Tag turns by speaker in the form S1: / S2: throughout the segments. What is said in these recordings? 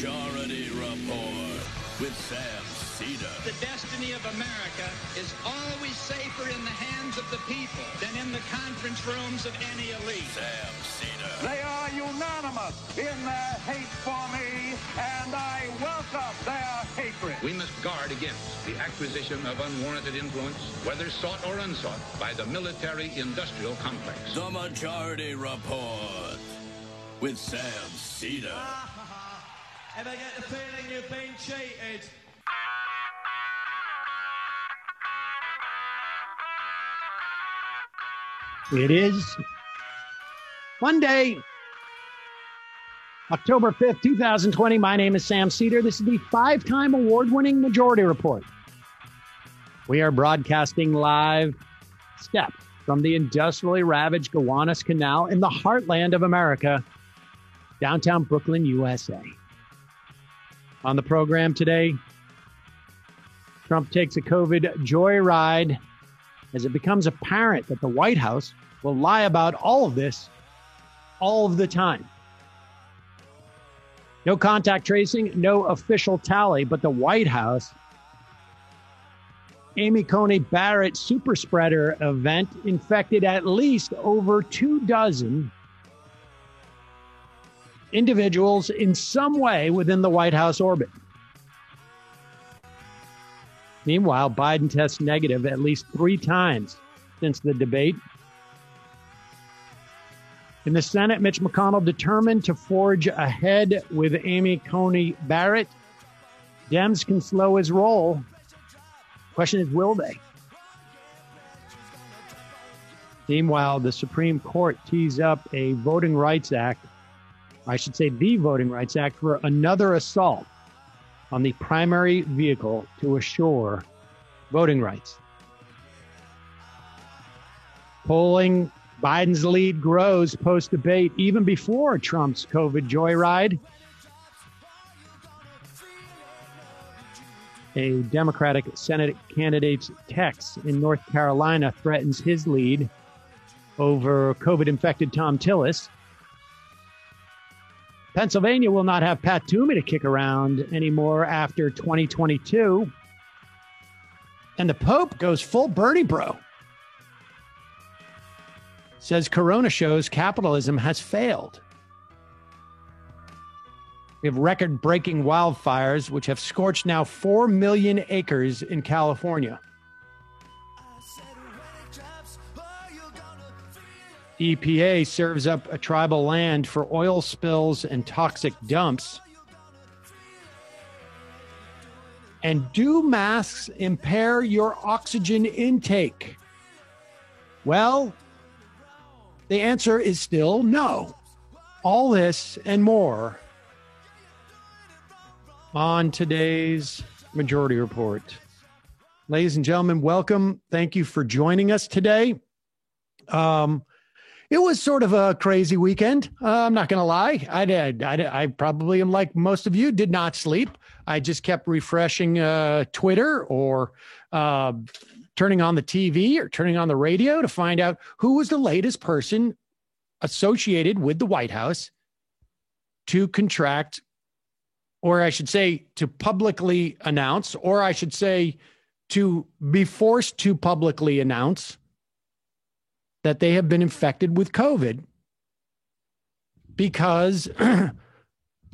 S1: Majority Report with Sam Seder.
S2: The destiny of America is always safer in the hands of the people than in the conference rooms of any elite.
S1: Sam Seder.
S3: They are unanimous in their hate for me, and I welcome their hatred.
S4: We must guard against the acquisition of unwarranted influence, whether sought or unsought, by the military-industrial complex.
S1: The Majority Report with Sam Seder.
S5: Ever get the feeling you've been cheated?
S6: It is Monday, October 5th, 2020. My name is Sam Seder. This is the 5-time award-winning Majority Report. We are broadcasting live step from the industrially ravaged Gowanus Canal in the heartland of America, downtown Brooklyn, USA. On the program today, Trump takes a COVID joyride as it becomes apparent that the White House will lie about all of this all of the time. No contact tracing, no official tally, but the White House Amy Coney Barrett super spreader event infected at least over 24 individuals in some way within the White House orbit. Meanwhile, Biden tests negative at least 3 times since the debate. In the Senate, Mitch McConnell determined to forge ahead with Amy Coney Barrett. Dems can slow his roll. Question is, will they? Meanwhile, the Supreme Court tees up a Voting Rights Act, I should say the Voting Rights Act, for another assault on the primary vehicle to assure voting rights. Polling, Biden's lead grows post-debate, even before Trump's COVID joyride. A Democratic Senate candidate's text in North Carolina threatens his lead over COVID-infected Thom Tillis. Pennsylvania will not have Pat Toomey to kick around anymore after 2022. And the Pope goes full Bernie bro. Says Corona shows capitalism has failed. We have record-breaking wildfires, which have scorched now 4 million acres in California. EPA serves up a tribal land for oil spills and toxic dumps. And do masks impair your oxygen intake? Well, the answer is still no. All this and more on today's Majority Report. Ladies and gentlemen, welcome. Thank you for joining us today. It was sort of a crazy weekend. I'm not going to lie. I probably am like most of you, did not sleep. I just kept refreshing Twitter or turning on the TV or turning on the radio to find out who was the latest person associated with the White House to contract, or I should say to publicly announce, or I should say to be forced to publicly announce that they have been infected with COVID because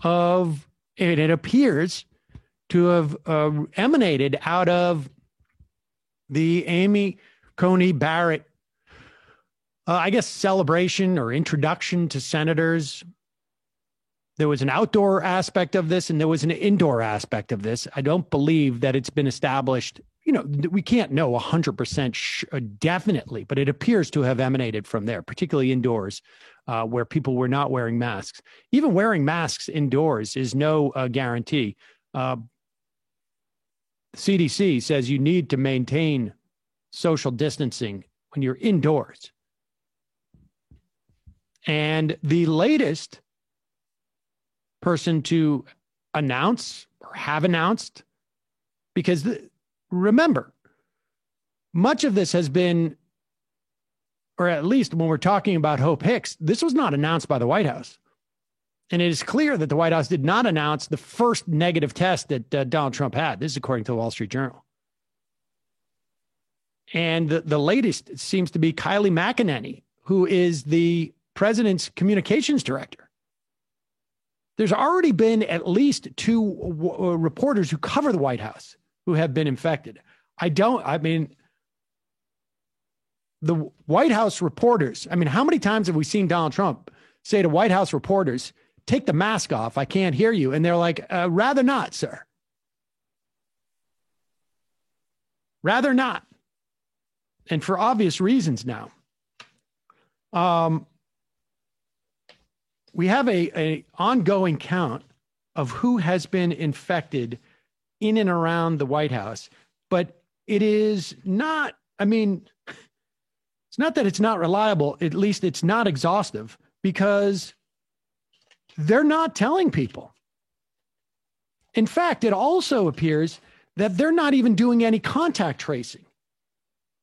S6: of, it appears to have emanated out of the Amy Coney Barrett, I guess, celebration or introduction to senators. There was an outdoor aspect of this and there was an indoor aspect of this. I don't believe that it's been established. You know, we can't know 100% definitely, but it appears to have emanated from there, particularly indoors, where people were not wearing masks. Even wearing masks indoors is no guarantee. CDC says you need to maintain social distancing when you're indoors. And the latest person to announce or have announced, because remember, much of this has been, or at least when we're talking about Hope Hicks, this was not announced by the White House. And it is clear that the White House did not announce the first negative test that Donald Trump had. This is according to the Wall Street Journal. And the latest seems to be Kylie McEnany, who is the president's communications director. There's already been at least two reporters who cover the White House who have been infected. The White House reporters, how many times have we seen Donald Trump say to White House reporters, take the mask off, I can't hear you. And they're like, rather not, sir. Rather not. And for obvious reasons now. We have a ongoing count of who has been infected in and around the White House, but it is not, it's not that it's not reliable, at least it's not exhaustive, because they're not telling people. In fact, it also appears that they're not even doing any contact tracing.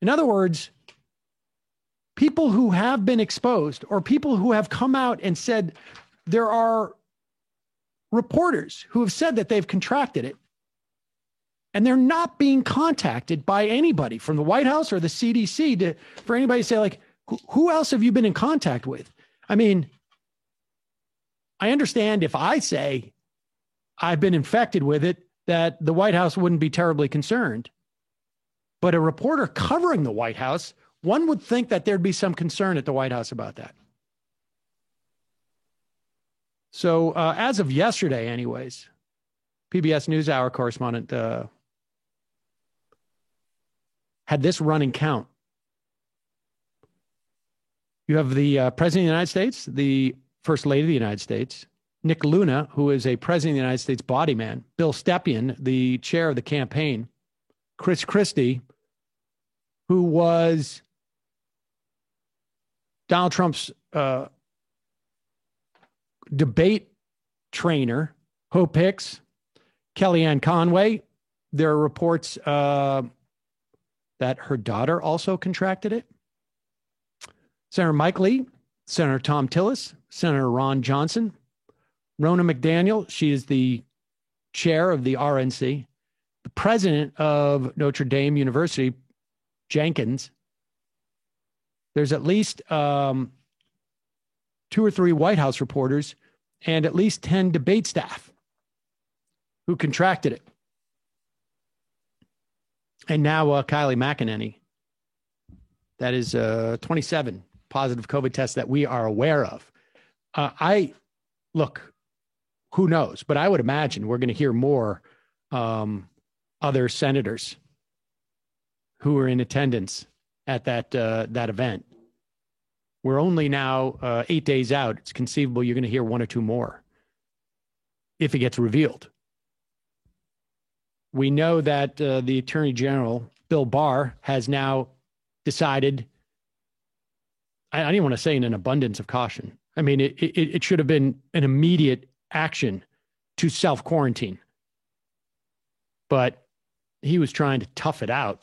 S6: In other words, people who have been exposed or people who have come out and said, there are reporters who have said that they've contracted it, and they're not being contacted by anybody from the White House or the CDC for anybody to say, like, who else have you been in contact with? I understand if I say I've been infected with it, that the White House wouldn't be terribly concerned. But a reporter covering the White House, one would think that there'd be some concern at the White House about that. So as of yesterday, anyways, PBS NewsHour correspondent had this running count. You have the President of the United States, the First Lady of the United States, Nick Luna, who is a President of the United States body man, Bill Stepien, the chair of the campaign, Chris Christie, who was Donald Trump's debate trainer, Hope Hicks, Kellyanne Conway. There are reports that her daughter also contracted it. Senator Mike Lee, Senator Tom Tillis, Senator Ron Johnson, Ronna McDaniel, she is the chair of the RNC, the president of Notre Dame University, Jenkins. There's at least 2 or 3 White House reporters and at least 10 debate staff who contracted it. And now Kylie McEnany. That is 27 positive COVID tests that we are aware of. Look, who knows? But I would imagine we're going to hear more other senators who were in attendance at that event. We're only now 8 days out. It's conceivable you're going to hear 1 or 2 more if it gets revealed. We know that the Attorney General, Bill Barr, has now decided, I don't even want to say in an abundance of caution. It should have been an immediate action to self-quarantine. But he was trying to tough it out.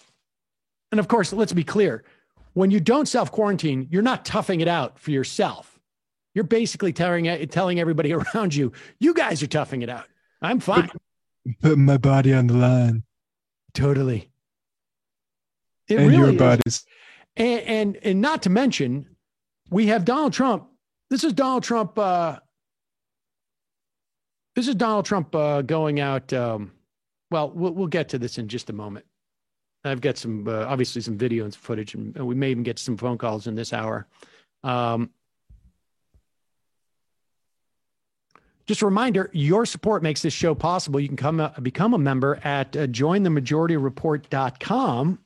S6: And of course, let's be clear. When you don't self-quarantine, you're not toughing it out for yourself. You're basically telling everybody around you, you guys are toughing it out. I'm fine.
S7: Putting my body on the line.
S6: Totally. It
S7: and
S6: really
S7: your
S6: is.
S7: bodies.
S6: And not to mention, we have Donald Trump. This is Donald Trump. Going out. We'll get to this in just a moment. I've got some, obviously some video and some footage, and we may even get some phone calls in this hour. Just a reminder, your support makes this show possible. You can become a member at jointhemajorityreport.com.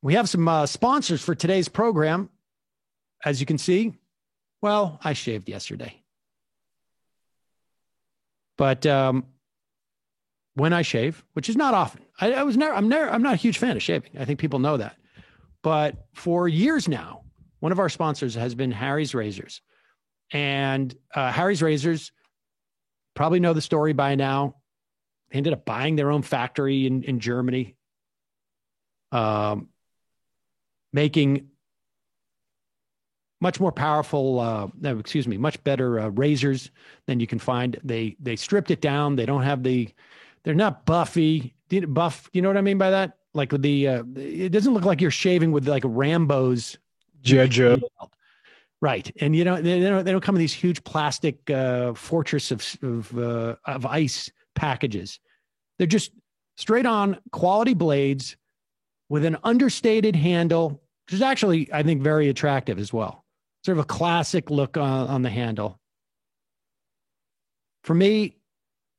S6: We have some sponsors for today's program. As you can see, well, I shaved yesterday. But when I shave, which is not often, I'm not a huge fan of shaving. I think people know that. But for years now, one of our sponsors has been Harry's Razors. And Harry's Razors, probably know the story by now. They ended up buying their own factory in Germany, making much more powerful, much better razors than you can find. They stripped it down. They don't have they're not buffy. Buff, you know what I mean by that? Like with it doesn't look like you're shaving with like Rambo's.
S7: G.I. Joe.
S6: Right. And they don't come in these huge plastic fortress of ice packages. They're just straight on quality blades with an understated handle, which is actually, I think, very attractive as well. Sort of a classic look on the handle. For me,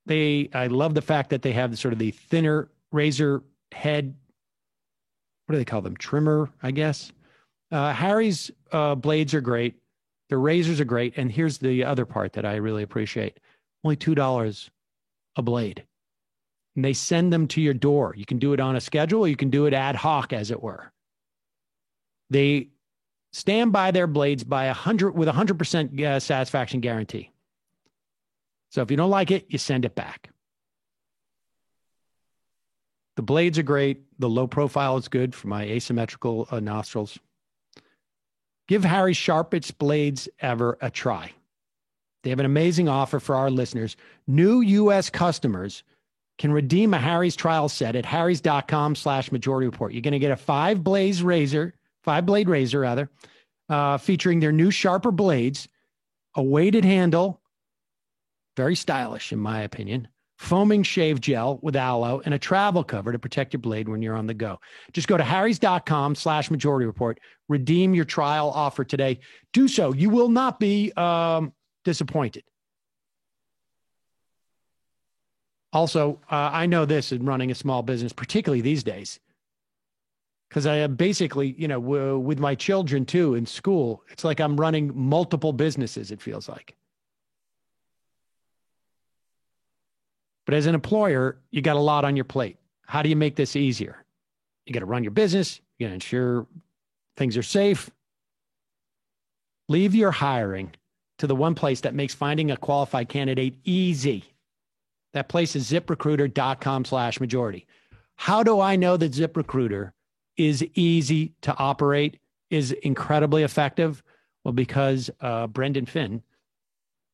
S6: I love the fact that they have sort of the thinner razor head. What do they call them? Trimmer, I guess. Harry's blades are great. Their razors are great. And here's the other part that I really appreciate. Only $2 a blade. And they send them to your door. You can do it on a schedule, or you can do it ad hoc, as it were. They stand by their blades with 100% satisfaction guarantee. So if you don't like it, you send it back. The blades are great. The low profile is good for my asymmetrical nostrils. Give Harry's sharpest blades ever a try. They have an amazing offer for our listeners. New U.S. customers can redeem a Harry's trial set at harrys.com/majority report. You're going to get a five-blade razor, featuring their new sharper blades, a weighted handle, very stylish in my opinion, foaming shave gel with aloe, and a travel cover to protect your blade when you're on the go. Just go to harrys.com/majority report. Redeem your trial offer today. Do so. You will not be disappointed. Also, I know this in running a small business, particularly these days, because I am basically, with my children too in school, it's like I'm running multiple businesses, it feels like. But as an employer, you got a lot on your plate. How do you make this easier? You got to run your business. You got to ensure things are safe. Leave your hiring to the one place that makes finding a qualified candidate easy. That place is ZipRecruiter.com/majority. How do I know that ZipRecruiter is easy to operate, is incredibly effective? Well, because Brendan Finn,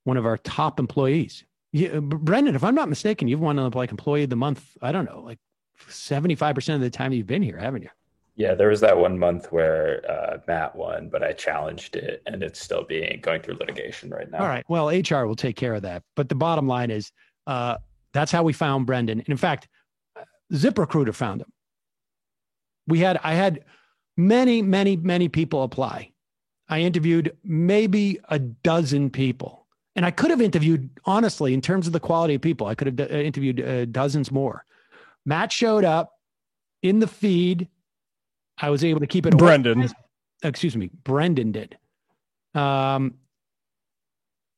S6: one of our top employees, Brendan, if I'm not mistaken, you've won like employee of the month, I don't know, like 75% of the time you've been here, haven't you?
S8: Yeah, there was that 1 month where Matt won, but I challenged it and it's still going through litigation right now.
S6: All right. Well, HR will take care of that. But the bottom line is that's how we found Brendan. And in fact, ZipRecruiter found him. I had many people apply. I interviewed maybe a dozen people. And I could have interviewed, honestly, in terms of the quality of people, I could have interviewed dozens more. Matt showed up in the feed. I was able to keep it.
S7: Brendan
S6: did.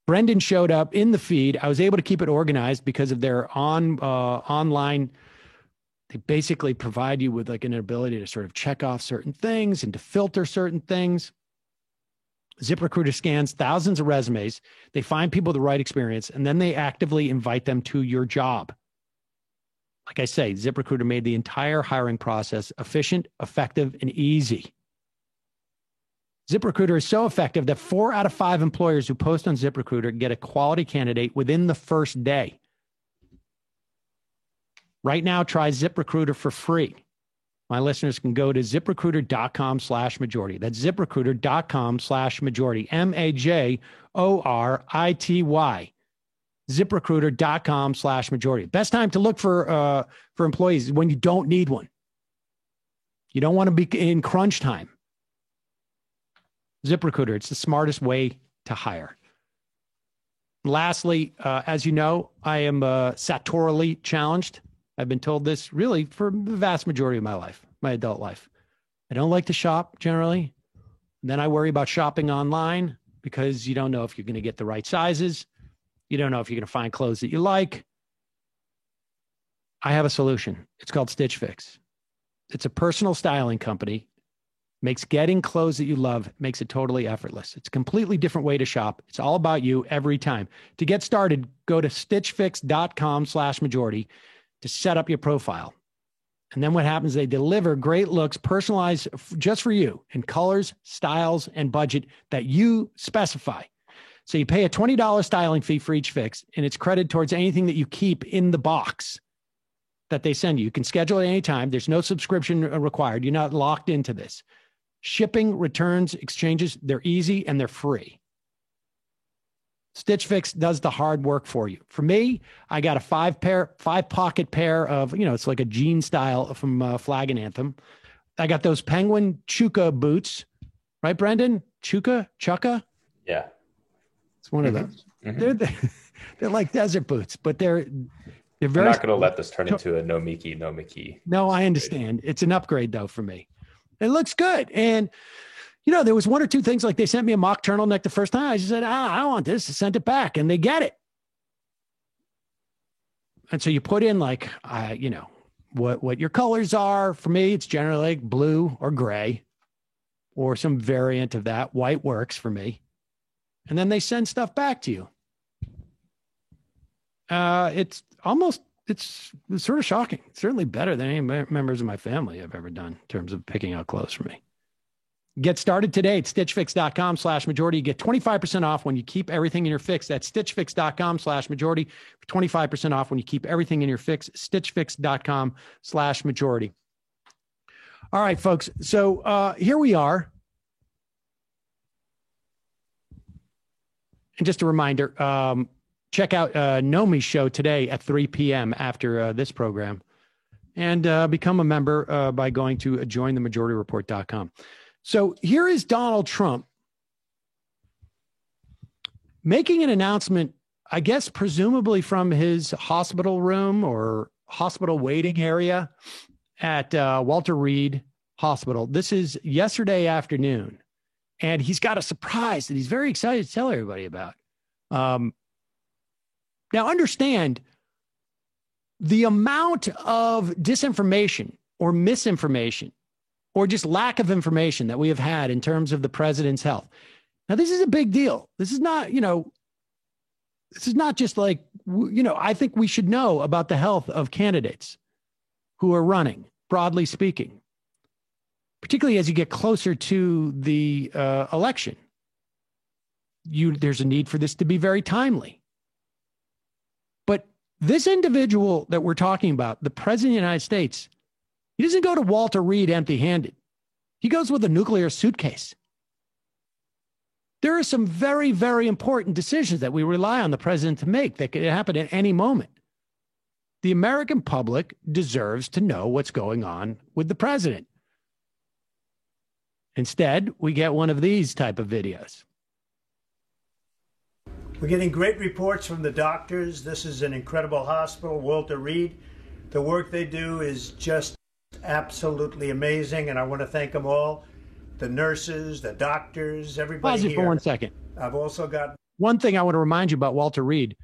S6: Brendan showed up in the feed. I was able to keep it organized because of their online. They basically provide you with like an ability to sort of check off certain things and to filter certain things. ZipRecruiter scans thousands of resumes. They find people with the right experience, and then they actively invite them to your job. Like I say, ZipRecruiter made the entire hiring process efficient, effective, and easy. ZipRecruiter is so effective that 4 out of 5 employers who post on ZipRecruiter get a quality candidate within the first day. Right now, try ZipRecruiter for free. My listeners can go to ZipRecruiter.com/majority. That's ZipRecruiter.com/majority. MAJORITY. ZipRecruiter.com/majority. Best time to look for employees is when you don't need one. You don't want to be in crunch time. ZipRecruiter, it's the smartest way to hire. Lastly, as you know, I am sartorially challenged. I've been told this really for the vast majority of my life, my adult life. I don't like to shop generally. And then I worry about shopping online because you don't know if you're going to get the right sizes. You don't know if you're going to find clothes that you like. I have a solution. It's called Stitch Fix. It's a personal styling company. Makes getting clothes that you love, makes it totally effortless. It's a completely different way to shop. It's all about you every time. To get started, go to stitchfix.com/majority to set up your profile. And then what happens, they deliver great looks, personalized just for you in colors, styles, and budget that you specify. So you pay a $20 styling fee for each fix, and it's credited towards anything that you keep in the box that they send you. You can schedule at any time. There's no subscription required. You're not locked into this. Shipping, returns, exchanges, they're easy and they're free. Stitch Fix does the hard work for you. For me, I got a 5-pocket pair of, it's like a jean style from Flag and Anthem. I got those Penguin Chuka boots, right, Brendan? Chuka?
S8: Yeah.
S6: It's one of those. Mm-hmm. They're like desert boots, but they're very.
S8: I'm not going to let this turn into a no Mickey.
S6: No, I understand. It's an upgrade though for me. It looks good. And there was one or two things, like they sent me a mock turtleneck the first time. I just said, I don't want this. I sent it back, and they get it. And so you put in like, what your colors are. For me, it's generally like blue or gray or some variant of that. White works for me. And then they send stuff back to you. It's sort of shocking. It's certainly better than any members of my family have ever done in terms of picking out clothes for me. Get started today at stitchfix.com/majority. You get 25% off when you keep everything in your fix. That's stitchfix.com/majority for 25% off when you keep everything in your fix. Stitchfix.com/majority. All right, folks. So here we are. And just a reminder, check out Nomi's show today at 3 p.m. after this program, and become a member by going to jointhemajorityreport.com. So here is Donald Trump making an announcement, I guess, presumably from his hospital room or hospital waiting area at Walter Reed Hospital. This is yesterday afternoon, and he's got a surprise that he's very excited to tell everybody about. Now, understand the amount of disinformation or misinformation or just lack of information that we have had in terms of the president's health. Now, this is a big deal. This is not, this is not just like, I think we should know about the health of candidates who are running, broadly speaking, particularly as you get closer to the election. There's a need for this to be very timely. But this individual that we're talking about, the president of the United States, he doesn't go to Walter Reed empty-handed. He goes with a nuclear suitcase. There are some very, very important decisions that we rely on the president to make that could happen at any moment. The American public deserves to know what's going on with the president. Instead, we get one of these type of videos.
S9: We're getting great reports from the doctors. This is an incredible hospital, Walter Reed. The work they do is just absolutely amazing, and I want to thank them all. The nurses, the doctors, everybody here.
S6: Pause it for 1 second.
S9: I've also got
S6: one thing I want to remind you about Walter Reed.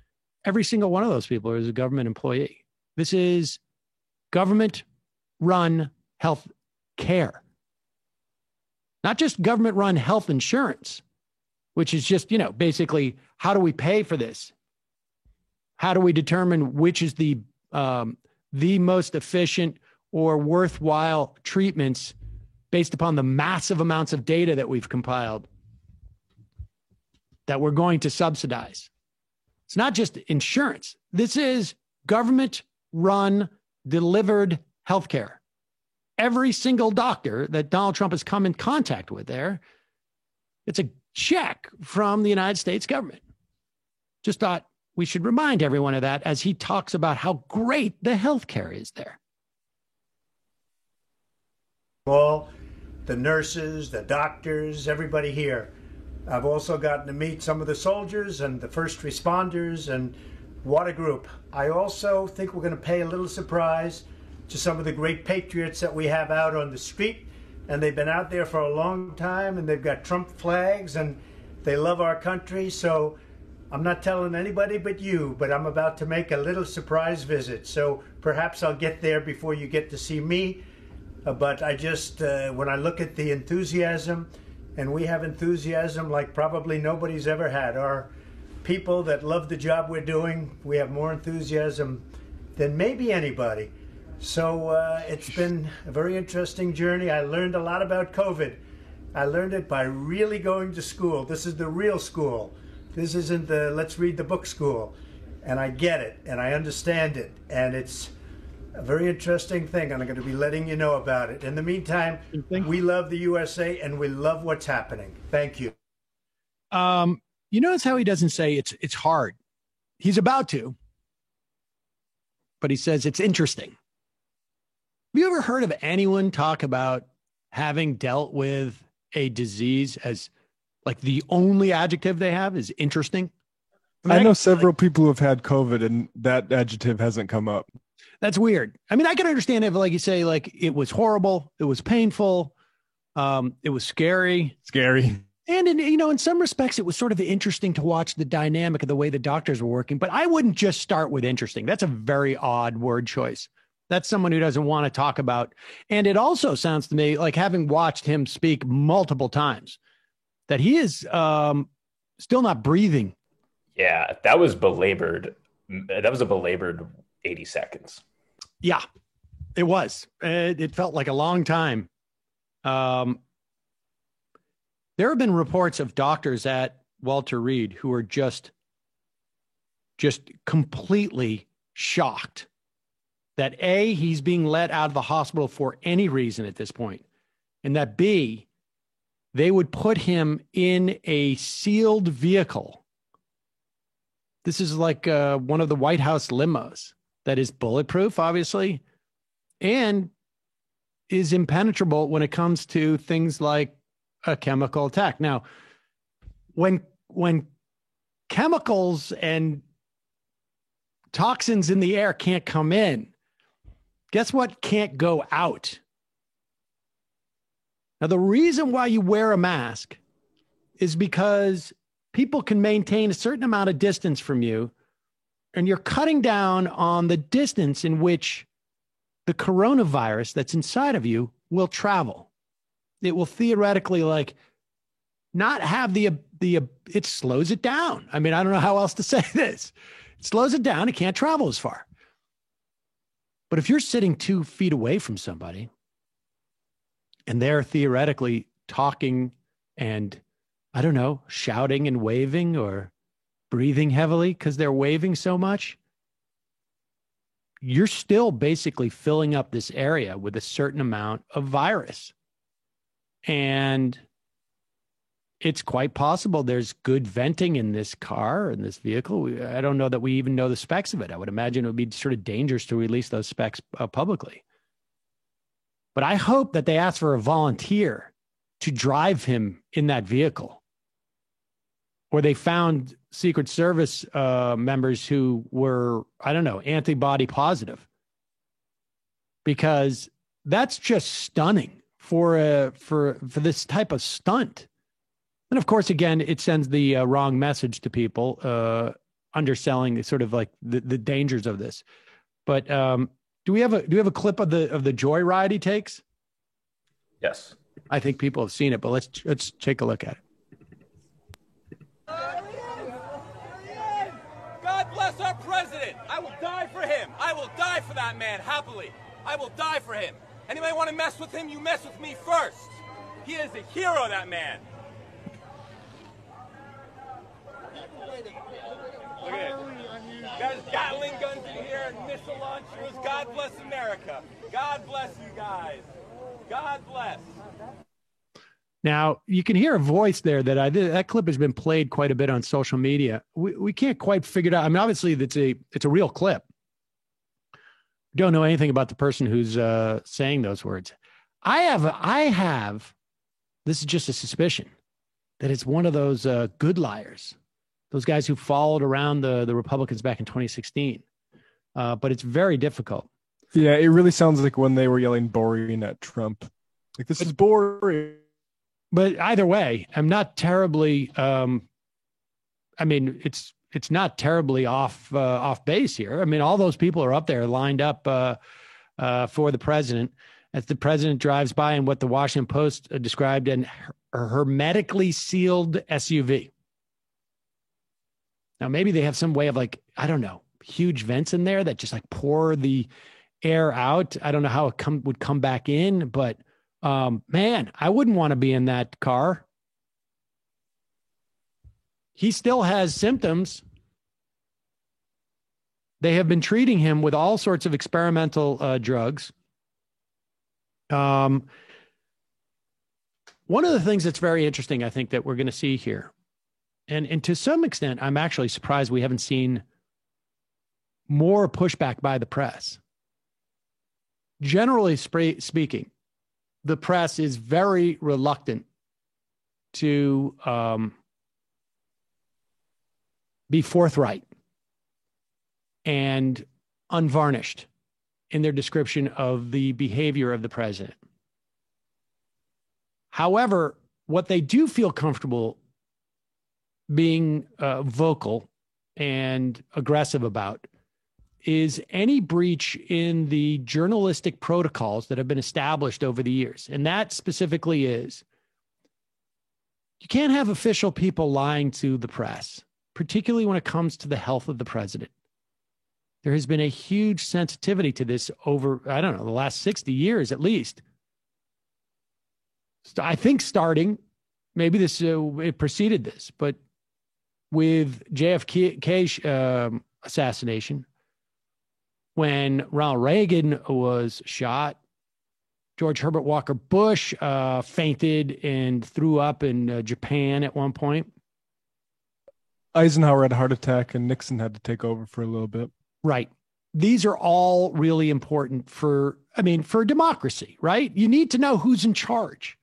S6: Every single one of those people is a government employee. This is government-run health care. Not just government-run health insurance, which is just, basically, how do we pay for this? How do we determine which is the most efficient or worthwhile treatments based upon the massive amounts of data that we've compiled that we're going to subsidize? It's not just insurance. This is government-run, delivered healthcare. Every single doctor that Donald Trump has come in contact with there, it's a check from the United States government. Just thought we should remind everyone of that as he talks about how great the healthcare is there.
S9: All the nurses, the doctors, everybody here. I've also gotten to meet some of the soldiers and the first responders, and what a group. I also think we're going to pay a little surprise to some of the great patriots that we have out on the street, and they've been out there for a long time, and they've got Trump flags, and they love our country. So I'm not telling anybody but you, but I'm about to make a little surprise visit. So perhaps I'll get there before you get to see me. But I just, when I look at the enthusiasm, and we have enthusiasm like probably nobody's ever had. Our people that love the job we're doing, we have more enthusiasm than maybe anybody. So it's been a very interesting journey. I learned a lot about COVID. I learned it by really going to school. This is the real school. This isn't the let's read the book school. And I get it, and I understand it, and it's a very interesting thing, and I'm going to be letting you know about it. In the meantime, we love the USA, and we love what's happening. Thank you.
S6: You notice how he doesn't say it's hard. He's about to, but he says it's interesting. Have you ever heard of anyone talk about having dealt with a disease as like the only adjective they have is interesting?
S7: I know several people who have had COVID and that adjective hasn't come up.
S6: That's weird. I mean, I can understand if, like you say, like it was horrible, it was painful, it was scary. And in some respects, it was sort of interesting to watch the dynamic of the way the doctors were working. But I wouldn't just start with interesting. That's a very odd word choice. That's someone who doesn't want to talk about. And it also sounds to me like, having watched him speak multiple times, that he is still not breathing.
S8: Yeah, that was belabored. That was a belabored 80 seconds.
S6: Yeah, it was. It felt like a long time. There have been reports of doctors at Walter Reed who are just completely shocked that A, he's being let out of the hospital for any reason at this point, and that B, they would put him in a sealed vehicle. This is like one of the White House limos that is bulletproof, obviously, and is impenetrable when it comes to things like a chemical attack. Now, when chemicals and toxins in the air can't come in, guess what can't go out? Now, the reason why you wear a mask is because people can maintain a certain amount of distance from you, and you're cutting down on the distance in which the coronavirus that's inside of you will travel. It will theoretically not have it slows it down. I mean, I don't know how else to say this. It slows it down. It can't travel as far. But if you're sitting 2 feet away from somebody and they're theoretically talking and, I don't know, shouting and waving or breathing heavily because they're waving so much, you're still basically filling up this area with a certain amount of virus. And it's quite possible there's good venting in this car, in this vehicle. I don't know that we even know the specs of it. I would imagine it would be sort of dangerous to release those specs publicly. But I hope that they ask for a volunteer to drive him in that vehicle. Or they found Secret Service members who were, I don't know, antibody positive. Because that's just stunning for this type of stunt. And of course, again, it sends the wrong message to people, underselling sort of like the dangers of this. But do we have a clip of the joyride he takes?
S8: Yes,
S6: I think people have seen it, but let's take a look at it.
S10: God bless our president. I will die for him. I will die for that man happily. I will die for him. Anybody want to mess with him, you mess with me first. He is a hero, that man. Look at it. There's Gatling guns in here and missile launchers. God bless America. God bless you guys. God bless.
S6: Now, you can hear a voice there that clip has been played quite a bit on social media. We can't quite figure it out. I mean, obviously, it's a real clip. Don't know anything about the person who's saying those words. I have, this is just a suspicion, that it's one of those good liars, those guys who followed around the Republicans back in 2016. But it's very difficult.
S7: Yeah, it really sounds like when they were yelling boring at Trump. Like, this is boring.
S6: But either way, I'm not terribly, I mean, it's not terribly off base here. I mean, all those people are up there lined up for the president as the president drives by in what the Washington Post described an hermetically sealed SUV. Now, maybe they have some way of I don't know, huge vents in there that just pour the air out. I don't know how it would come back in, but man, I wouldn't want to be in that car. He still has symptoms. They have been treating him with all sorts of experimental drugs. One of the things that's very interesting, I think, that we're going to see here, and to some extent, I'm actually surprised we haven't seen more pushback by the press. Generally speaking, the press is very reluctant to be forthright and unvarnished in their description of the behavior of the president. However, what they do feel comfortable being vocal and aggressive about is any breach in the journalistic protocols that have been established over the years. And that specifically is, you can't have official people lying to the press, particularly when it comes to the health of the president. There has been a huge sensitivity to this over, I don't know, the last 60 years at least. I think starting, maybe this it preceded this, but with JFK's assassination, when Ronald Reagan was shot, George Herbert Walker Bush fainted and threw up in Japan at one point.
S7: Eisenhower had a heart attack and Nixon had to take over for a little bit.
S6: Right. These are all really important for democracy, right? You need to know who's in charge.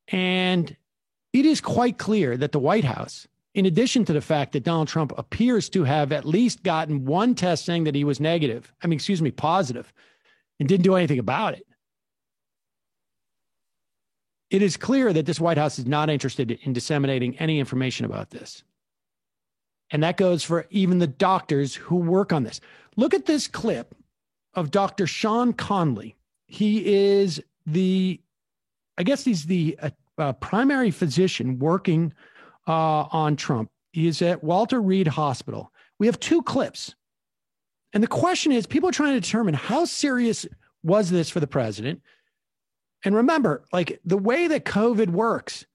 S6: And it is quite clear that the White House, in addition to the fact that Donald Trump appears to have at least gotten one test saying that he was positive, and didn't do anything about it. It is clear that this White House is not interested in disseminating any information about this. And that goes for even the doctors who work on this. Look at this clip of Dr. Sean Conley. He is he's the primary physician working on Trump. He is at Walter Reed Hospital. We have two clips. And the question is, people are trying to determine how serious was this for the president? And remember, like the way that COVID works,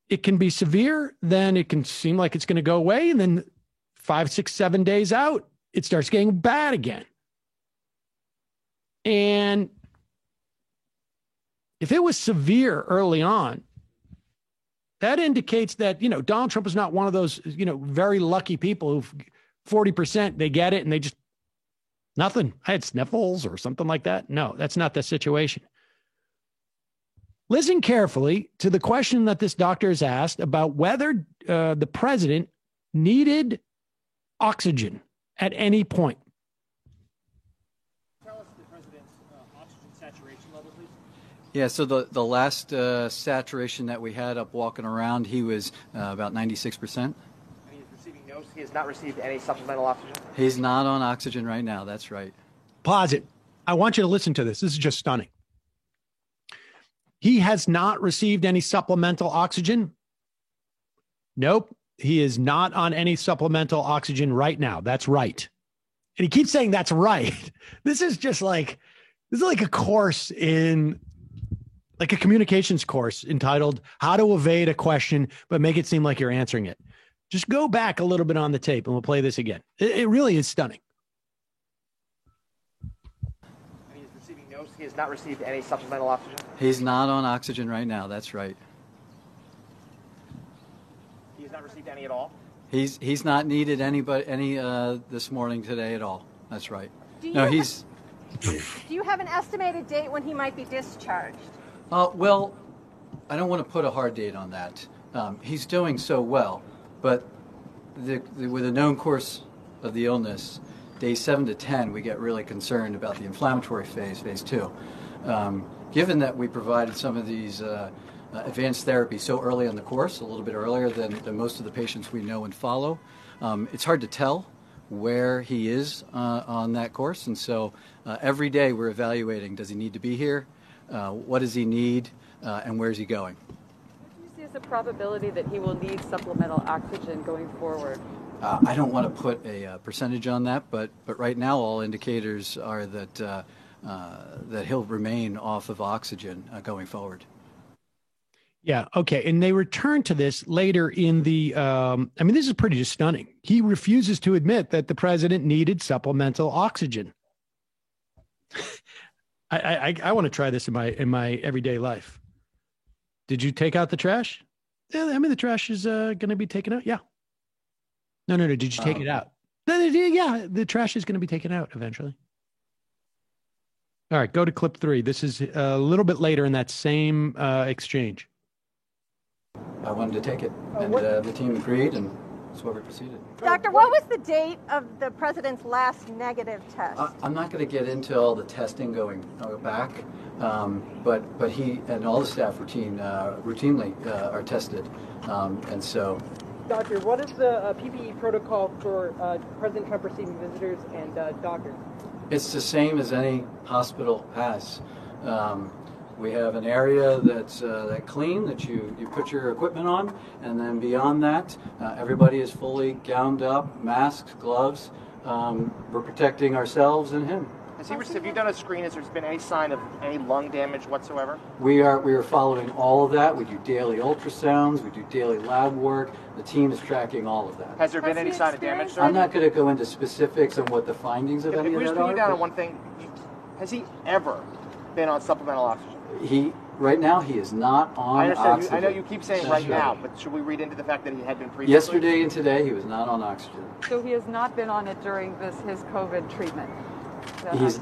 S6: it can be severe, then it can seem like it's going to go away. And then 5, 6, 7 days out, it starts getting bad again. And if it was severe early on, that indicates that, Donald Trump is not one of those, very lucky people who 40%, they get it and they just, nothing. I had sniffles or something like that. No, that's not the situation. Listen carefully to the question that this doctor is asked about whether the president needed oxygen at any point.
S11: Tell us the president's oxygen saturation level, please.
S12: Yeah, so the last saturation that we had up walking around, he was about 96%.
S11: And he is receiving he has not received any supplemental oxygen?
S12: He's not on oxygen right now, that's right.
S6: Pause it. I want you to listen to this. This is just stunning. He has not received any supplemental oxygen? Nope. He is not on any supplemental oxygen right now. That's right. And he keeps saying that's right. This is like a course in, like a communications course entitled How to Evade a Question, but Make It Seem Like You're Answering It. Just go back a little bit on the tape and we'll play this again. It really is stunning.
S11: He has not received any supplemental oxygen?
S12: He's not on oxygen right now, that's right.
S11: He has not received any at all?
S12: He's not needed any this morning today at all. That's right.
S13: Do you have an estimated date when he might be discharged?
S12: Well, I don't want to put a hard date on that. He's doing so well, but with a known course of the illness, days 7 to 10, we get really concerned about the inflammatory phase 2. Given that we provided some of these advanced therapies so early in the course, a little bit earlier than most of the patients we know and follow, it's hard to tell where he is on that course. And so every day we're evaluating, does he need to be here? What does he need? And where's he going?
S14: What do you see as the probability that he will need supplemental oxygen going forward?
S12: I don't want to put a percentage on that, but right now all indicators are that that he'll remain off of oxygen going forward.
S6: Yeah. Okay. And they return to this later in the, I mean, this is pretty just stunning. He refuses to admit that the president needed supplemental oxygen. I want to try this in my everyday life. Did you take out the trash? Yeah. I mean, the trash is going to be taken out. Yeah. No. Did you take it out? Yeah. The trash is going to be taken out eventually. All right. Go to clip 3. This is a little bit later in that same exchange.
S12: I wanted to take it, and the team agreed, and that's where we proceeded.
S13: Doctor, what was the date of the president's last negative test?
S12: I'm not going to get into all the testing going back, but he and all the staff routinely are tested, and so.
S14: Doctor, what is the PPE protocol for President Trump receiving visitors and doctors?
S12: It's the same as any hospital has. We have an area that's clean that you put your equipment on, and then beyond that, everybody is fully gowned up, masks, gloves. We're protecting ourselves and him.
S11: Have you done a screen? Has there been any sign of any lung damage whatsoever?
S12: We are following all of that. We do daily ultrasounds. We do daily lab work. The team is tracking all of that.
S11: Has there been any sign of damage, sir?
S12: I'm not going to go into specifics on what the findings of any of that are.
S11: If we just put you down on one thing, has he ever been on supplemental oxygen?
S12: Right now, he is not on oxygen.
S11: I know you keep saying right now, but should we read into the fact that he had been previously?
S12: Yesterday and today, he was not on oxygen.
S15: So he has not been on it during his COVID treatment?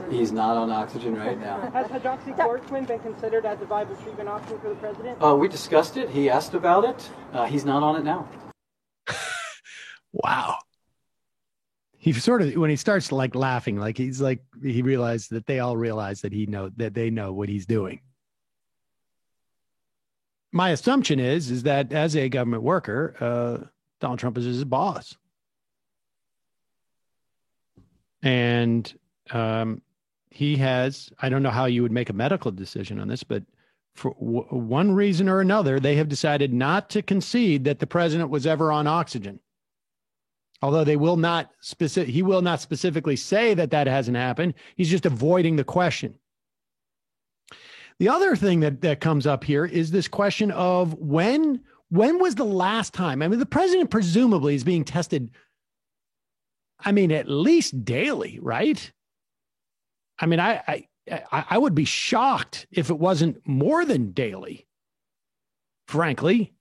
S12: He's not on oxygen right now.
S14: Has hydroxychloroquine been considered as a viable treatment option for the president?
S12: We discussed it. He asked about it. He's not on it now.
S6: Wow. He sort of, when he starts like laughing, like he's like, he realized that they all realize that they know what he's doing. My assumption is that as a government worker, Donald Trump is his boss. And he has, I don't know how you would make a medical decision on this, but for one reason or another, they have decided not to concede that the president was ever on oxygen. Although he will not specifically say that hasn't happened. He's just avoiding the question. The other thing that comes up here is this question of when was the last time? I mean, the president presumably is being tested, I mean, at least daily, right? I mean, I would be shocked if it wasn't more than daily, frankly.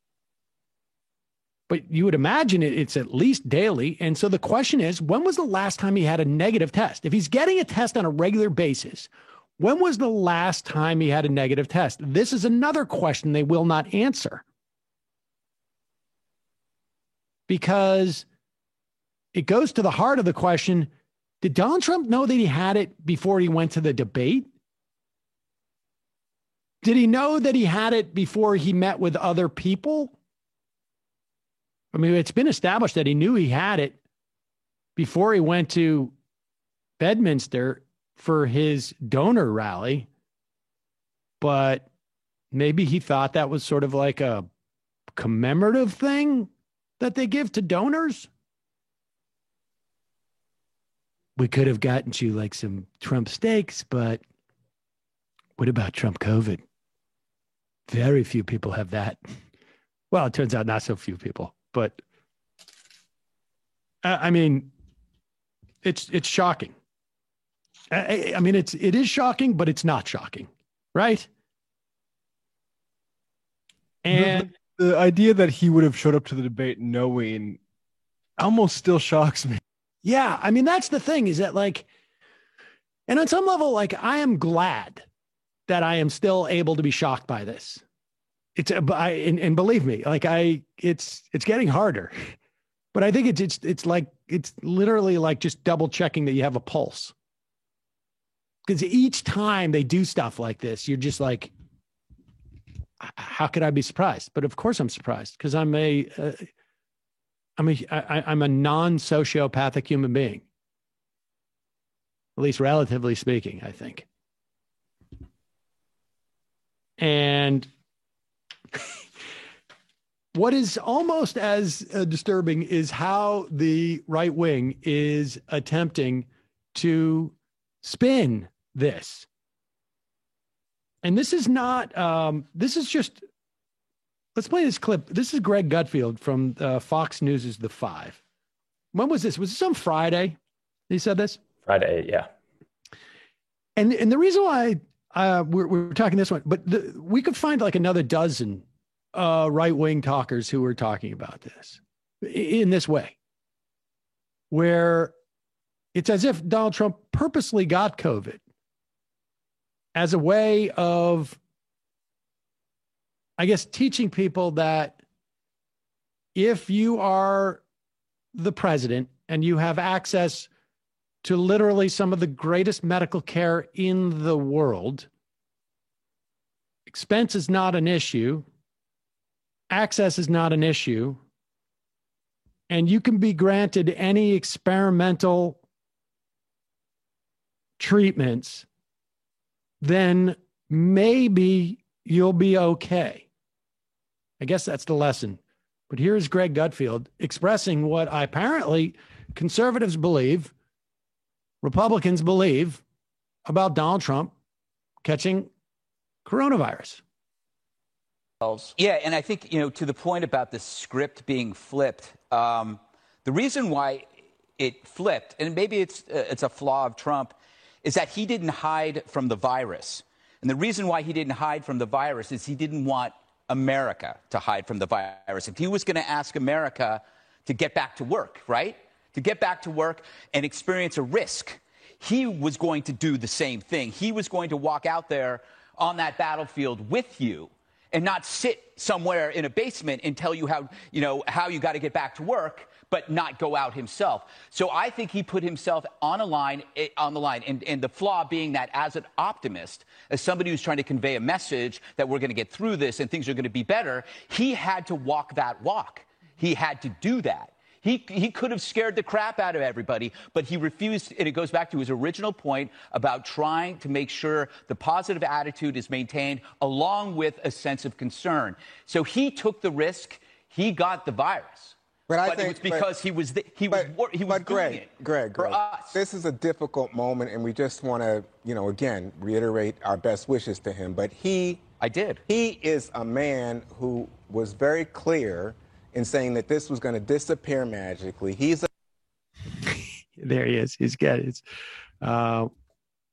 S6: But you would imagine it's at least daily. And so the question is, when was the last time he had a negative test? If he's getting a test on a regular basis, when was the last time he had a negative test? This is another question they will not answer. Because it goes to the heart of the question, did Donald Trump know that he had it before he went to the debate? Did he know that he had it before he met with other people? I mean, it's been established that he knew he had it before he went to Bedminster for his donor rally, but maybe he thought that was sort of like a commemorative thing that they give to donors. We could have gotten you like some Trump steaks, but what about Trump COVID? Very few people have that. Well, it turns out not so few people. But I mean, it's shocking. I mean, it is shocking, but it's not shocking, right? And
S7: the idea that he would have showed up to the debate knowing almost still shocks me.
S6: Yeah, I mean, that's the thing is that like, and on some level, like I am glad that I am still able to be shocked by this. And believe me, like it's getting harder, but I think it's literally like just double checking that you have a pulse. Because each time they do stuff like this, you're just like, how could I be surprised? But of course I'm surprised because I'm a non-sociopathic human being, at least relatively speaking, I think. And what is almost as disturbing is how the right wing is attempting to spin this. And this is not, this is just, let's play this clip. This is Greg Gutfeld from Fox News' The Five. When was this? Was this on Friday? He said this?
S8: Friday, yeah.
S6: And the reason why we're talking this one, but we could find like another dozen right-wing talkers who were talking about this in this way, where it's as if Donald Trump purposely got COVID as a way of, I guess, teaching people that if you are the president and you have access to literally some of the greatest medical care in the world, expense is not an issue, access is not an issue, and you can be granted any experimental treatments, then maybe you'll be okay. I guess that's the lesson. But here's Greg Gutfeld expressing what apparently conservatives believe, Republicans believe about Donald Trump catching coronavirus.
S16: Yeah, and I think, to the point about the script being flipped, the reason why it flipped, and maybe it's a flaw of Trump, is that he didn't hide from the virus. And the reason why he didn't hide from the virus is he didn't want America to hide from the virus. If he was going to ask America to get back to work, right? To get back to work and experience a risk, he was going to do the same thing. He was going to walk out there on that battlefield with you and not sit somewhere in a basement and tell you how you got to get back to work, but not go out himself. So I think he put himself on the line, and the flaw being that as an optimist, as somebody who's trying to convey a message that we're going to get through this and things are going to be better, he had to walk that walk. He had to do that. He could have scared the crap out of everybody, but he refused, and it goes back to his original point about trying to make sure the positive attitude is maintained along with a sense of concern. So he took the risk. He got the virus. But it was because he was doing it for us.
S17: This is a difficult moment, and we just want to, again, reiterate our best wishes to him. But he is a man who was very clear in saying that this was going to disappear magically.
S6: There he is. He's got it.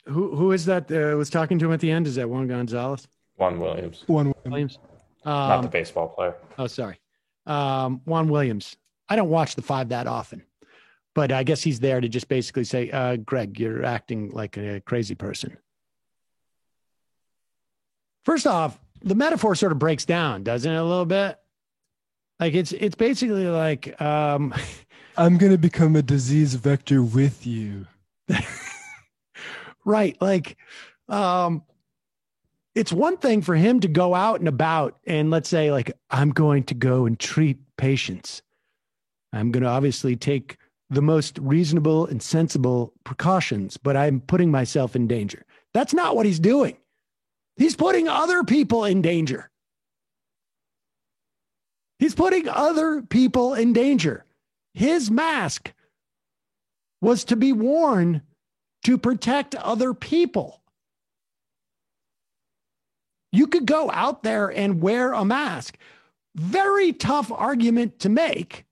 S6: Who is that was talking to him at the end? Is that Juan Gonzalez?
S8: Juan Williams.
S6: Juan Williams.
S8: Not the baseball player.
S6: Oh, sorry. Juan Williams. I don't watch The Five that often, but I guess he's there to just basically say, Greg, you're acting like a crazy person. First off, the metaphor sort of breaks down, doesn't it, a little bit? Like it's basically like
S7: I'm going to become a disease vector with you.
S6: Right. Like it's one thing for him to go out and about and let's say like, I'm going to go and treat patients. I'm going to obviously take the most reasonable and sensible precautions, but I'm putting myself in danger. That's not what he's doing. He's putting other people in danger. He's putting other people in danger. His mask was to be worn to protect other people. You could go out there and wear a mask. Very tough argument to make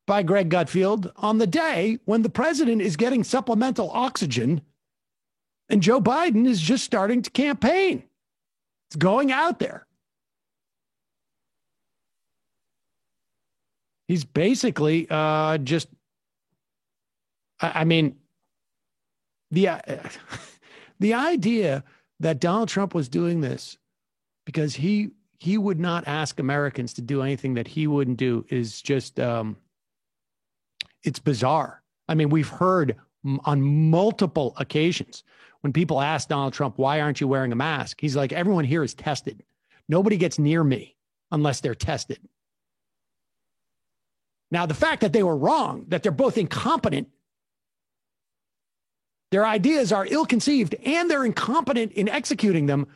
S6: by Greg Gutfeld on the day when the president is getting supplemental oxygen and Joe Biden is just starting to campaign. It's going out there. He's basically the idea that Donald Trump was doing this because he would not ask Americans to do anything that he wouldn't do is just, it's bizarre. I mean, we've heard on multiple occasions when people ask Donald Trump, why aren't you wearing a mask? He's like, everyone here is tested. Nobody gets near me unless they're tested. Now, the fact that they were wrong, that they're both incompetent, their ideas are ill-conceived, and they're incompetent in executing them,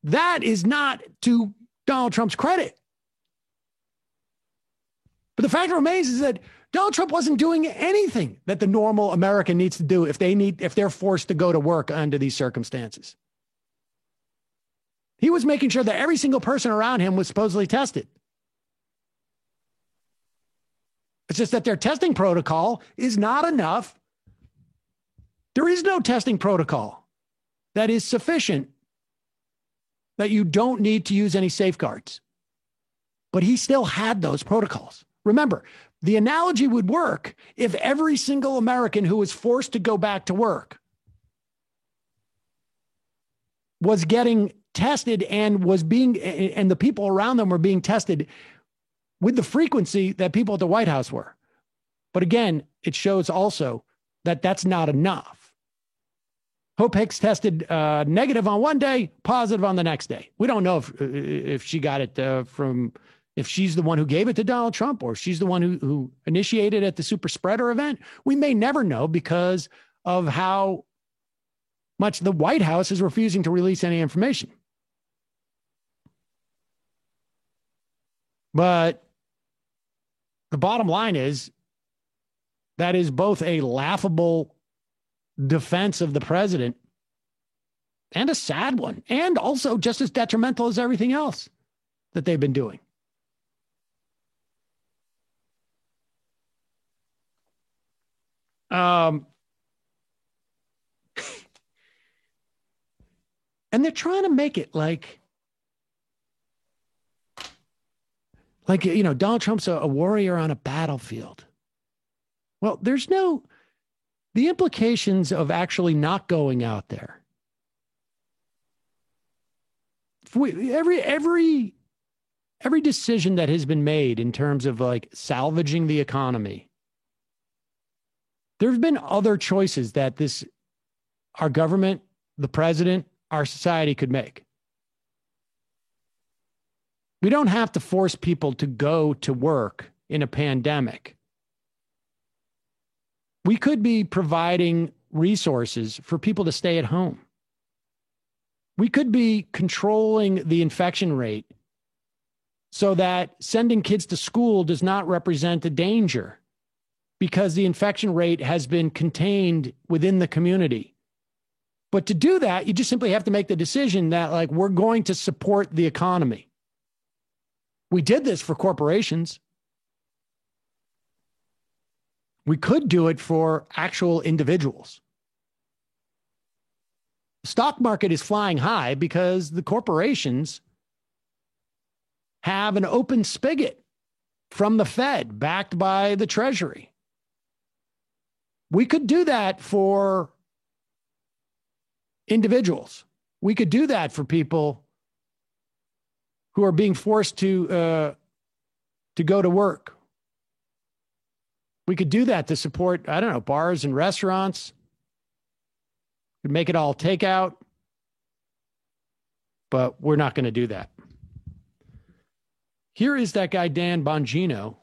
S6: that is not to Donald Trump's credit. But the fact remains is that Donald Trump wasn't doing anything that the normal American needs to do if they're forced to go to work under these circumstances. He was making sure that every single person around him was supposedly tested. It's just that their testing protocol is not enough. There is no testing protocol that is sufficient, that you don't need to use any safeguards. But he still had those protocols. Remember, the analogy would work if every single American who was forced to go back to work was getting tested and the people around them were being tested with the frequency that people at the White House were. But again, it shows also that that's not enough. Hope Hicks tested negative on one day, positive on the next day. We don't know if she got it if she's the one who gave it to Donald Trump or she's the one who initiated at the super spreader event. We may never know because of how much the White House is refusing to release any information. But the bottom line is that is both a laughable defense of the president and a sad one, and also just as detrimental as everything else that they've been doing. And they're trying to make it like, Donald Trump's a warrior on a battlefield. Well, the implications of actually not going out there. Every decision that has been made in terms of like salvaging the economy, there have been other choices that our government, the president, our society could make. We don't have to force people to go to work in a pandemic. We could be providing resources for people to stay at home. We could be controlling the infection rate so that sending kids to school does not represent a danger because the infection rate has been contained within the community. But to do that, you just simply have to make the decision that, we're going to support the economy. We did this for corporations. We could do it for actual individuals. The stock market is flying high because the corporations have an open spigot from the Fed, backed by the Treasury. We could do that for individuals. We could do that for people who are being forced to go to work. We could do that to support, bars and restaurants. We'd make it all takeout. But we're not going to do that. Here is that guy, Dan Bongino.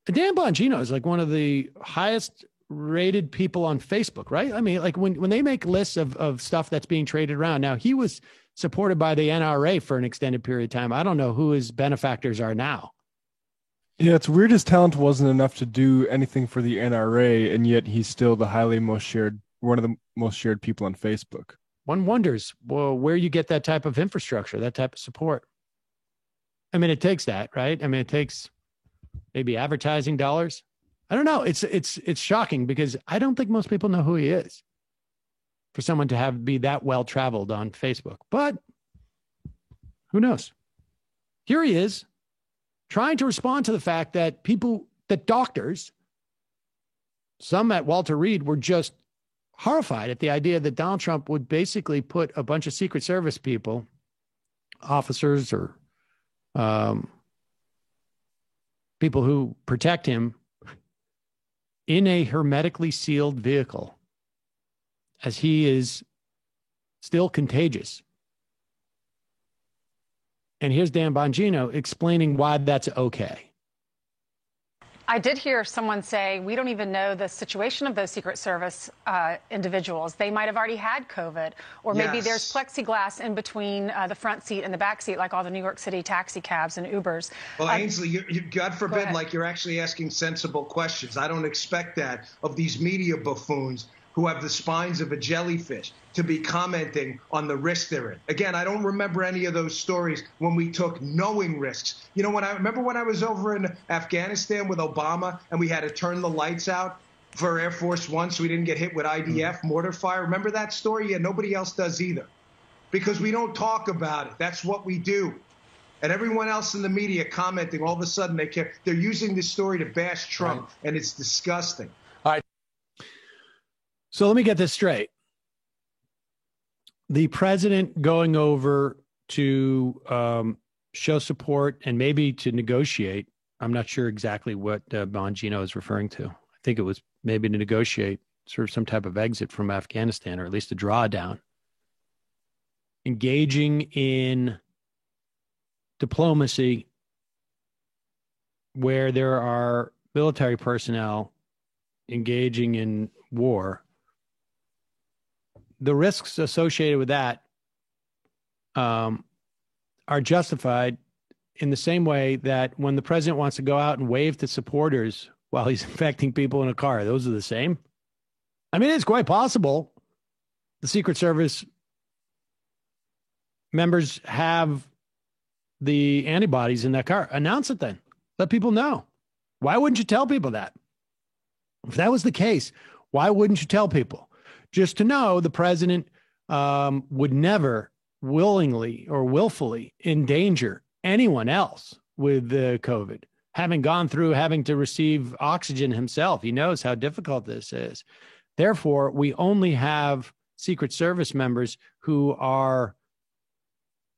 S6: Dan Bongino is one of the highest rated people on Facebook, right? I mean, when they make lists of stuff that's being traded around. Now, he was supported by the NRA for an extended period of time. I don't know who his benefactors are now.
S7: Yeah, it's weird his talent wasn't enough to do anything for the NRA, and yet he's still one of the most shared people on Facebook.
S6: One wonders, where you get that type of infrastructure, that type of support. I mean, it takes that, right? I mean, it takes maybe advertising dollars. I don't know. It's shocking because I don't think most people know who he is for someone to be that well-traveled on Facebook. But who knows? Here he is trying to respond to the fact that doctors, some at Walter Reed, were just horrified at the idea that Donald Trump would basically put a bunch of Secret Service people, officers or people who protect him, in a hermetically sealed vehicle, as he is still contagious. And here's Dan Bongino explaining why that's okay.
S13: I did hear someone say, we don't even know the situation of those Secret Service individuals. They might have already had COVID, or maybe there's plexiglass in between the front seat and the back seat, like all the New York City taxi cabs and Ubers.
S18: Well, Ainsley, God forbid, like you're actually asking sensible questions. I don't expect that of these media buffoons who have the spines of a jellyfish to be commenting on the risk they're in. Again, I don't remember any of those stories when we took knowing risks. You know, when I was over in Afghanistan with Obama and we had to turn the lights out for Air Force One so we didn't get hit with IDF mortar fire. Remember that story? Yeah, nobody else does either. Because we don't talk about it. That's what we do. And everyone else in the media commenting, all of a sudden they're using this story to bash Trump, and it's disgusting.
S6: All right. So let me get this straight. The president going over to show support and maybe to negotiate. I'm not sure exactly what Bongino is referring to. I think it was maybe to negotiate sort of some type of exit from Afghanistan, or at least a drawdown. Engaging in diplomacy where there are military personnel engaging in war. The risks associated with that are justified in the same way that when the president wants to go out and wave to supporters while he's infecting people in a car, those are the same. I mean, it's quite possible the Secret Service members have the antibodies in that car. Announce it then. Let people know. Why wouldn't you tell people that? If that was the case, why wouldn't you tell people? Just to know the president would never willingly or willfully endanger anyone else with COVID. Having gone through having to receive oxygen himself, he knows how difficult this is. Therefore, we only have Secret Service members who are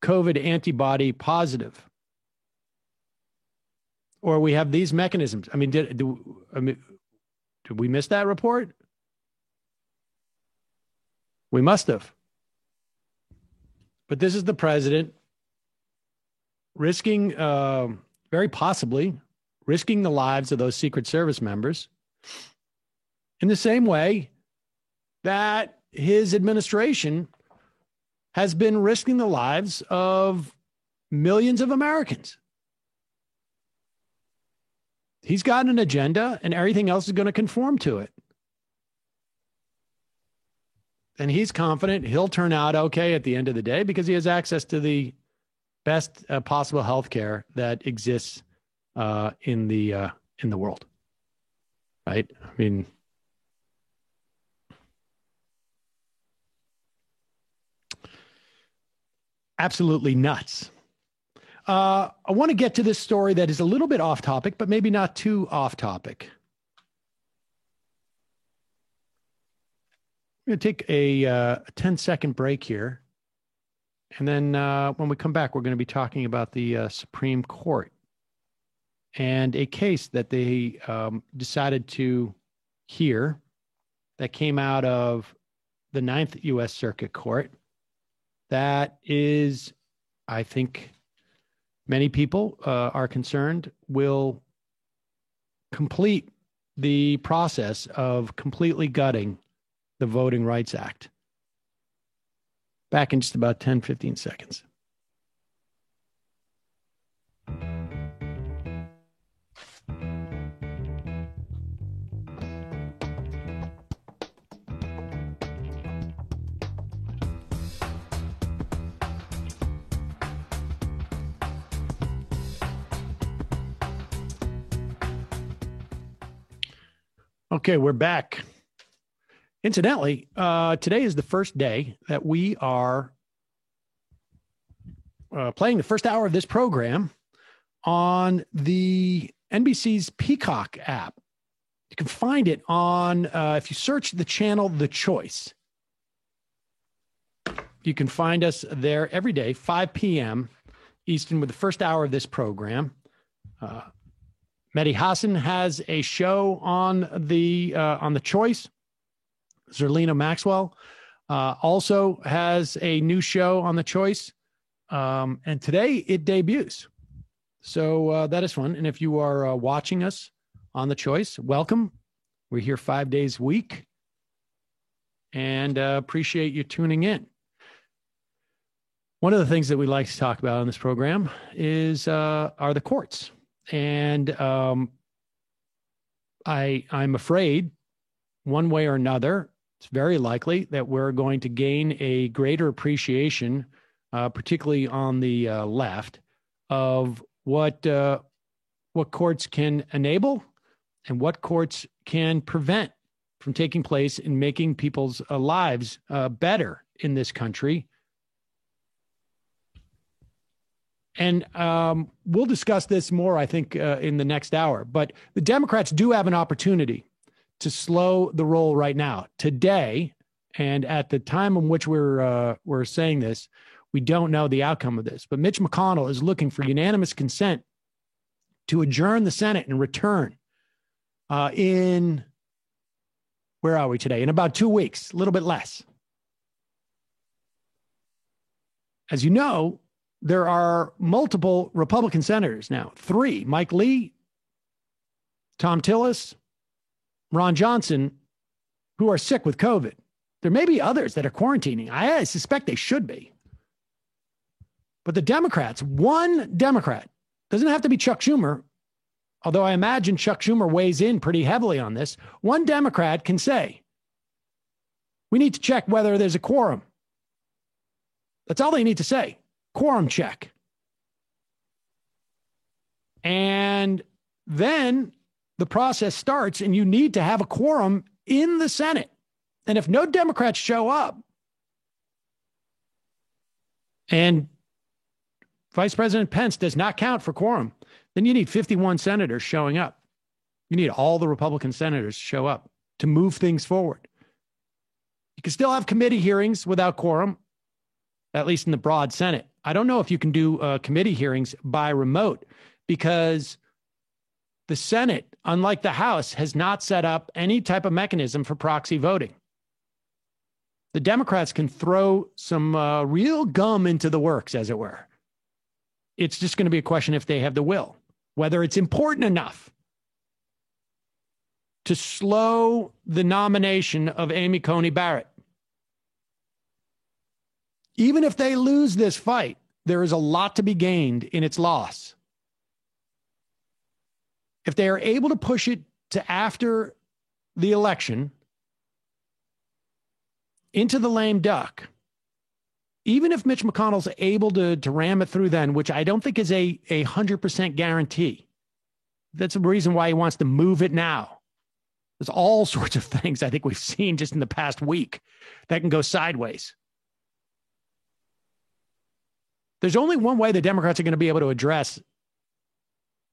S6: COVID antibody positive. Or we have these mechanisms. I mean, did we miss that report? We must have. But this is the president risking, very possibly, risking the lives of those Secret Service members in the same way that his administration has been risking the lives of millions of Americans. He's got an agenda, and everything else is going to conform to it. And he's confident he'll turn out okay at the end of the day because he has access to the best possible health care that exists in the world. Right? I mean, absolutely nuts. I want to get to this story that is a little bit off topic, but maybe not too off topic. I'm going to take a 10-second break here. And then when we come back, we're going to be talking about the Supreme Court and a case that they decided to hear that came out of the Ninth U.S. Circuit Court. That is, I think, many people are concerned will complete the process of completely gutting the Voting Rights Act. Back in just about 10, 15 seconds. Okay, we're back. Incidentally, today is the first day that we are playing the first hour of this program on the NBC's Peacock app. You can find it on, if you search the channel The Choice, you can find us there every day, 5 p.m. Eastern, with the first hour of this program. Mehdi Hassan has a show on the Choice. Zerlina Maxwell also has a new show on the Choice. And today it debuts. So that is fun. And if you are watching us on The Choice. Welcome. We're here 5 days a week, and appreciate you tuning in. One of the things that we like to talk about on this program are the courts. And I'm afraid one way or another, it's very likely that we're going to gain a greater appreciation, particularly on the left, of what courts can enable and what courts can prevent from taking place in making people's lives better in this country. And we'll discuss this more, I think, in the next hour. But the Democrats do have an opportunity to slow the roll right now. Today, and at the time in which we're saying this, we don't know the outcome of this. But Mitch McConnell is looking for unanimous consent to adjourn the Senate and return in, where are we today? In about 2 weeks, a little bit less. As you know, there are multiple Republican senators now, 3, Mike Lee, Tom Tillis, Ron Johnson, who are sick with COVID. There may be others that are quarantining. I suspect they should be. But the Democrats, one Democrat, doesn't have to be Chuck Schumer, although I imagine Chuck Schumer weighs in pretty heavily on this. One Democrat can say, we need to check whether there's a quorum. That's all they need to say. Quorum check. And then the process starts, and you need to have a quorum in the Senate. And if no Democrats show up, and Vice President Pence does not count for quorum, then you need 51 senators showing up. You need all the Republican senators to show up to move things forward. You can still have committee hearings without quorum, at least in the broad Senate. I don't know if you can do committee hearings by remote, because the Senate, unlike the House, has not set up any type of mechanism for proxy voting. The Democrats can throw some real gum into the works, as it were. It's just going to be a question if they have the will, whether it's important enough to slow the nomination of Amy Coney Barrett. Even if they lose this fight, there is a lot to be gained in its loss. If they are able to push it to after the election, into the lame duck, even if Mitch McConnell's able to ram it through then, which I don't think is a 100% guarantee. That's the reason why he wants to move it now. There's all sorts of things I think we've seen just in the past week that can go sideways. There's only one way the Democrats are going to be able to address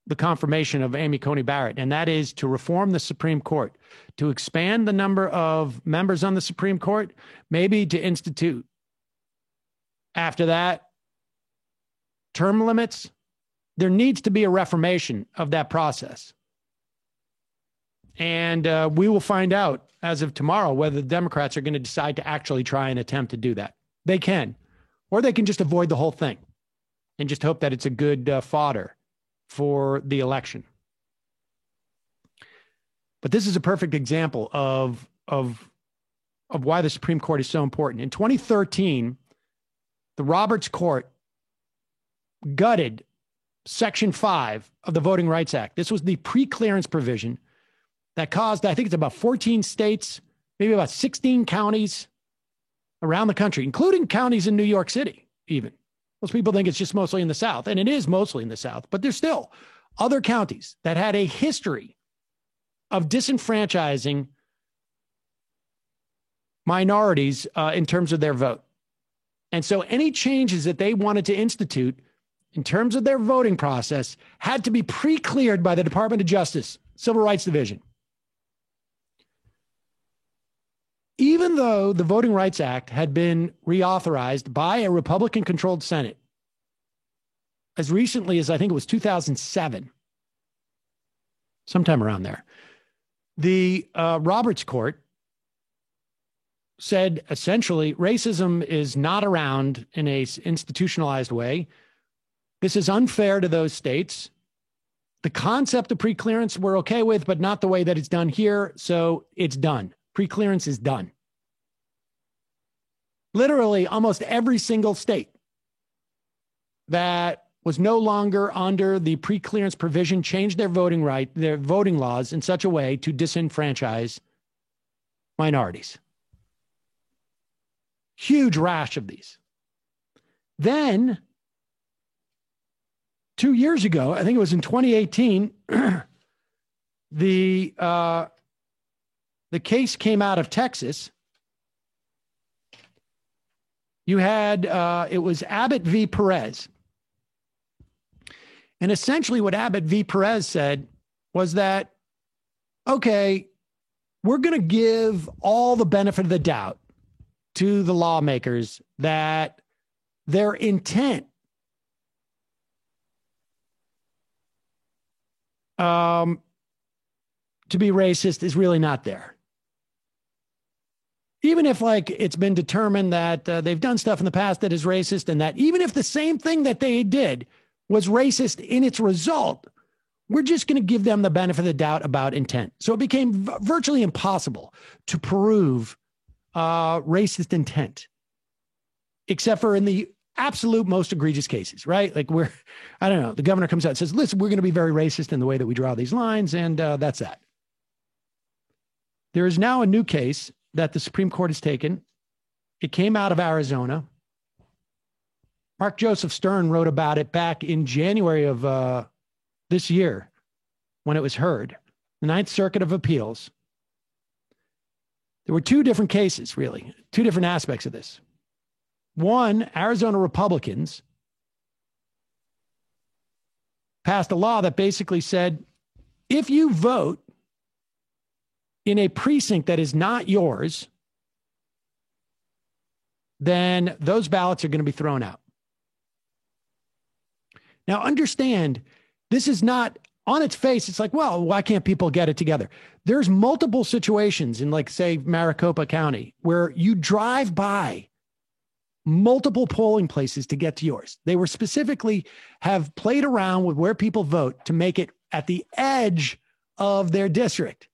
S6: the confirmation of Amy Coney Barrett, and that is to reform the Supreme Court, to expand the number of members on the Supreme Court, maybe to institute, after that, term limits. There needs to be a reformation of that process. And we will find out as of tomorrow whether the Democrats are going to decide to actually try and attempt to do that. They can. Or they can just avoid the whole thing and just hope that it's a good fodder for the election. But this is a perfect example of why the Supreme Court is so important. In 2013, the Roberts Court gutted Section 5 of the Voting Rights Act. This was the pre-clearance provision that caused, I think it's about 14 states, maybe about 16 counties around the country, including counties in New York City, even. Most people think it's just mostly in the South, and it is mostly in the South, but there's still other counties that had a history of disenfranchising minorities in terms of their vote. And so any changes that they wanted to institute in terms of their voting process had to be pre-cleared by the Department of Justice, Civil Rights Division. Even though the Voting Rights Act had been reauthorized by a Republican-controlled Senate as recently as, I think it was 2007, sometime around there, the Roberts Court said essentially racism is not around in a institutionalized way. This is unfair to those states. The concept of preclearance we're okay with, but not the way that it's done here. So it's done. Preclearance is done. Literally almost every single state that was no longer under the preclearance provision changed their voting laws in such a way to disenfranchise minorities. Huge rash of these. Then 2 years ago, I think it was in 2018, the case came out of Texas. You had, it was Abbott v. Perez. And essentially what Abbott v. Perez said was that, okay, we're going to give all the benefit of the doubt to the lawmakers that their intent to be racist is really not there. Even if, like, it's been determined that they've done stuff in the past that is racist, and that even if the same thing that they did was racist in its result, we're just going to give them the benefit of the doubt about intent. So it became virtually impossible to prove racist intent, except for in the absolute most egregious cases, right? Like I don't know, the governor comes out and says, listen, we're going to be very racist in the way that we draw these lines, and that's that. There is now a new case that the Supreme Court has taken. It came out of Arizona. Mark Joseph Stern wrote about it back in January of this year when it was heard. The Ninth Circuit of Appeals. There were two different cases, really, two different aspects of this. One, Arizona Republicans passed a law that basically said, if you vote in a precinct that is not yours, then those ballots are going to be thrown out. Now, understand, this is not on its face. It's like, well, why can't people get it together? There's multiple situations in, like, say, Maricopa County, where you drive by multiple polling places to get to yours. They were specifically have played around with where people vote to make it at the edge of their district.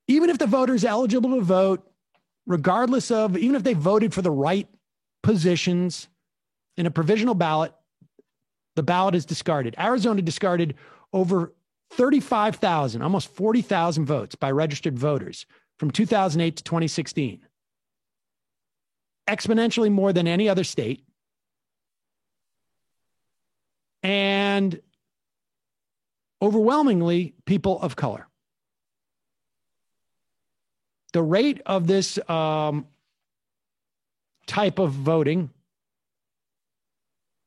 S6: Even if the voter is eligible to vote, regardless of, even if they voted for the right positions in a provisional ballot, the ballot is discarded. Arizona discarded over 35,000, almost 40,000 votes by registered voters from 2008 to 2016. Exponentially more than any other state. And overwhelmingly people of color. The rate of this type of voting,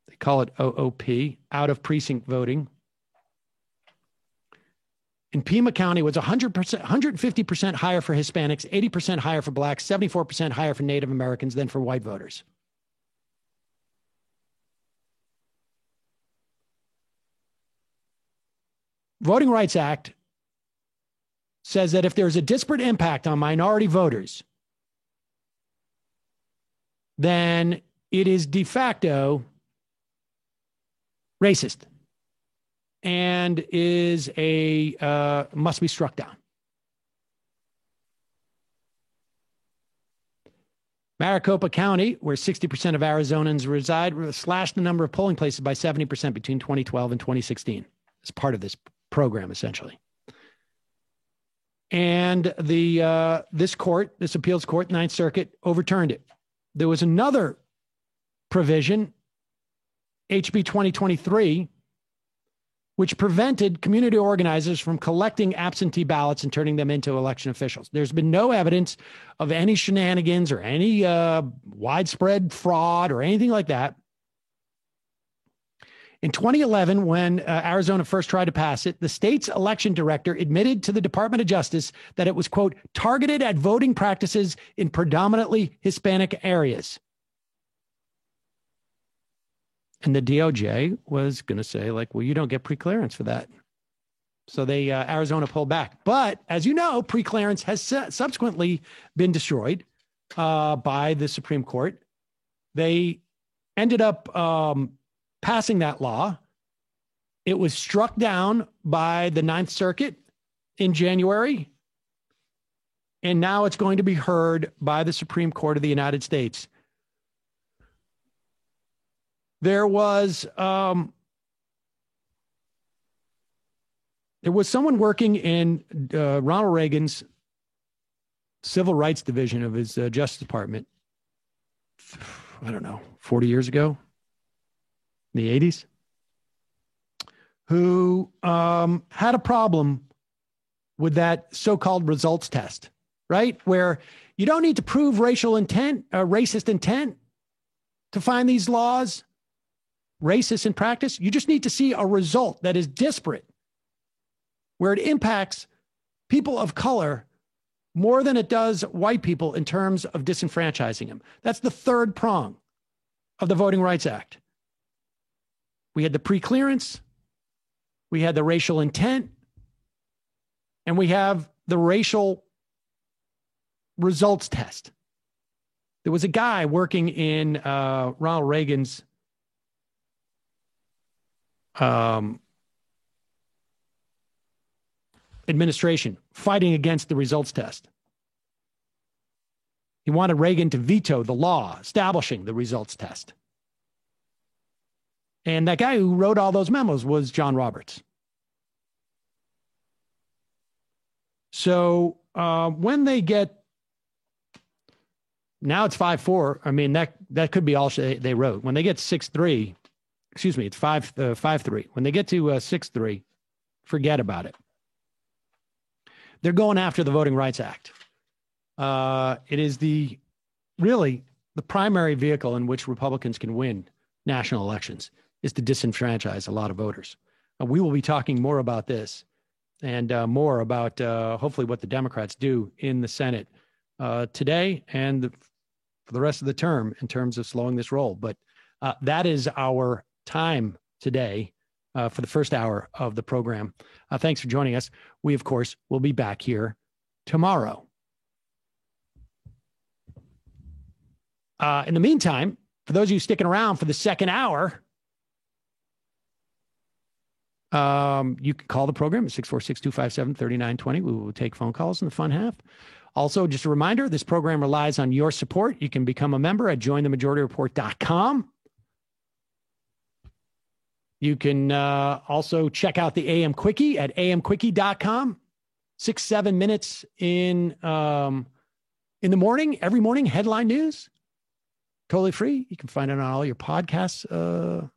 S6: they call it OOP, out of precinct voting, in Pima County was 100%, 150% higher for Hispanics, 80% higher for blacks, 74% higher for Native Americans than for white voters. Voting Rights Act says that if there's a disparate impact on minority voters, then it is de facto racist and is must be struck down. Maricopa County, where 60% of Arizonans reside, slashed the number of polling places by 70% between 2012 and 2016 as part of this program, essentially. And this appeals court, Ninth Circuit, overturned it. There was another provision, HB 2023, which prevented community organizers from collecting absentee ballots and turning them into election officials. There's been no evidence of any shenanigans or any widespread fraud or anything like that. In 2011, when Arizona first tried to pass it, the state's election director admitted to the Department of Justice that it was, quote, targeted at voting practices in predominantly Hispanic areas. And the DOJ was going to say, like, well, you don't get preclearance for that. So Arizona pulled back. But as you know, preclearance has subsequently been destroyed by the Supreme Court. They ended up passing that law. It was struck down by the Ninth Circuit in January, and now it's going to be heard by the Supreme Court of the United States. There was someone working in Ronald Reagan's Civil Rights Division of his Justice Department, I don't know, 40 years ago, in the 80s, who had a problem with that so-called results test, right? Where you don't need to prove racial intent, racist intent to find these laws racist in practice. You just need to see a result that is disparate, where it impacts people of color more than it does white people in terms of disenfranchising them. That's the third prong of the Voting Rights Act. We had the preclearance, we had the racial intent, and we have the racial results test. There was a guy working in Ronald Reagan's administration fighting against the results test. He wanted Reagan to veto the law establishing the results test. And that guy who wrote all those memos was John Roberts. So when they get, now it's 5-4. I mean, that could be all they wrote. When they get 6-3, excuse me, it's 5-3. When they get to 6-3, forget about it. They're going after the Voting Rights Act. It is really the primary vehicle in which Republicans can win national elections, is to disenfranchise a lot of voters. We will be talking more about this and more about hopefully what the Democrats do in the Senate today and for the rest of the term in terms of slowing this roll. But that is our time today for the first hour of the program. Thanks for joining us. We, of course, will be back here tomorrow. In the meantime, for those of you sticking around for the second hour, you can call the program at 646-257-3920. We will take phone calls in the fun half. Also, just a reminder, this program relies on your support. You can become a member at jointhemajorityreport.com. You can also check out the AM Quickie at amquickie.com. 6-7 minutes in the morning, every morning, headline news. Totally free. You can find it on all your podcast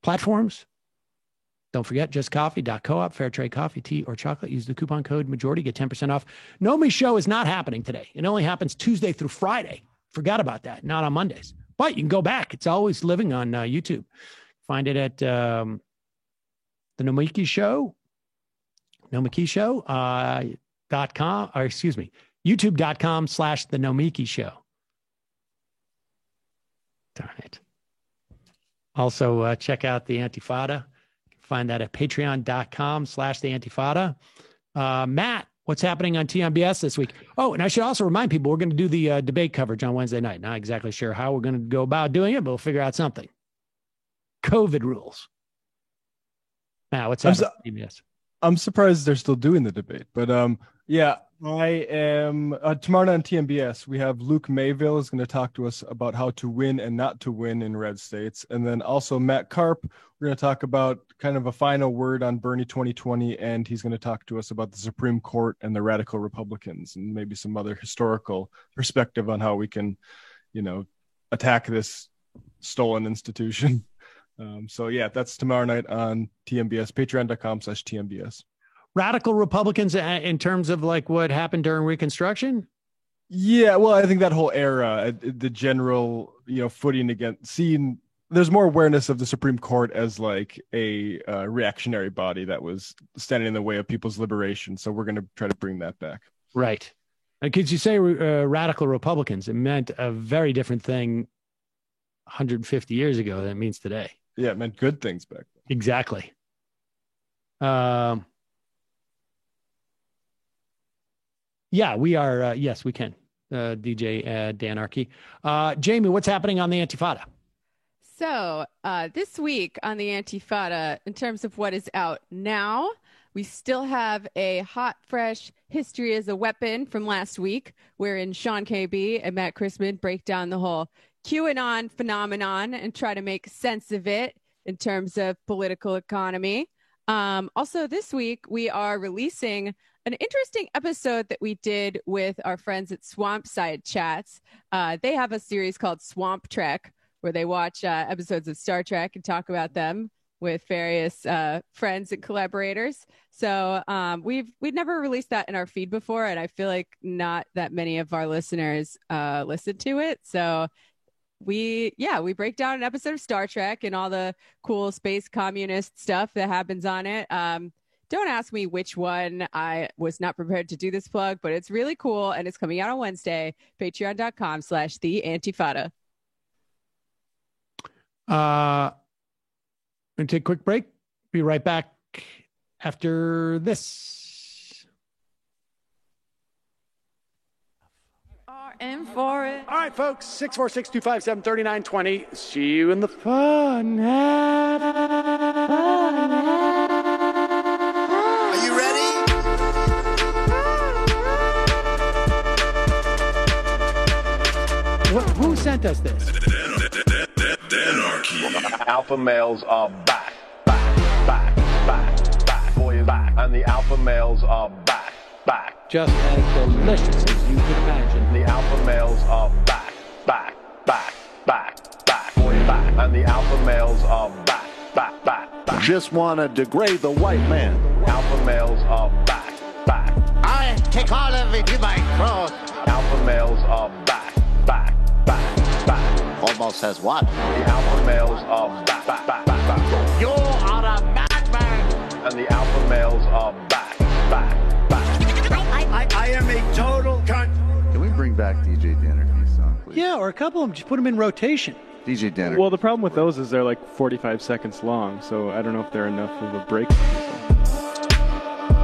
S6: platforms. Don't forget, justcoffee.coop, fair trade coffee, tea, or chocolate. Use the coupon code majority, get 10% off. Nomi's show is not happening today. It only happens Tuesday through Friday. Forgot about that. Not on Mondays. But you can go back. It's always living on YouTube. Find it at the Nomiki Show, .com, or excuse me, youtube.com/the Nomiki Show. Darn it. Also, check out the Antifada. Find that at patreon.com/the Antifada. Matt, what's happening on TMBS this week? Oh, and I should also remind people, we're going to do the debate coverage on Wednesday night. Not exactly sure how we're going to go about doing it, but we'll figure out something. COVID rules. Matt, what's happening on TMBS?
S7: I'm surprised they're still doing the debate, but yeah, I am tomorrow night on TMBS. We have Luke Mayville is going to talk to us about how to win and not to win in red states, and then also Matt Karp. We're going to talk about kind of a final word on Bernie 2020, and he's going to talk to us about the Supreme Court and the radical Republicans, and maybe some other historical perspective on how we can, attack this stolen institution. So yeah, that's tomorrow night on TMBS, patreon.com/TMBS.
S6: Radical Republicans in terms of like what happened during Reconstruction?
S7: Yeah, well, I think that whole era, the general, footing against there's more awareness of the Supreme Court as like a reactionary body that was standing in the way of people's liberation. So we're going to try to bring that back.
S6: Right. Because you say radical Republicans, it meant a very different thing 150 years ago than it means today.
S7: Yeah, it meant good things back then.
S6: Exactly. Yeah, we are. Yes, we can. DJ Dan Archie. Jamie, what's happening on the Antifada?
S19: So this week on the Antifada, in terms of what is out now, we still have a hot, fresh History as a Weapon from last week, wherein Sean KB and Matt Christman break down the whole QAnon phenomenon and try to make sense of it in terms of political economy. Also, this week, we are releasing an interesting episode that we did with our friends at Swamp Side Chats. They have a series called Swamp Trek, where they watch episodes of Star Trek and talk about them with various friends and collaborators. So we've never released that in our feed before, and I feel like not that many of our listeners listen to it. So we break down an episode of Star Trek and all the cool space communist stuff that happens on it. Don't ask me which one. I was not prepared to do this plug, but it's really cool, and it's coming out on Wednesday, patreon.com/theantifada.
S6: Going to take a quick break. Be right back after this.
S19: Are in for it.
S6: All right, folks, 646-257-3920. See you in the fun.
S20: Are you ready?
S6: Who sent us this?
S21: Anarchy. Alpha males are back. Boy, back. And the alpha males are back.
S6: Just as delicious as you could imagine.
S21: The alpha males are back. Boy, back. And the alpha males are back.
S22: Just want to degrade the white man.
S21: Alpha males are back.
S20: I take all of it in my throat.
S21: Alpha males are back.
S22: Almost has what?
S21: The alpha males are back.
S20: You are a madman.
S21: And the alpha males are back.
S20: I am a total cunt.
S22: Can we bring back DJ Dannerky's song, please?
S6: Yeah, or a couple of them. Just put them in rotation.
S22: DJ Dannerky.
S7: Well, the problem with those is they're like 45 seconds long, so I don't know if they're enough of a break.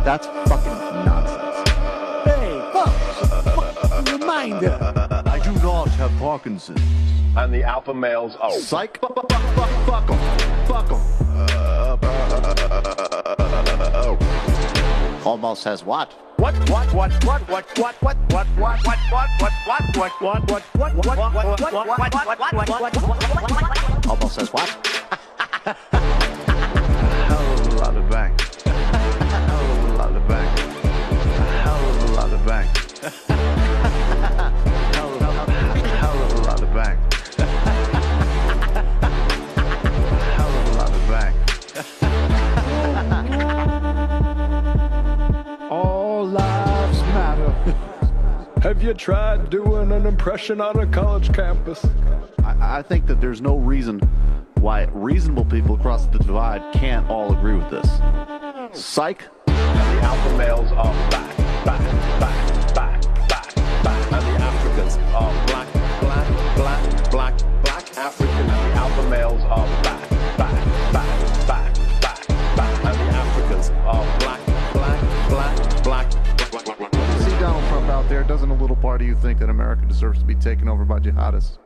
S22: That's fucking nonsense.
S6: Hey, folks, reminder.
S22: I do not have Parkinson's.
S21: And the alpha males are
S22: psych. Fuck them. Almost has what?
S20: What?
S22: Almost says what?
S21: hell of a lot of bank. Hell of a lot of bank. Hell of a lot of bank. Hell of a lot of bank. Hell of a lot of bank.
S7: All lives matter. Have you tried doing an impression on a college campus?
S22: I think that there's no reason why reasonable people across the divide can't all agree with this. Psych.
S21: And the alpha males are back. And the Africans are black. African. And the alpha males are back. And the Africans are black.
S22: See Donald Trump out there, doesn't a little part of you think that America deserves to be taken over by jihadists?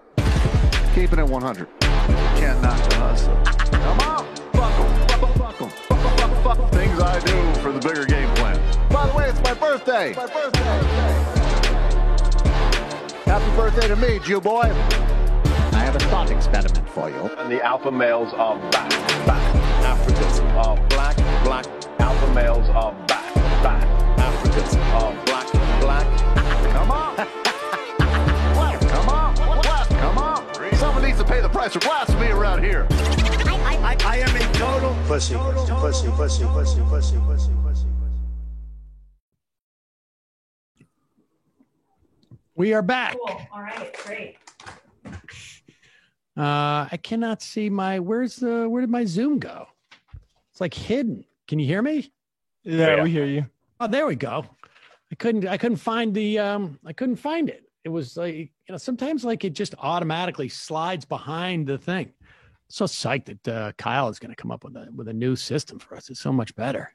S22: Keep it at 100. Can't knock the hustle. Come on! Fuck 'em. Fuck things I do for the bigger game plan. By the way, it's my birthday! Happy birthday to me, Jew boy! I have a thought experiment for you.
S21: And the alpha males are back. Africans are black. Alpha males are back. Africans are black.
S22: Come on! Come on! Someone needs to pay the price for blasphemy around here.
S20: I am a total pussy.
S6: We are back.
S23: Cool. All right, great.
S6: I cannot see where did my Zoom go? It's like hidden. Can you hear me?
S7: Yeah, we hear you.
S6: Oh, there we go. I couldn't find it. It was like, sometimes like it just automatically slides behind the thing. So psyched that Kyle is going to come up with a new system for us. It's so much better.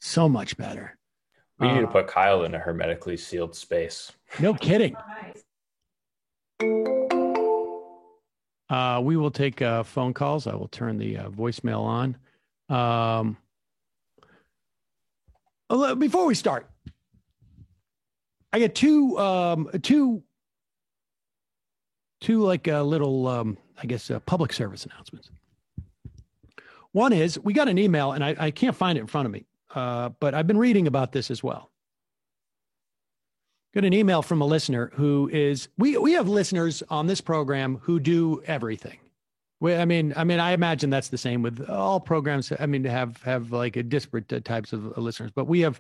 S6: So much better.
S8: We need to put Kyle in a hermetically sealed space.
S6: No kidding. We will take phone calls. I will turn the voicemail on. Before we start, I got two like little, public service announcements. One is we got an email, and I can't find it in front of me, but I've been reading about this as well. Got an email from a listener who is, we have listeners on this program who do everything. I imagine that's the same with all programs. I mean, have like a disparate types of listeners, but we have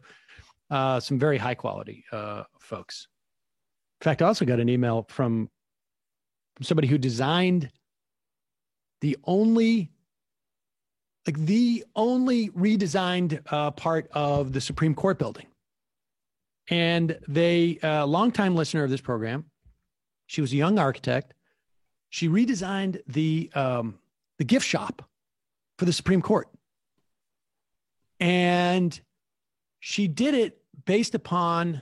S6: some very high quality folks. In fact, I also got an email from somebody who designed the only redesigned part of the Supreme Court building. And they, a longtime listener of this program, she was a young architect. She redesigned the gift shop for the Supreme Court. And she did it based upon,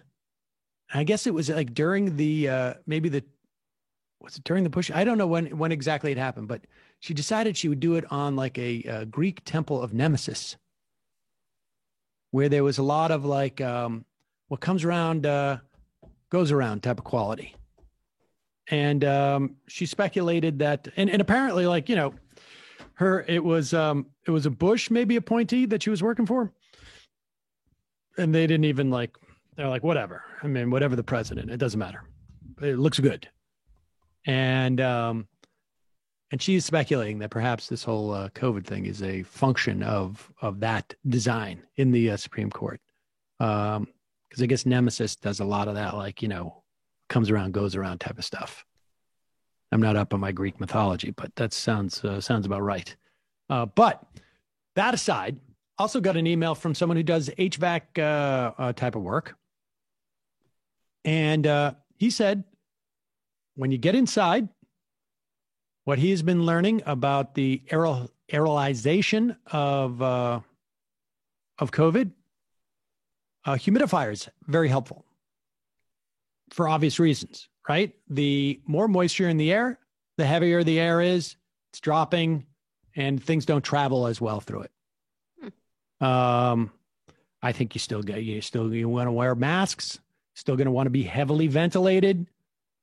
S6: I guess it was like during the, was it during the push? I don't know when exactly it happened, but she decided she would do it on like a Greek temple of Nemesis, where there was a lot of like, what comes around goes around type of quality. And she speculated that, and apparently, like, it was a Bush maybe appointee that she was working for. And they didn't even they're like, whatever. I mean, whatever the president, it doesn't matter. It looks good. And she's speculating that perhaps this whole COVID thing is a function of that design in the Supreme Court. Because I guess Nemesis does a lot of that, comes around, goes around type of stuff. I'm not up on my Greek mythology, but that sounds about right. But that aside, also got an email from someone who does HVAC type of work. And he said, when you get inside, what he has been learning about the aerolization of COVID, humidifiers, very helpful for obvious reasons, right? The more moisture in the air, the heavier the air is, it's dropping, and things don't travel as well through it. I think you want to wear masks, still going to want to be heavily ventilated,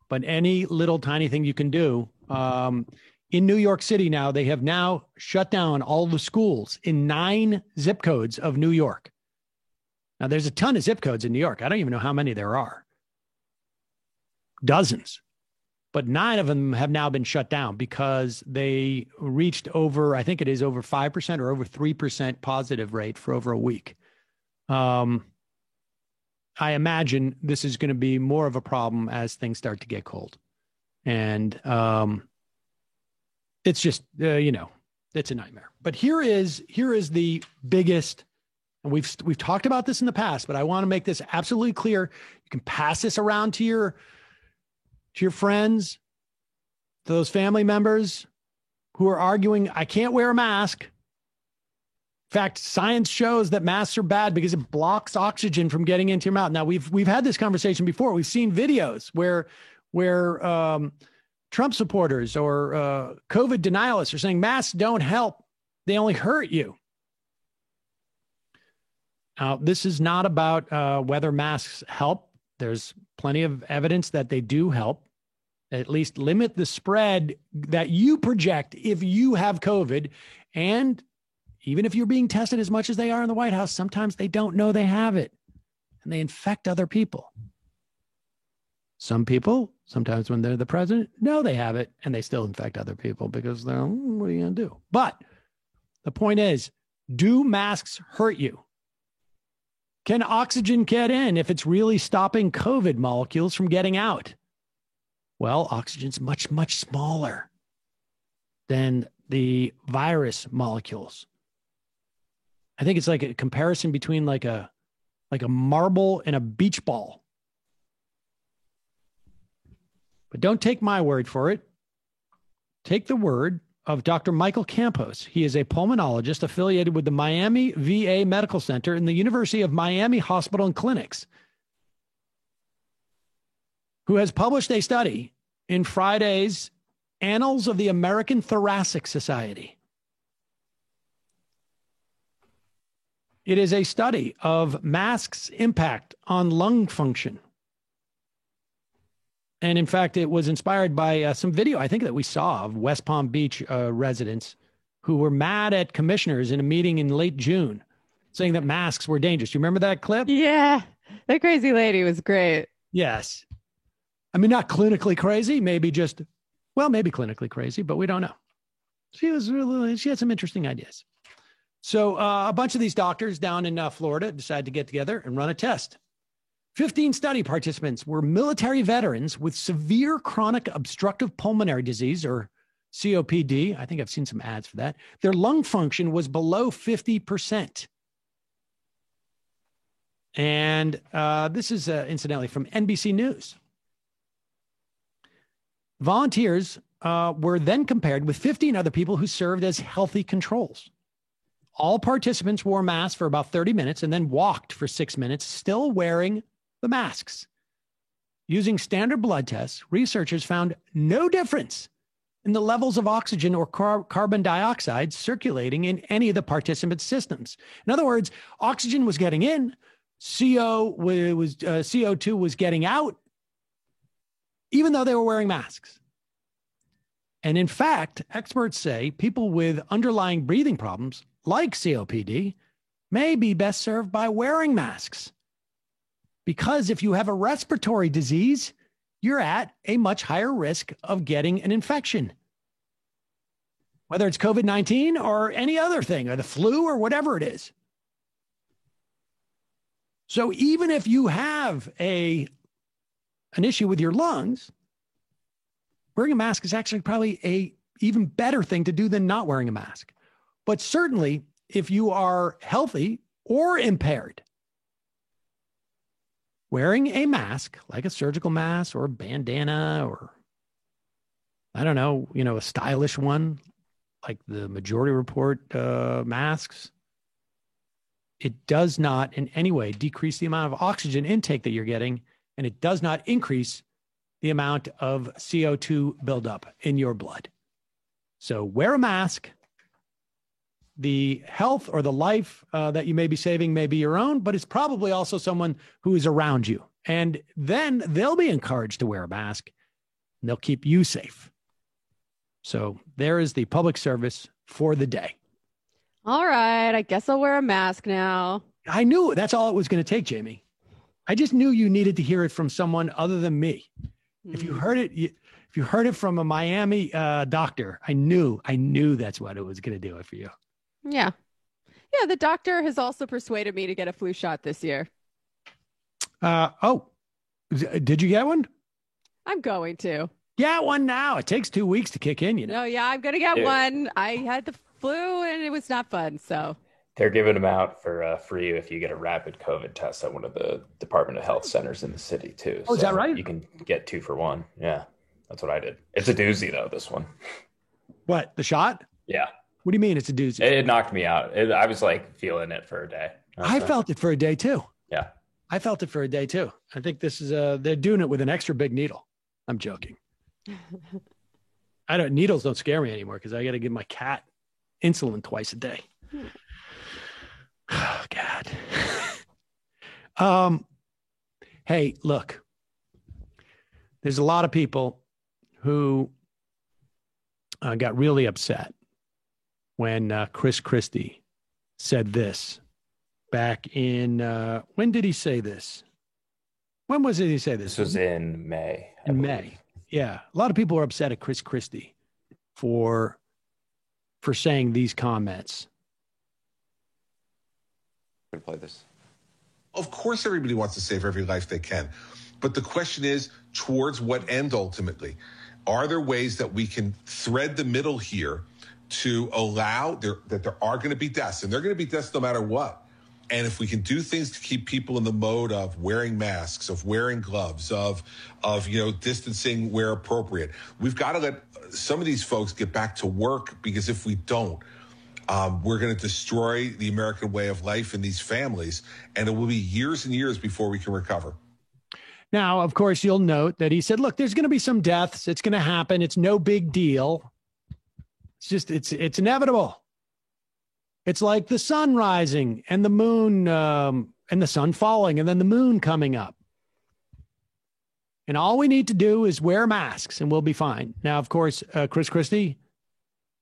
S6: but any little tiny thing you can do. In New York City now, they have now shut down all the schools in 9 zip codes of New York. Now, there's a ton of zip codes in New York. I don't even know how many there are. Dozens. But 9 of them have now been shut down because they reached over, I think it is over 5% or over 3% positive rate for over a week. I imagine this is going to be more of a problem as things start to get cold. And it's just, it's a nightmare. But here is the biggest, and we've talked about this in the past, but I want to make this absolutely clear. You can pass this around to your friends, to those family members who are arguing, I can't wear a mask. In fact, science shows that masks are bad because it blocks oxygen from getting into your mouth. Now, we've had this conversation before. We've seen videos where Trump supporters or COVID denialists are saying masks don't help. They only hurt you. Now, this is not about whether masks help. There's plenty of evidence that they do help, at least limit the spread that you project if you have COVID. And even if you're being tested as much as they are in the White House, sometimes they don't know they have it and they infect other people. Some people, sometimes when they're the president, know they have it and they still infect other people because they're, what are you going to do? But the point is, do masks hurt you? Can oxygen get in if it's really stopping COVID molecules from getting out? Well, oxygen's much, much smaller than the virus molecules. I think it's like a comparison between like a marble and a beach ball. But don't take my word for it. Take the word of Dr. Michael Campos. He is a pulmonologist affiliated with the Miami VA Medical Center and the University of Miami Hospital and Clinics, who has published a study in Friday's Annals of the American Thoracic Society. It is a study of masks' impact on lung function. And in fact, it was inspired by some video, I think, that we saw of West Palm Beach residents who were mad at commissioners in a meeting in late June, saying that masks were dangerous. You remember that clip?
S19: Yeah. That crazy lady was great.
S6: Yes. I mean, not clinically crazy, maybe just, well, maybe clinically crazy, but we don't know. She had some interesting ideas. So a bunch of these doctors down in Florida decided to get together and run a test. 15 study participants were military veterans with severe chronic obstructive pulmonary disease, or COPD. I think I've seen some ads for that. Their lung function was below 50%. And this is incidentally from NBC News. Volunteers were then compared with 15 other people who served as healthy controls. All participants wore masks for about 30 minutes and then walked for 6 minutes, still wearing the masks. Using standard blood tests, researchers found no difference in the levels of oxygen or carbon dioxide circulating in any of the participants' systems. In other words, oxygen was getting in, CO2 was getting out, even though they were wearing masks. And in fact, experts say people with underlying breathing problems like COPD may be best served by wearing masks. Because if you have a respiratory disease, you're at a much higher risk of getting an infection. Whether it's COVID-19 or any other thing, or the flu or whatever it is. So even if you have an issue with your lungs, wearing a mask is actually probably a even better thing to do than not wearing a mask. But certainly, if you are healthy or impaired, wearing a mask, like a surgical mask or a bandana or, I don't know, a stylish one, like the Majority Report masks, it does not in any way decrease the amount of oxygen intake that you're getting, and it does not increase the amount of CO2 buildup in your blood. So wear a mask. The health or the life that you may be saving may be your own, but it's probably also someone who is around you. And then they'll be encouraged to wear a mask, and they'll keep you safe. So there is the public service for the day.
S19: All right. I guess I'll wear a mask now.
S6: I knew that's all it was going to take, Jamie. I just knew you needed to hear it from someone other than me. If you heard it from a Miami doctor, I knew that's what it was going to do it for you.
S19: Yeah. Yeah. The doctor has also persuaded me to get a flu shot this year.
S6: Did you get one?
S19: I'm going to.
S6: Get one now. It takes 2 weeks to kick in,
S19: No, yeah, I'm going to get one. I had the flu and it was not fun. So
S8: they're giving them out for free if you get a rapid COVID test at one of the Department of Health centers in the city too.
S6: Oh, is that right?
S8: You can get 2 for 1. Yeah, that's what I did. It's a doozy though, this one.
S6: What, the shot?
S8: Yeah.
S6: What do you mean it's a doozy?
S8: It knocked me out. I was like feeling it for a day.
S6: I felt it for a day too.
S8: Yeah.
S6: I felt it for a day too. I think this is they're doing it with an extra big needle. I'm joking. Needles don't scare me anymore because I got to give my cat insulin twice a day. Oh, God. Hey, look, there's a lot of people who got really upset when Chris Christie said this back in, when did he say this? When was it he say this?
S8: This was in May.
S6: In May. Yeah. A lot of people are upset at Chris Christie for saying these comments.
S2: I'm gonna play this. Of course, everybody wants to save every life they can. But the question is, towards what end ultimately? Are there ways that we can thread the middle here to allow that there are going to be deaths, and they're going to be deaths no matter what? And if we can do things to keep people in the mode of wearing masks, of wearing gloves, of distancing where appropriate, we've got to let some of these folks get back to work, because if we don't, we're going to destroy the American way of life in these families, and it will be years and years before we can recover.
S6: Now, of course, you'll note that he said, look, there's going to be some deaths. It's going to happen. It's no big deal. It's just, it's inevitable. It's like the sun rising and the moon and the sun falling and then the moon coming up. And all we need to do is wear masks and we'll be fine. Now, of course, Chris Christie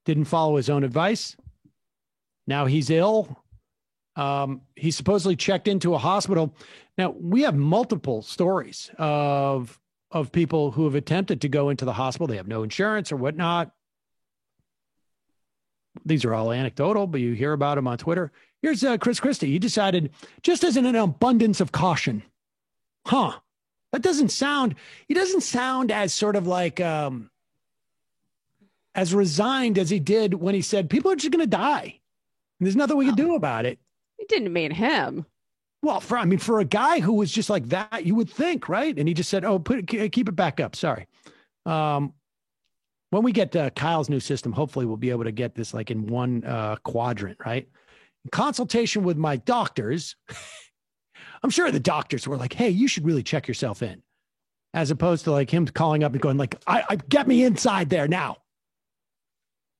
S6: didn't follow his own advice. Now he's ill. He supposedly checked into a hospital. Now, we have multiple stories of people who have attempted to go into the hospital. They have no insurance or whatnot. These are all anecdotal, but you hear about them on Twitter. Here's Chris Christie. He decided, just as an abundance of caution. That doesn't sound, he doesn't sound as sort of like, as resigned as he did when he said, people are just going to die. And there's nothing we can do about it.
S19: It didn't mean him.
S6: Well, for a guy who was just like that, you would think, right? And he just said, keep it back up. Sorry. When we get Kyle's new system, hopefully we'll be able to get this like in one quadrant, right? In consultation with my doctors, I'm sure the doctors were like, hey, you should really check yourself in. As opposed to like him calling up and going like, I get me inside there now.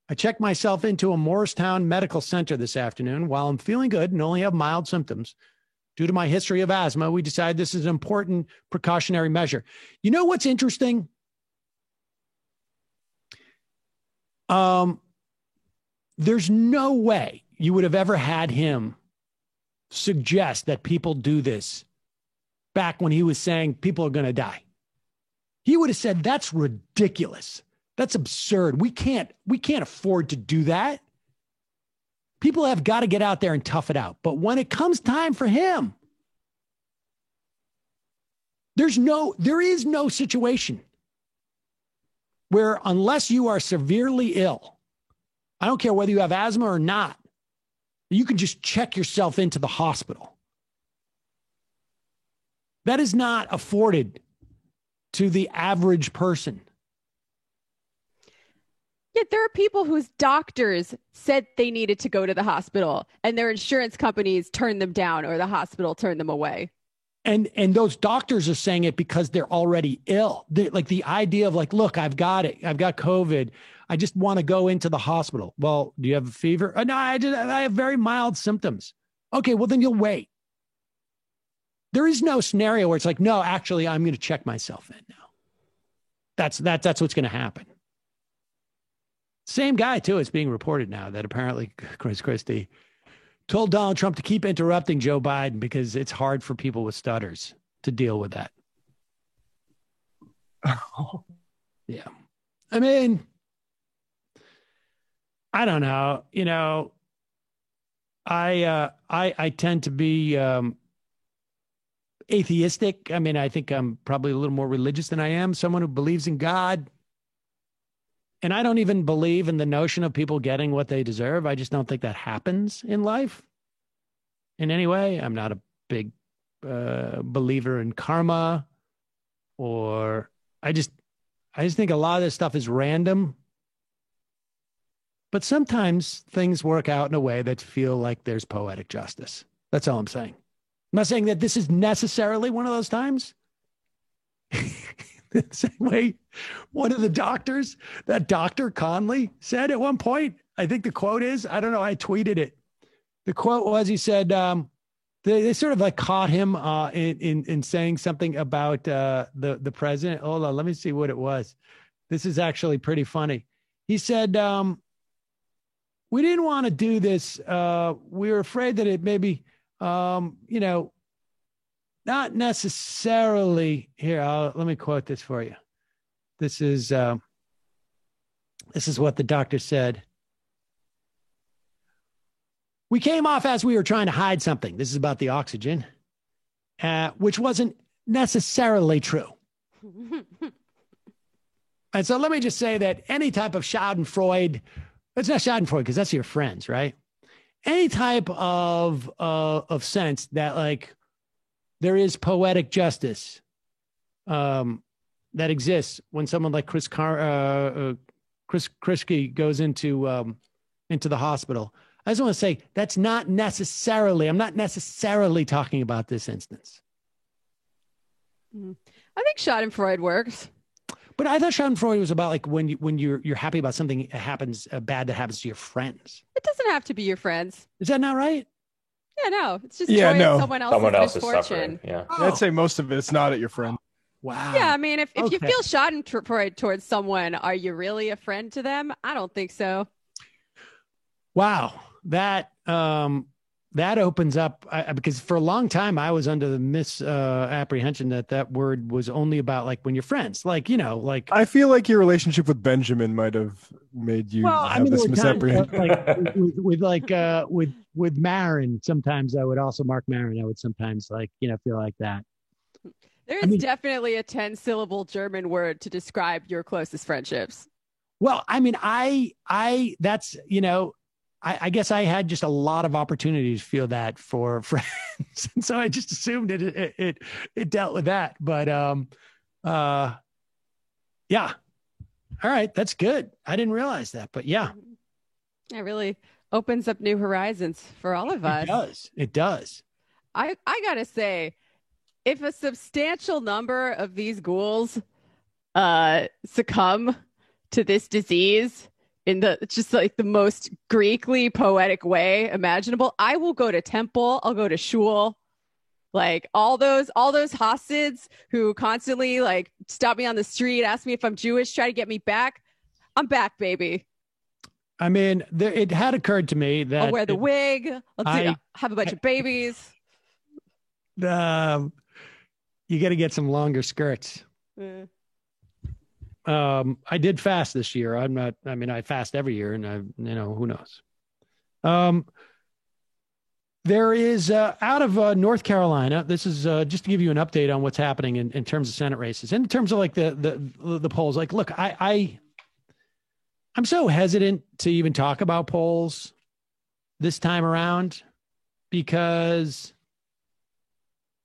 S6: I checked myself into a Morristown Medical Center this afternoon. While I'm feeling good and only have mild symptoms, due to my history of asthma, we decided this is an important precautionary measure. You know what's interesting? There's no way you would have ever had him suggest that people do this back when he was saying people are going to die. He would have said, that's ridiculous. That's absurd. We can't afford to do that. People have got to get out there and tough it out. But when it comes time for him, there is no situation where, unless you are severely ill, I don't care whether you have asthma or not, you can just check yourself into the hospital. That is not afforded to the average person.
S19: Yet there are people whose doctors said they needed to go to the hospital and their insurance companies turned them down or the hospital turned them away.
S6: And those doctors are saying it because they're already ill. Like the idea of like, look, I've got it. I've got COVID. I just want to go into the hospital. Well, do you have a fever? No, I have very mild symptoms. Okay, well, then you'll wait. There is no scenario where it's like, no, actually, I'm going to check myself in now. That's what's going to happen. Same guy, too, is being reported now that apparently Chris Christie told Donald Trump to keep interrupting Joe Biden because it's hard for people with stutters to deal with that. Yeah. I mean, I don't know. You know, I tend to be atheistic. I mean, I think I'm probably a little more religious than I am someone who believes in God. And I don't even believe in the notion of people getting what they deserve. I just don't think that happens in life in any way. I'm not a big believer in karma, or I just think a lot of this stuff is random. But sometimes things work out in a way that feel like there's poetic justice. That's all I'm saying. I'm not saying that this is necessarily one of those times. The same way one of the doctors, that Dr. Conley, said at one point, I think the quote is, I don't know, I tweeted it. The quote was, he said, they sort of like caught him in saying something about the president. Hold on, let me see what it was. This is actually pretty funny. He said, we didn't want to do this. We were afraid that it maybe, not necessarily here. Let me quote this for you. This is what the doctor said. We came off as we were trying to hide something. This is about the oxygen, which wasn't necessarily true. And so let me just say that any type of Schadenfreude, it's not Schadenfreude because that's your friends, right? Any type of sense that like, there is poetic justice that exists when someone like Chris Christie goes into the hospital. I just want to say that's not necessarily, I'm not necessarily talking about this instance.
S19: I think Schadenfreude works.
S6: But I thought Schadenfreude was about like when you're happy about something happens bad that happens to your friends.
S19: It doesn't have to be your friends.
S6: Is that not right?
S19: Yeah, no. It's just joy at someone else's misfortune.
S8: Yeah.
S7: I'd say most of it's not at your friend.
S6: Wow.
S19: Yeah, I mean, if you feel Schadenfreude towards someone, are you really a friend to them? I don't think so.
S6: Wow, that opens up because for a long time I was under the misapprehension that word was only about like when you're friends, like like.
S7: I feel like your relationship with Benjamin might have made you have this misapprehension.
S6: With Marin, sometimes I would also Mark Marin. I would sometimes feel like that.
S19: There is definitely a 10-syllable German word to describe your closest friendships.
S6: Well, I mean, that's I guess I had just a lot of opportunities to feel that for friends. And so I just assumed it dealt with that. But yeah. All right. That's good. I didn't realize that, but yeah.
S19: It really opens up new horizons for all of us.
S6: It does.
S19: I gotta say, if a substantial number of these ghouls succumb to this disease in the most Greekly poetic way imaginable, I will go to temple. I'll go to shul. Like all those Hasids who constantly stop me on the street, ask me if I'm Jewish, try to get me back. I'm back, baby.
S6: I mean, it had occurred to me that
S19: I'll wear the wig. I'll have a bunch of babies.
S6: You got to get some longer skirts. I did fast this year. I fast every year, and who knows? There is out of North Carolina. This is just to give you an update on what's happening in terms of Senate races, in terms of the polls. Like, look, I'm so hesitant to even talk about polls this time around because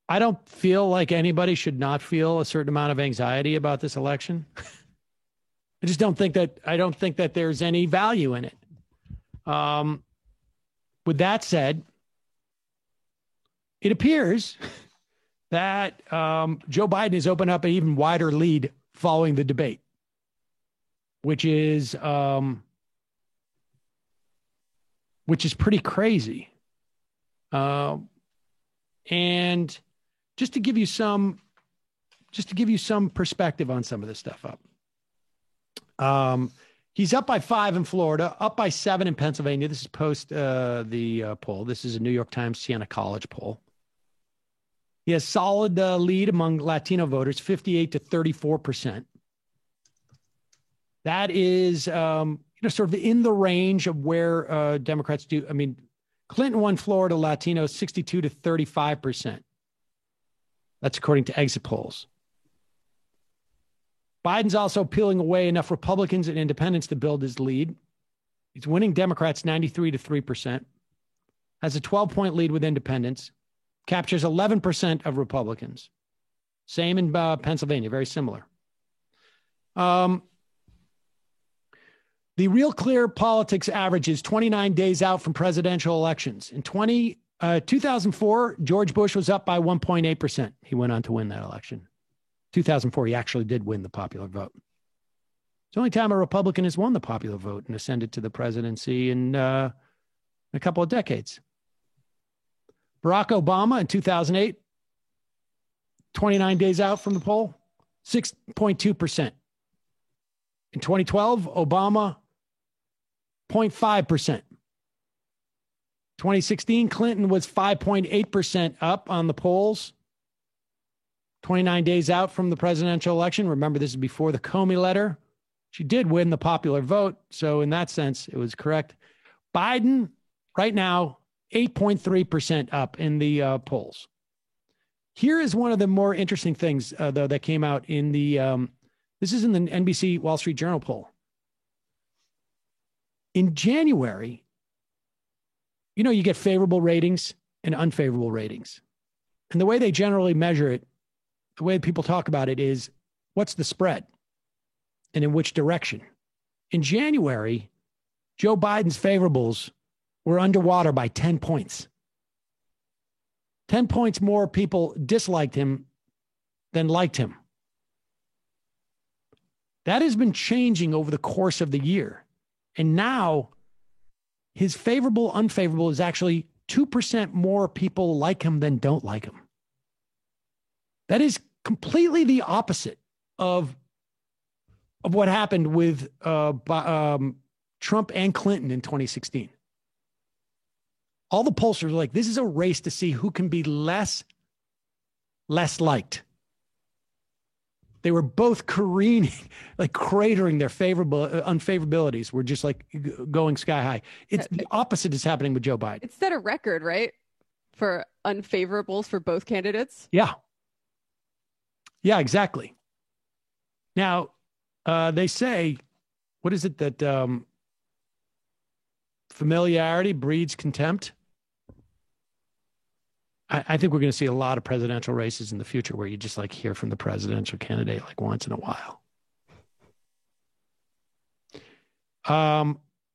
S6: I don't feel like anybody should not feel a certain amount of anxiety about this election. I just don't think that there's any value in it. With that said, it appears that Joe Biden has opened up an even wider lead following the debate, which is pretty crazy. And just to give you some perspective on some of this stuff he's up by 5 in Florida, up by 7 in Pennsylvania. This is post the poll. This is a New York Times Siena College poll. He has solid lead among Latino voters, 58 to 34%. That is, sort of in the range of where Democrats do. I mean, Clinton won Florida Latinos 62 to 35%. That's according to exit polls. Biden's also peeling away enough Republicans and independents to build his lead. He's winning Democrats 93 to 3%, has a 12-point lead with independents, captures 11% of Republicans. Same in Pennsylvania, very similar. The Real Clear Politics average is 29 days out from presidential elections. In 2004, George Bush was up by 1.8%. He went on to win that election. 2004, he actually did win the popular vote. It's the only time a Republican has won the popular vote and ascended to the presidency in a couple of decades. Barack Obama in 2008, 29 days out from the poll, 6.2%. In 2012, Obama, 0.5%. 2016, Clinton was 5.8% up on the polls. 29 days out from the presidential election. Remember, this is before the Comey letter. She did win the popular vote. So in that sense, it was correct. Biden, right now, 8.3% up in the polls. Here is one of the more interesting things, though, that came out in the, this is in the NBC Wall Street Journal poll. In January, you get favorable ratings and unfavorable ratings. And the way they generally measure it, the way people talk about it is, what's the spread and in which direction? In January, Joe Biden's favorables were underwater by 10 points. 10 points more people disliked him than liked him That has been changing over the course of the year. And now his favorable, unfavorable is actually 2% more people like him than don't like him. That is completely the opposite of what happened with Trump and Clinton in 2016. All the pollsters were like, this is a race to see who can be less liked. They were both careening, like cratering their unfavorabilities. Were just like going sky high. It's the opposite is happening with Joe Biden.
S19: It set a record, right? For unfavorables for both candidates.
S6: Yeah. Yeah, exactly. Now, they say, what is it that familiarity breeds contempt? I think we're going to see a lot of presidential races in the future where you just like hear from the presidential candidate like once in a while.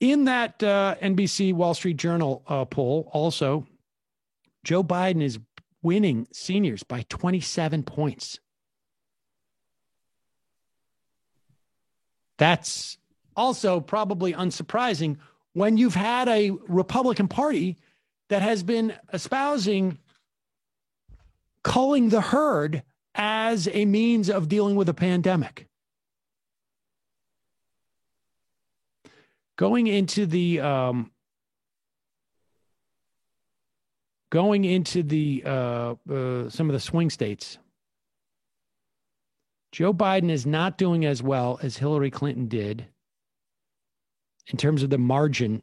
S6: In that NBC Wall Street Journal poll, also, Joe Biden is winning seniors by 27 points. That's also probably unsurprising when you've had a Republican Party that has been espousing culling the herd as a means of dealing with a pandemic. Going into the some of the swing states, Joe Biden is not doing as well as Hillary Clinton did in terms of the margin.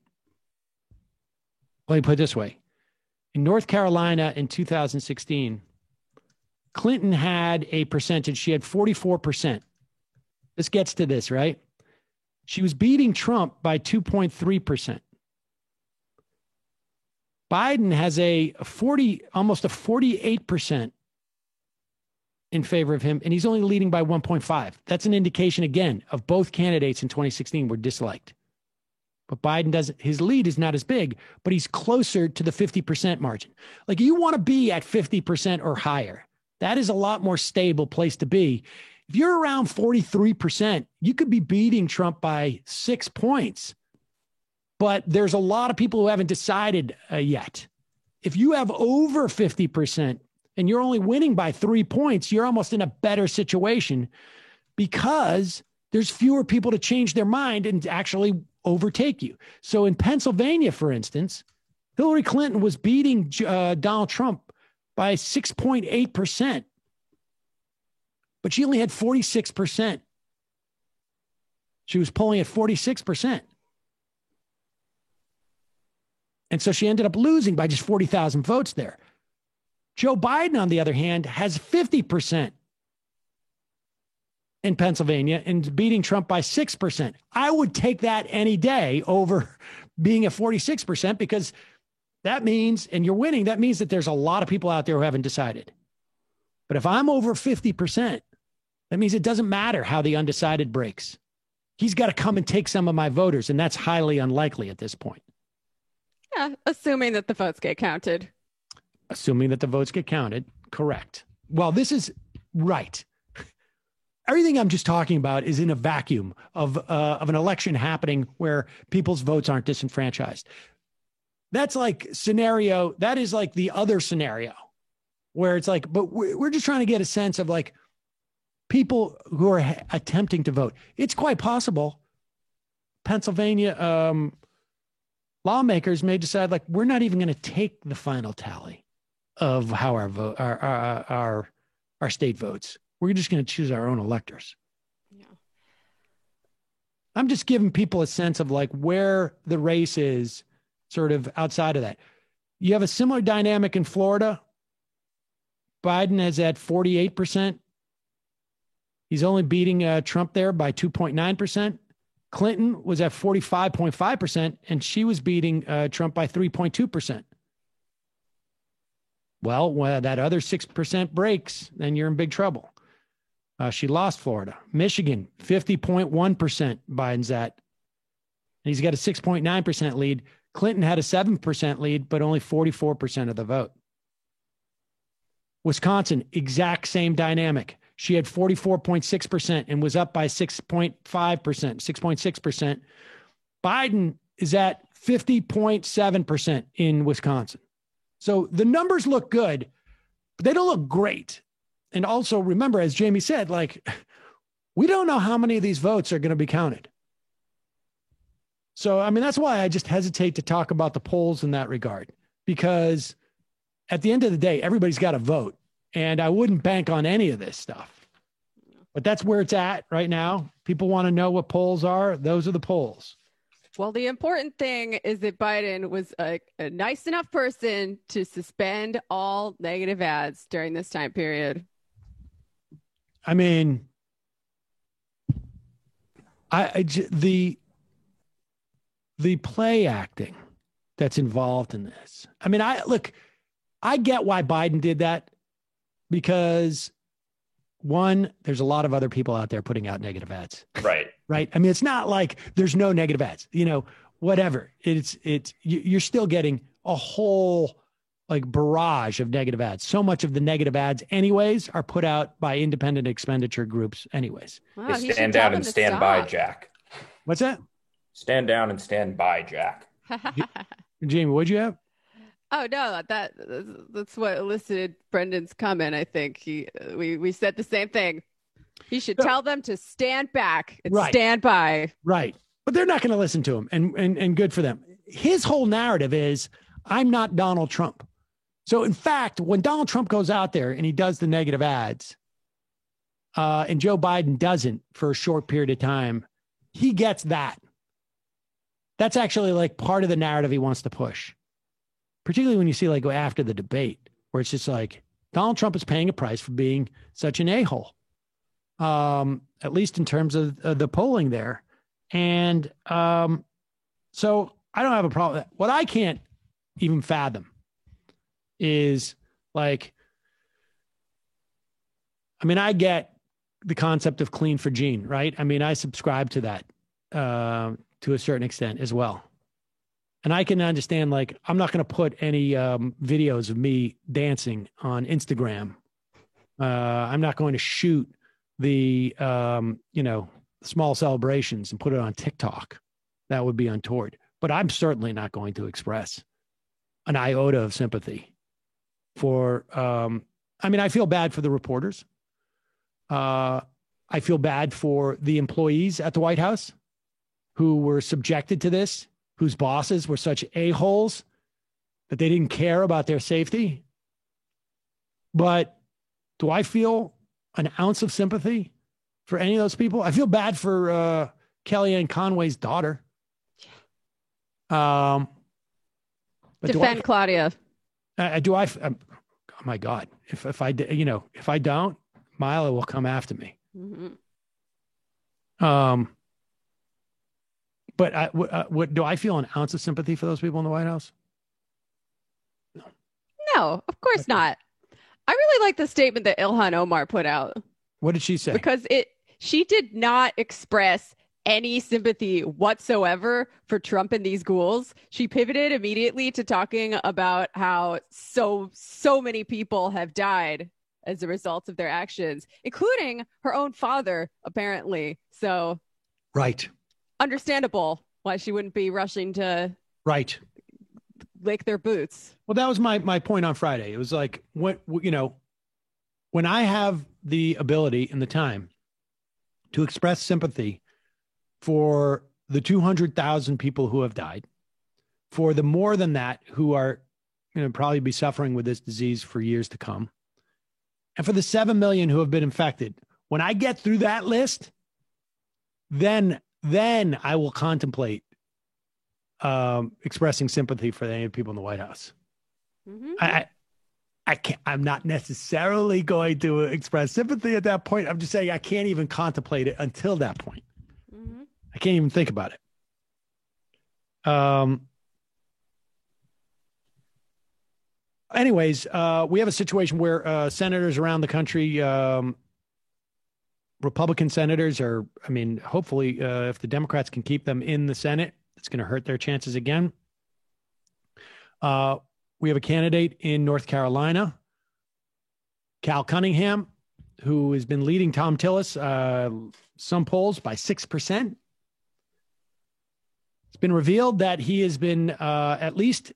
S6: Let me put it this way. In North Carolina in 2016, Clinton had a percentage. She had 44%. This gets to this, right? She was beating Trump by 2.3%. Biden has almost a 48% in favor of him, and he's only leading by 1.5. That's an indication, again, of both candidates in 2016 were disliked. But Biden doesn't, his lead is not as big, but he's closer to the 50% margin. Like, you want to be at 50% or higher. That is a lot more stable place to be. If you're around 43%, you could be beating Trump by 6 points. But there's a lot of people who haven't decided yet. If you have over 50% and you're only winning by 3 points, you're almost in a better situation because there's fewer people to change their mind and actually overtake you. So in Pennsylvania, for instance, Hillary Clinton was beating Donald Trump by 6.8%, but she only had 46%. She was polling at 46%. And so she ended up losing by just 40,000 votes there. Joe Biden, on the other hand, has 50% in Pennsylvania and beating Trump by 6%. I would take that any day over being at 46% because that means, and you're winning, that means that there's a lot of people out there who haven't decided. But if I'm over 50%, that means it doesn't matter how the undecided breaks. He's got to come and take some of my voters, and that's highly unlikely at this point.
S19: Yeah, assuming that the votes get counted.
S6: Assuming that the votes get counted, correct. Well, this is right. Everything I'm just talking about is in a vacuum of an election happening where people's votes aren't disenfranchised. That's like scenario. That is like the other scenario where it's like, but we're just trying to get a sense of like people who are attempting to vote. It's quite possible Pennsylvania lawmakers may decide like, we're not even going to take the final tally of how our state votes. We're just going to choose our own electors. Yeah. I'm just giving people a sense of like where the race is sort of outside of that. You have a similar dynamic in Florida. Biden is at 48%. He's only beating Trump there by 2.9%. Clinton was at 45.5%, and she was beating Trump by 3.2%. Well, when that other 6% breaks, then you're in big trouble. She lost Florida. Michigan, 50.1% Biden's at. And he's got a 6.9% lead. Clinton had a 7% lead, but only 44% of the vote. Wisconsin, exact same dynamic. she had 44.6% and was up by 6.5%, 6.6%. Biden is at 50.7% in Wisconsin. So the numbers look good, but they don't look great. And also remember, as Jamie said, like, we don't know how many of these votes are going to be counted. So, I mean, that's why I just hesitate to talk about the polls in that regard, because at the end of the day, everybody's got to vote. And I wouldn't bank on any of this stuff. But that's where it's at right now. People want to know what polls are. Those are the polls.
S19: Well, the important thing is that Biden was a nice enough person to suspend all negative ads during this time period.
S6: I mean, the play acting that's involved in this. I mean, I get why Biden did that, because one, there's a lot of other people out there putting out negative ads.
S8: Right.
S6: Right. I mean, it's not like there's no negative ads, whatever. You're still getting a whole like barrage of negative ads. So much of the negative ads anyways are put out by independent expenditure groups anyways.
S19: Wow,
S8: stand down and stand by, Jack.
S6: What's that?
S8: Stand down and stand by, Jack.
S6: Jamie, what'd you have?
S19: Oh no, that's what elicited Brendan's comment. I think we said the same thing. He should tell them to stand back and stand by.
S6: Right, but they're not going to listen to him, and good for them. His whole narrative is, I'm not Donald Trump. So in fact, when Donald Trump goes out there and he does the negative ads, and Joe Biden doesn't for a short period of time, he gets that. That's actually like part of the narrative he wants to push. Particularly when you see like after the debate, where it's just like Donald Trump is paying a price for being such an a-hole, at least in terms of the polling there. And so I don't have a problem with that. What I can't even fathom is like, I mean, I get the concept of clean for Gene, right? I mean, I subscribe to that to a certain extent as well. And I can understand, like, I'm not going to put any videos of me dancing on Instagram. I'm not going to shoot the, small celebrations and put it on TikTok. That would be untoward. But I'm certainly not going to express an iota of sympathy for, I feel bad for the reporters. I feel bad for the employees at the White House who were subjected to this, whose bosses were such a-holes that they didn't care about their safety. But do I feel an ounce of sympathy for any of those people? I feel bad for Kellyanne Conway's daughter. But
S19: defend Claudia.
S6: Oh my God. If I don't, Mila will come after me.
S19: Mm-hmm.
S6: But what do I feel an ounce of sympathy for those people in the White House?
S19: No, of course not. I really like the statement that Ilhan Omar put out.
S6: What did she say?
S19: Because she did not express any sympathy whatsoever for Trump and these ghouls. She pivoted immediately to talking about how so many people have died as a result of their actions, including her own father, apparently. So,
S6: right.
S19: Understandable why she wouldn't be rushing to lick their boots.
S6: Well, that was my point on Friday. It was like, when I have the ability and the time to express sympathy for the 200,000 people who have died, for the more than that who are going to probably be suffering with this disease for years to come, and for the 7 million who have been infected, when I get through that list, then I will contemplate expressing sympathy for any people in the White House. Mm-hmm. I'm not necessarily going to express sympathy at that point. I'm just saying I can't even contemplate it until that point. Mm-hmm. I can't even think about it. Anyways, we have a situation where senators around the country, Republican senators are, hopefully if the Democrats can keep them in the Senate, it's going to hurt their chances again. We have a candidate in North Carolina, Cal Cunningham, who has been leading Tom Tillis, some polls by 6%. It's been revealed that he has been at least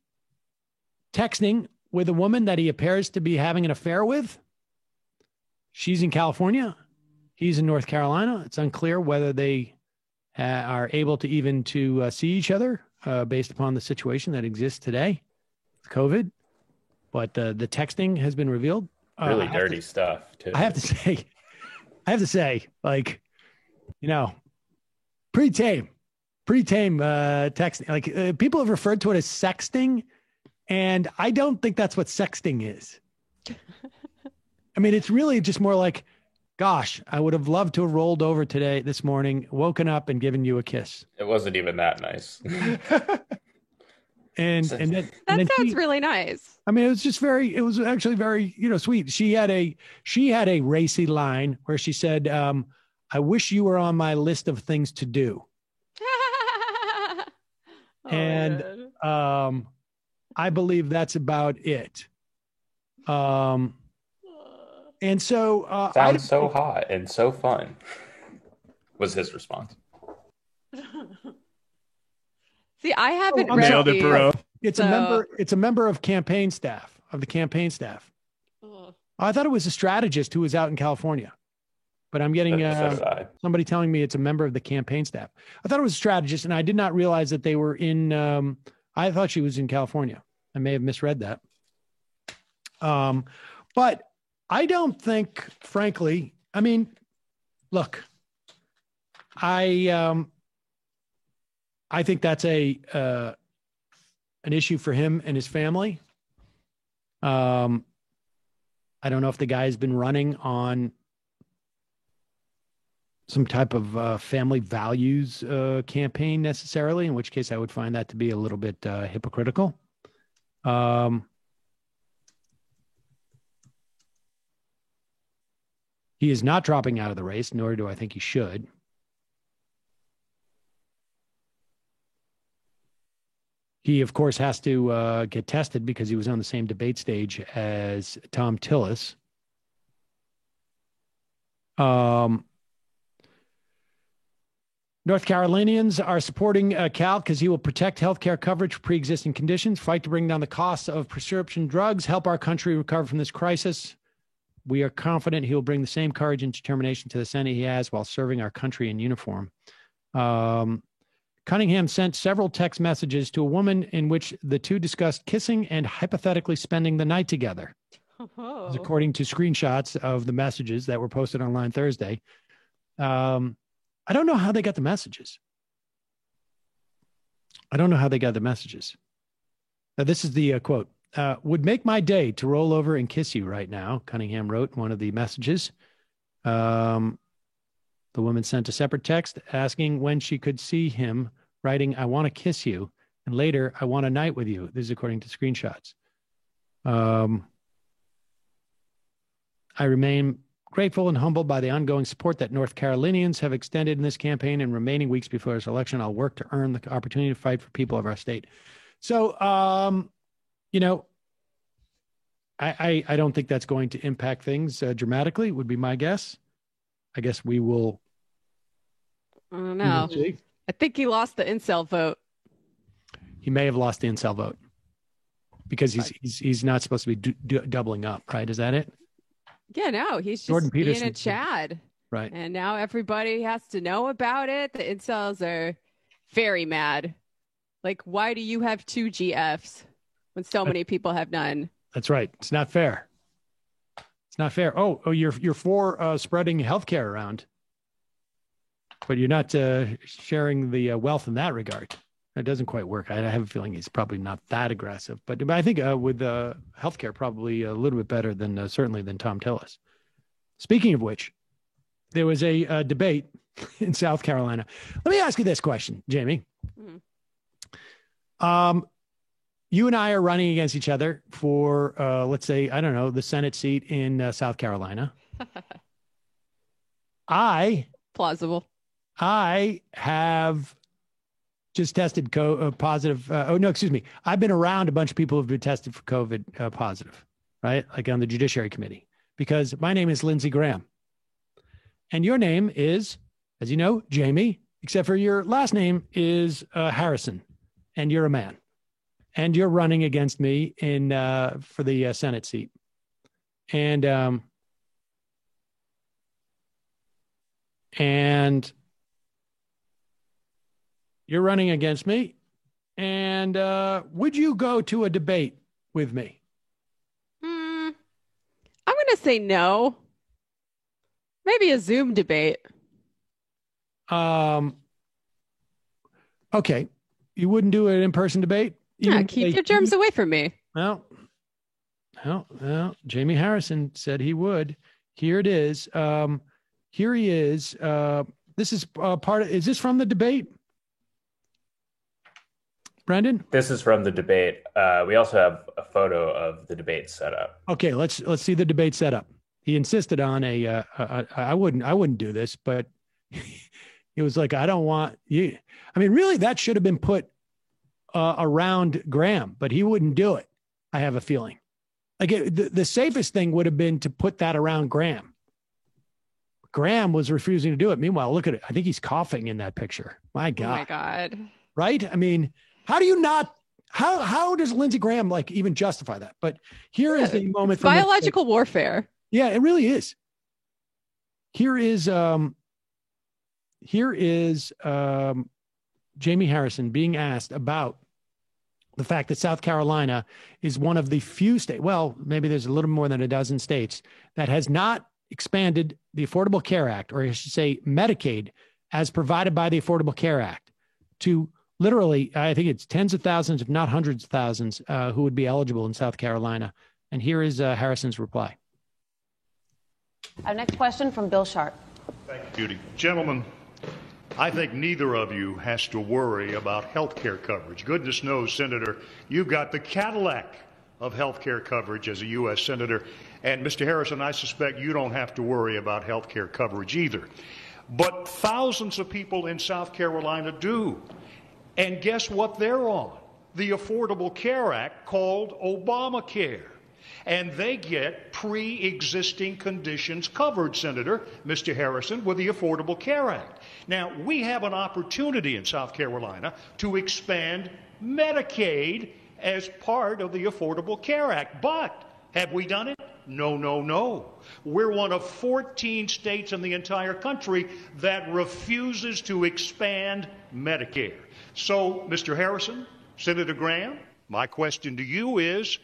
S6: texting with a woman that he appears to be having an affair with. She's in California. He's in North Carolina. It's unclear whether they are able to even to see each other based upon the situation that exists today with COVID. But the texting has been revealed.
S8: Really dirty stuff, too.
S6: I have to say, like, you know, pretty tame texting. Like, people have referred to it as sexting, and I don't think that's what sexting is. I mean, it's really just more like, gosh, I would have loved to have rolled over this morning, woken up and given you a kiss.
S8: It wasn't even that nice.
S6: and
S19: that sounds really nice.
S6: I mean, it was actually very, sweet. She had a racy line where she said, I wish you were on my list of things to do. I believe that's about it. And so
S8: sounds so hot and so fun was his response.
S19: See, I haven't read
S7: nailed it, bro.
S6: It's a member of the campaign staff. I thought it was a strategist who was out in California, but I'm getting somebody telling me it's a member of the campaign staff. I thought it was a strategist, and I did not realize that they were in. I thought she was in California. I may have misread that. But I don't think, frankly, I mean, look, I think that's an issue for him and his family. I don't know if the guy's been running on some type of family values campaign necessarily, in which case I would find that to be a little bit hypocritical. He is not dropping out of the race, nor do I think he should. He, of course, has to get tested because he was on the same debate stage as Tom Tillis. North Carolinians are supporting Cal because he will protect healthcare coverage for pre-existing conditions, fight to bring down the costs of prescription drugs, help our country recover from this crisis. We are confident he will bring the same courage and determination to the Senate he has while serving our country in uniform. Cunningham sent several text messages to a woman in which the two discussed kissing and hypothetically spending the night together.
S19: Oh.
S6: According to screenshots of the messages that were posted online Thursday. I don't know how they got the messages. Now, this is the quote. Would make my day to roll over and kiss you right now, Cunningham wrote in one of the messages. The woman sent a separate text asking when she could see him, writing, I want to kiss you, and later, I want a night with you. This is according to screenshots. I remain grateful and humbled by the ongoing support that North Carolinians have extended in this campaign and remaining weeks before this election. I'll work to earn the opportunity to fight for people of our state. So, I don't think that's going to impact things dramatically, would be my guess. I guess we will.
S19: I don't know. I think he lost the incel vote.
S6: He may have lost the incel vote because he's not supposed to be doubling up, right? Is that it?
S19: Yeah, no, he's just
S6: Jordan
S19: being
S6: Peterson,
S19: a Chad.
S6: Right.
S19: And now everybody has to know about it. The incels are very mad. Like, why do you have 2 GFs when so many people have none?
S6: That's right. It's not fair. Oh, you're for spreading healthcare around, but you're not sharing the wealth in that regard. It doesn't quite work. I have a feeling he's probably not that aggressive, but I think with healthcare, probably a little bit better than certainly than Tom Tillis. Speaking of which, there was a debate in South Carolina. Let me ask you this question, Jamie. Mm-hmm. You and I are running against each other for, let's say, I don't know, the Senate seat in South Carolina.
S19: Plausible.
S6: I have just tested positive. I've been around a bunch of people who've been tested for COVID positive, right? Like on the Judiciary Committee, because my name is Lindsey Graham. And your name is, as you know, Jamie, except for your last name is Harrison, and you're a man. And you're running against me for the Senate seat. And you're running against me. And would you go to a debate with me?
S19: I'm going to say no. Maybe a Zoom debate.
S6: Okay. You wouldn't do an in-person debate?
S19: Yeah, keep your germs away from me.
S6: Well, Jamie Harrison said he would. Here it is. Here he is. This is is this from the debate? Brendan?
S8: This is from the debate. We also have a photo of the debate set up.
S6: Okay, let's see the debate set up. He insisted on I wouldn't do this, but he was like, I don't want you. I mean, really, that should have been put around Graham, but he wouldn't do it. I have a feeling. Like the safest thing would have been to put that around Graham. Graham was refusing to do it. Meanwhile, look at it. I think he's coughing in that picture. My God.
S19: Oh my God.
S6: Right? I mean, how do you not? How does Lindsey Graham even justify that? But here is the moment.
S19: Biological warfare.
S6: Yeah, it really is. Here is Jamie Harrison being asked about the fact that South Carolina is one of the few states, well, maybe there's a little more than a dozen states, that has not expanded the Affordable Care Act, or I should say Medicaid, as provided by the Affordable Care Act, to literally, I think it's tens of thousands, if not hundreds of thousands, who would be eligible in South Carolina. And here is Harrison's reply.
S3: Our next question from Bill Sharp.
S4: Thank you, Judy. Gentlemen, I think neither of you has to worry about health care coverage. Goodness knows, Senator, you've got the Cadillac of health care coverage as a U.S. Senator. And Mr. Harrison, I suspect you don't have to worry about health care coverage either. But thousands of people in South Carolina do. And guess what they're on? The Affordable Care Act, called Obamacare. And they get pre-existing conditions covered, Senator, Mr. Harrison, with the Affordable Care Act. Now, we have an opportunity in South Carolina to expand Medicaid as part of the Affordable Care Act. But have we done it? No, no, no. We're one of 14 states in the entire country that refuses to expand Medicare. So, Mr. Harrison, Senator Graham, my question to you is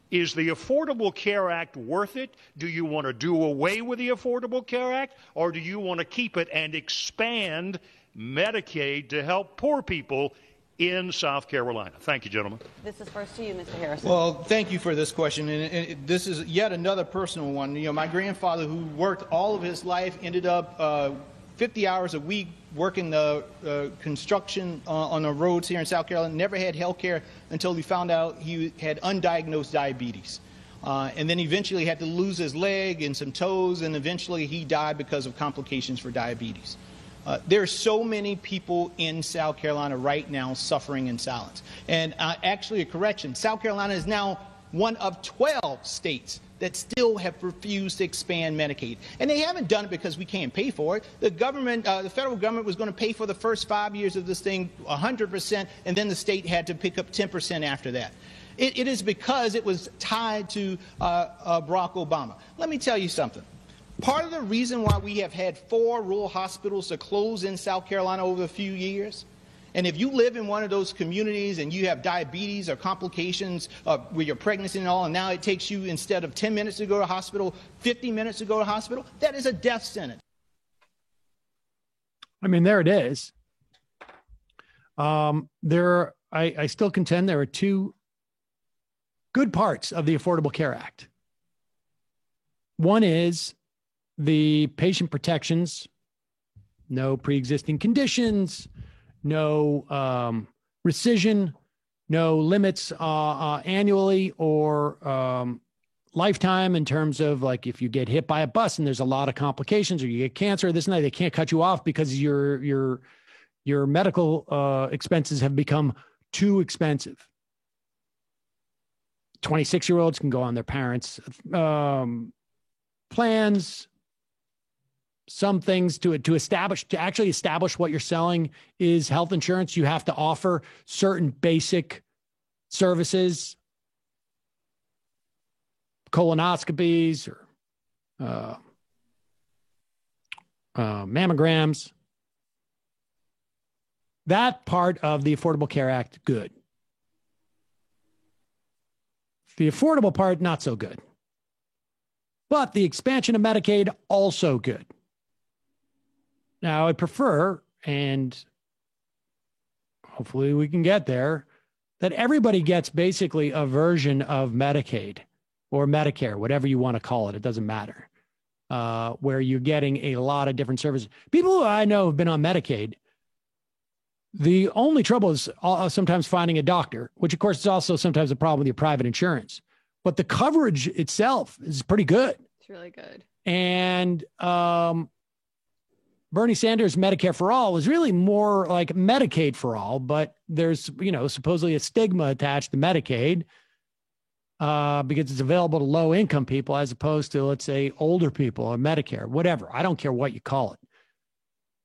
S4: the Affordable Care Act worth it? Do you want to do away with the Affordable Care Act, or do you want to keep it and expand Medicaid to help poor people in South Carolina? Thank you, gentlemen.
S3: This is first to you, Mr. Harrison.
S23: Well, thank you for this question. And this is yet another personal one. You know, my grandfather, who worked all of his life, ended up 50 hours a week working the construction on the roads here in South Carolina, never had health care until he found out he had undiagnosed diabetes. And then eventually had to lose his leg and some toes, and eventually he died because of complications for diabetes. There are so many people in South Carolina right now suffering in silence. And actually, a correction, South Carolina is now one of 12 states that still have refused to expand Medicaid. And they haven't done it because we can't pay for it. The government, the federal government was going to pay for the first 5 years of this thing 100%, and then the state had to pick up 10% after that. It is because it was tied to Barack Obama. Let me tell you something. Part of the reason why we have had 4 rural hospitals to close in South Carolina over a few years, and if you live in one of those communities and you have diabetes or complications with your pregnancy and all, and now it takes you, instead of 10 minutes to go to the hospital, 50 minutes to go to the hospital, that is a death sentence.
S6: I mean, there it is. I still contend there are 2 good parts of the Affordable Care Act. One is the patient protections, no pre-existing conditions, no rescission, no limits annually or lifetime in terms of, like, if you get hit by a bus and there's a lot of complications, or you get cancer, this and that, they can't cut you off because your medical expenses have become too expensive. 26-year-olds can go on their parents' plans. some things to actually establish what you're selling is health insurance. You have to offer certain basic services, colonoscopies or mammograms. That part of the Affordable Care Act, good. The affordable part, not so good. But the expansion of Medicaid, also good. Now, I prefer, and hopefully we can get there, that everybody gets basically a version of Medicaid or Medicare, whatever you want to call it. It doesn't matter. Where you're getting a lot of different services. People who I know have been on Medicaid, the only trouble is sometimes finding a doctor, which of course is also sometimes a problem with your private insurance. But the coverage itself is pretty good.
S19: It's really good.
S6: And Bernie Sanders' Medicare for All is really more like Medicaid for all, but there's, supposedly a stigma attached to Medicaid because it's available to low income people as opposed to, let's say, older people or Medicare, whatever. I don't care what you call it.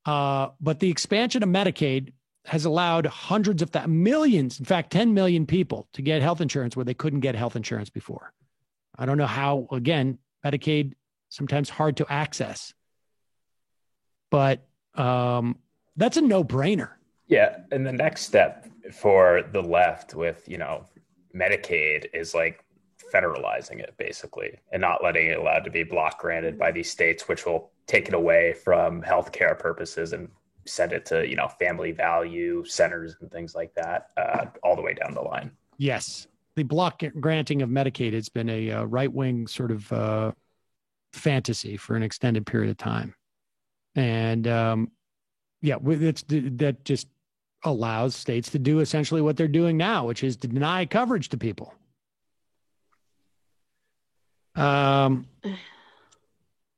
S6: But the expansion of Medicaid has allowed hundreds of millions, in fact, 10 million people to get health insurance where they couldn't get health insurance before. I don't know how, again, Medicaid sometimes hard to access, but that's a no-brainer.
S8: Yeah. And the next step for the left with, Medicaid is like federalizing it basically and not letting it allowed to be block granted by these states, which will take it away from healthcare purposes and send it to, family value centers and things like that, all the way down the line.
S6: Yes. The block granting of Medicaid has been a right-wing sort of fantasy for an extended period of time. And that just allows states to do essentially what they're doing now, which is to deny coverage to people.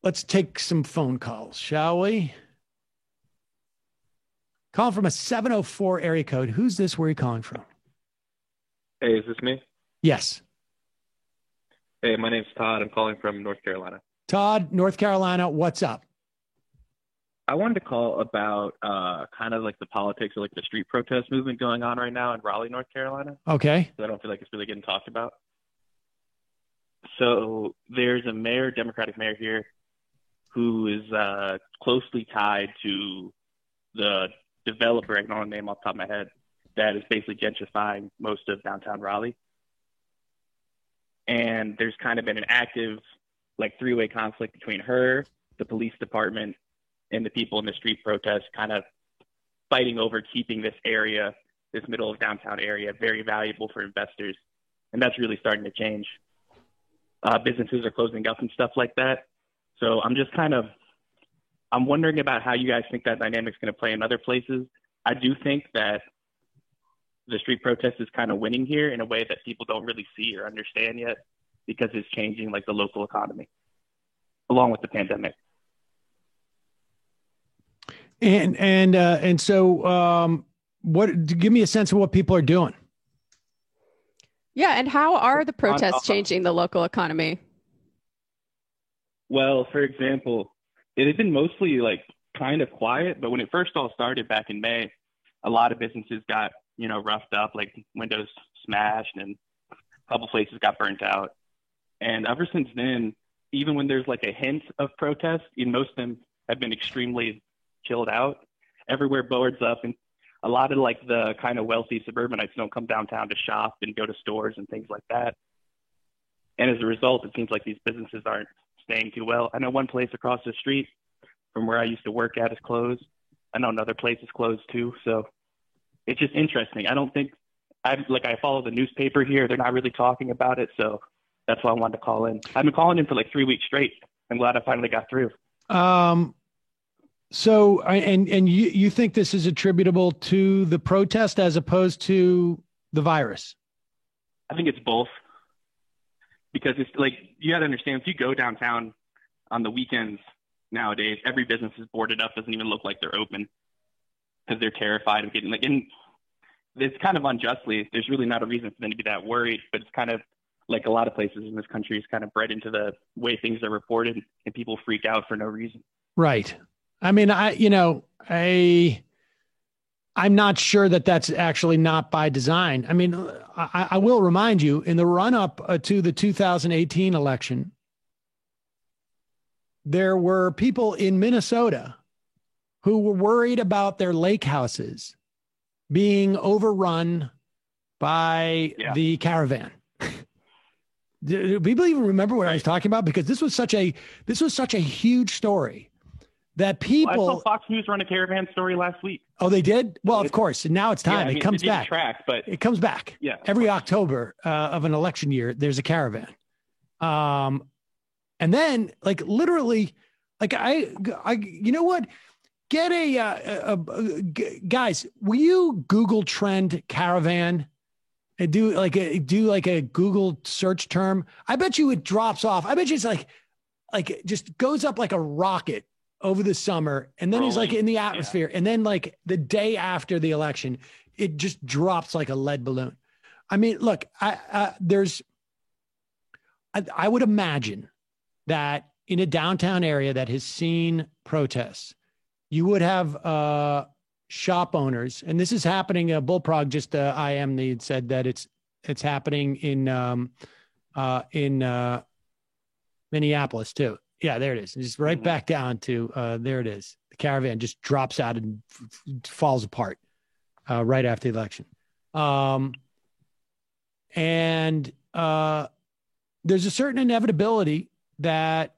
S6: Let's take some phone calls, shall we? Calling from a 704 area code. Who's this? Where are you calling from?
S1: Hey, is this me?
S6: Yes.
S1: Hey, my name's Todd. I'm calling from North Carolina.
S6: Todd, North Carolina, what's up?
S1: I wanted to call about kind of like the politics or like the street protest movement going on right now in Raleigh, North Carolina.
S6: Okay.
S1: I don't feel like it's really getting talked about. So there's a mayor, Democratic mayor here, who is closely tied to the developer, I don't know the name off the top of my head, that is basically gentrifying most of downtown Raleigh. And there's kind of been an active like three-way conflict between her, the police department, and the people in the street protest, kind of fighting over keeping this area, this middle of downtown area, very valuable for investors. And that's really starting to change. Businesses are closing up and stuff like that. So I'm wondering about how you guys think that dynamic's going to play in other places. I do think that the street protest is kind of winning here in a way that people don't really see or understand yet, because it's changing like the local economy along with the pandemic.
S6: And so give me a sense of what people are doing.
S19: Yeah. And how are the protests changing the local economy?
S1: Well, for example, it had been mostly like kind of quiet, but when it first all started back in May, a lot of businesses got, roughed up, like windows smashed and a couple places got burnt out. And ever since then, even when there's like a hint of protest, most of them have been extremely chilled out. Everywhere boards up, and a lot of like the kind of wealthy suburbanites don't come downtown to shop and go to stores and things like that. And as a result, it seems like these businesses aren't staying too well. I know one place across the street from where I used to work at is closed. I know another place is closed too. So it's just interesting. I don't think I follow the newspaper here. They're not really talking about it. So that's why I wanted to call in. I've been calling in for like 3 weeks straight. I'm glad I finally got through.
S6: So, and you think this is attributable to the protest as opposed to the virus?
S1: I think it's both. Because it's like, you got to understand, if you go downtown on the weekends nowadays, every business is boarded up, doesn't even look like they're open because they're terrified of getting and it's kind of unjustly, there's really not a reason for them to be that worried, but it's kind of like a lot of places in this country is kind of bred into the way things are reported, and people freak out for no reason.
S6: Right. I mean, I'm not sure that that's actually not by design. I mean, I will remind you, in the run-up to the 2018 election, there were people in Minnesota who were worried about their lake houses being overrun by the caravan. Do people even remember what I was talking about? Because this was such a huge story that people.
S1: Well, I saw Fox News run a caravan story last week.
S6: Oh, they did? Well, of course. And now it's time.
S1: Yeah, I mean,
S6: it comes back. It comes back.
S1: Yeah.
S6: Every October of an election year, there's a caravan. And then, like, literally, like, I you know what? Get guys, will you Google trend caravan and do like a Google search term? I bet you it drops off. I bet you it's like just goes up like a rocket over the summer, and then it's like in the atmosphere. And then like the day after the election, it just drops like a lead balloon. I mean, look, I would imagine that in a downtown area that has seen protests, you would have shop owners, and this is happening. Bullprog just they said that it's happening in Minneapolis too. Yeah, there it is. It's right back down to there it is. The caravan just drops out and falls apart right after the election. And there's a certain inevitability that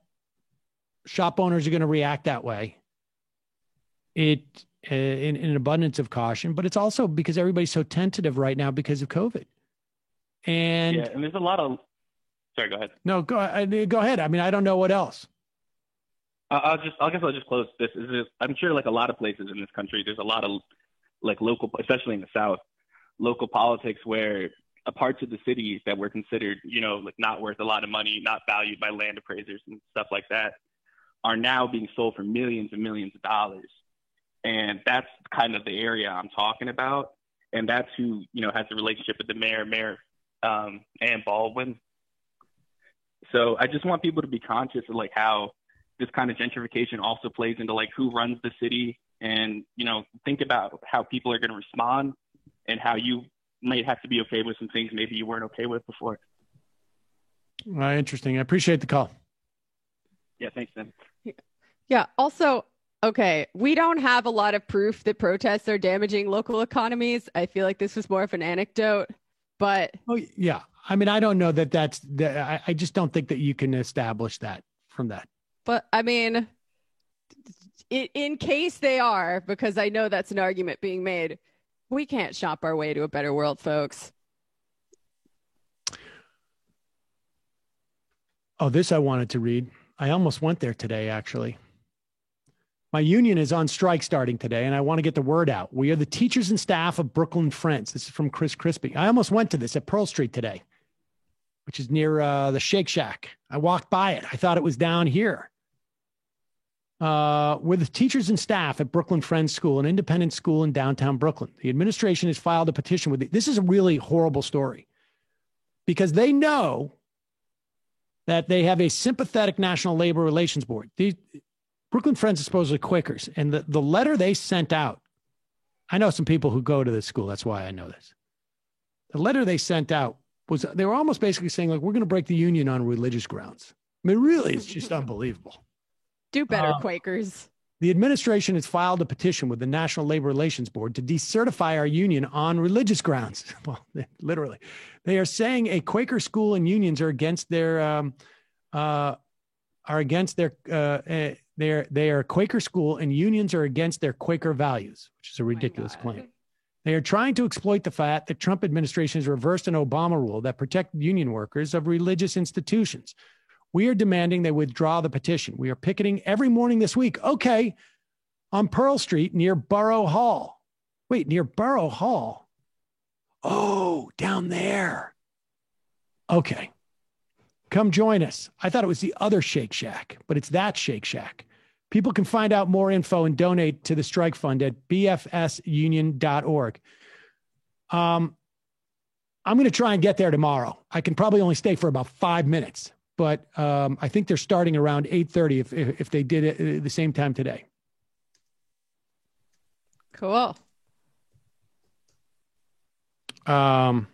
S6: shop owners are going to react that way. In an abundance of caution, but it's also because everybody's so tentative right now because of COVID. And
S1: and there's a lot of. Sorry, go ahead.
S6: No, go ahead. I mean, I don't know what else.
S1: I guess I'll just close this. I'm sure, like a lot of places in this country, there's a lot of like local, especially in the South, local politics where parts of the cities that were considered, like not worth a lot of money, not valued by land appraisers and stuff like that, are now being sold for millions and millions of dollars. And that's kind of the area I'm talking about. And that's who, has a relationship with the mayor, Ann Baldwin. So I just want people to be conscious of like how this kind of gentrification also plays into like who runs the city, and, think about how people are going to respond and how you might have to be okay with some things maybe you weren't okay with before.
S6: Interesting. I appreciate the call.
S1: Yeah. Thanks, Tim.
S19: Yeah. Also, okay, we don't have a lot of proof that protests are damaging local economies. I feel like this was more of an anecdote, but.
S6: Oh, yeah. I mean, I don't know I just don't think that you can establish that from that.
S19: But I mean, in case they are, because I know that's an argument being made, we can't shop our way to a better world, folks.
S6: Oh, this I wanted to read. I almost went there today, actually. My union is on strike starting today, and I want to get the word out. We are the teachers and staff of Brooklyn Friends. This is from Chris Crispy. I almost went to this at Pearl Street today, which is near the Shake Shack. I walked by it. I thought it was down here. We're the teachers and staff at Brooklyn Friends School, an independent school in downtown Brooklyn. The administration has filed a petition with this is a really horrible story because they know that they have a sympathetic National Labor Relations Board. Brooklyn Friends is supposedly Quakers, and the letter they sent out, I know some people who go to this school. That's why I know this. The letter they sent out they were almost basically saying, like, we're going to break the union on religious grounds. I mean, really, it's just unbelievable.
S19: Do better, Quakers.
S6: The administration has filed a petition with the National Labor Relations Board to decertify our union on religious grounds. Well, literally, they are saying a Quaker school and unions are against their they are a Quaker school and unions are against their Quaker values, which is a ridiculous claim. They are trying to exploit the fact that Trump administration has reversed an Obama rule that protected union workers of religious institutions. We are demanding they withdraw the petition. We are picketing every morning this week. Okay, on Pearl Street near Borough Hall. Wait, near Borough Hall? Oh, down there. Okay. Come join us. I thought it was the other Shake Shack, but it's that Shake Shack. People can find out more info and donate to the strike fund at bfsunion.org. I'm going to try and get there tomorrow. I can probably only stay for about 5 minutes, but I think they're starting around 8:30 if they did it at the same time today.
S19: Cool.
S6: Let's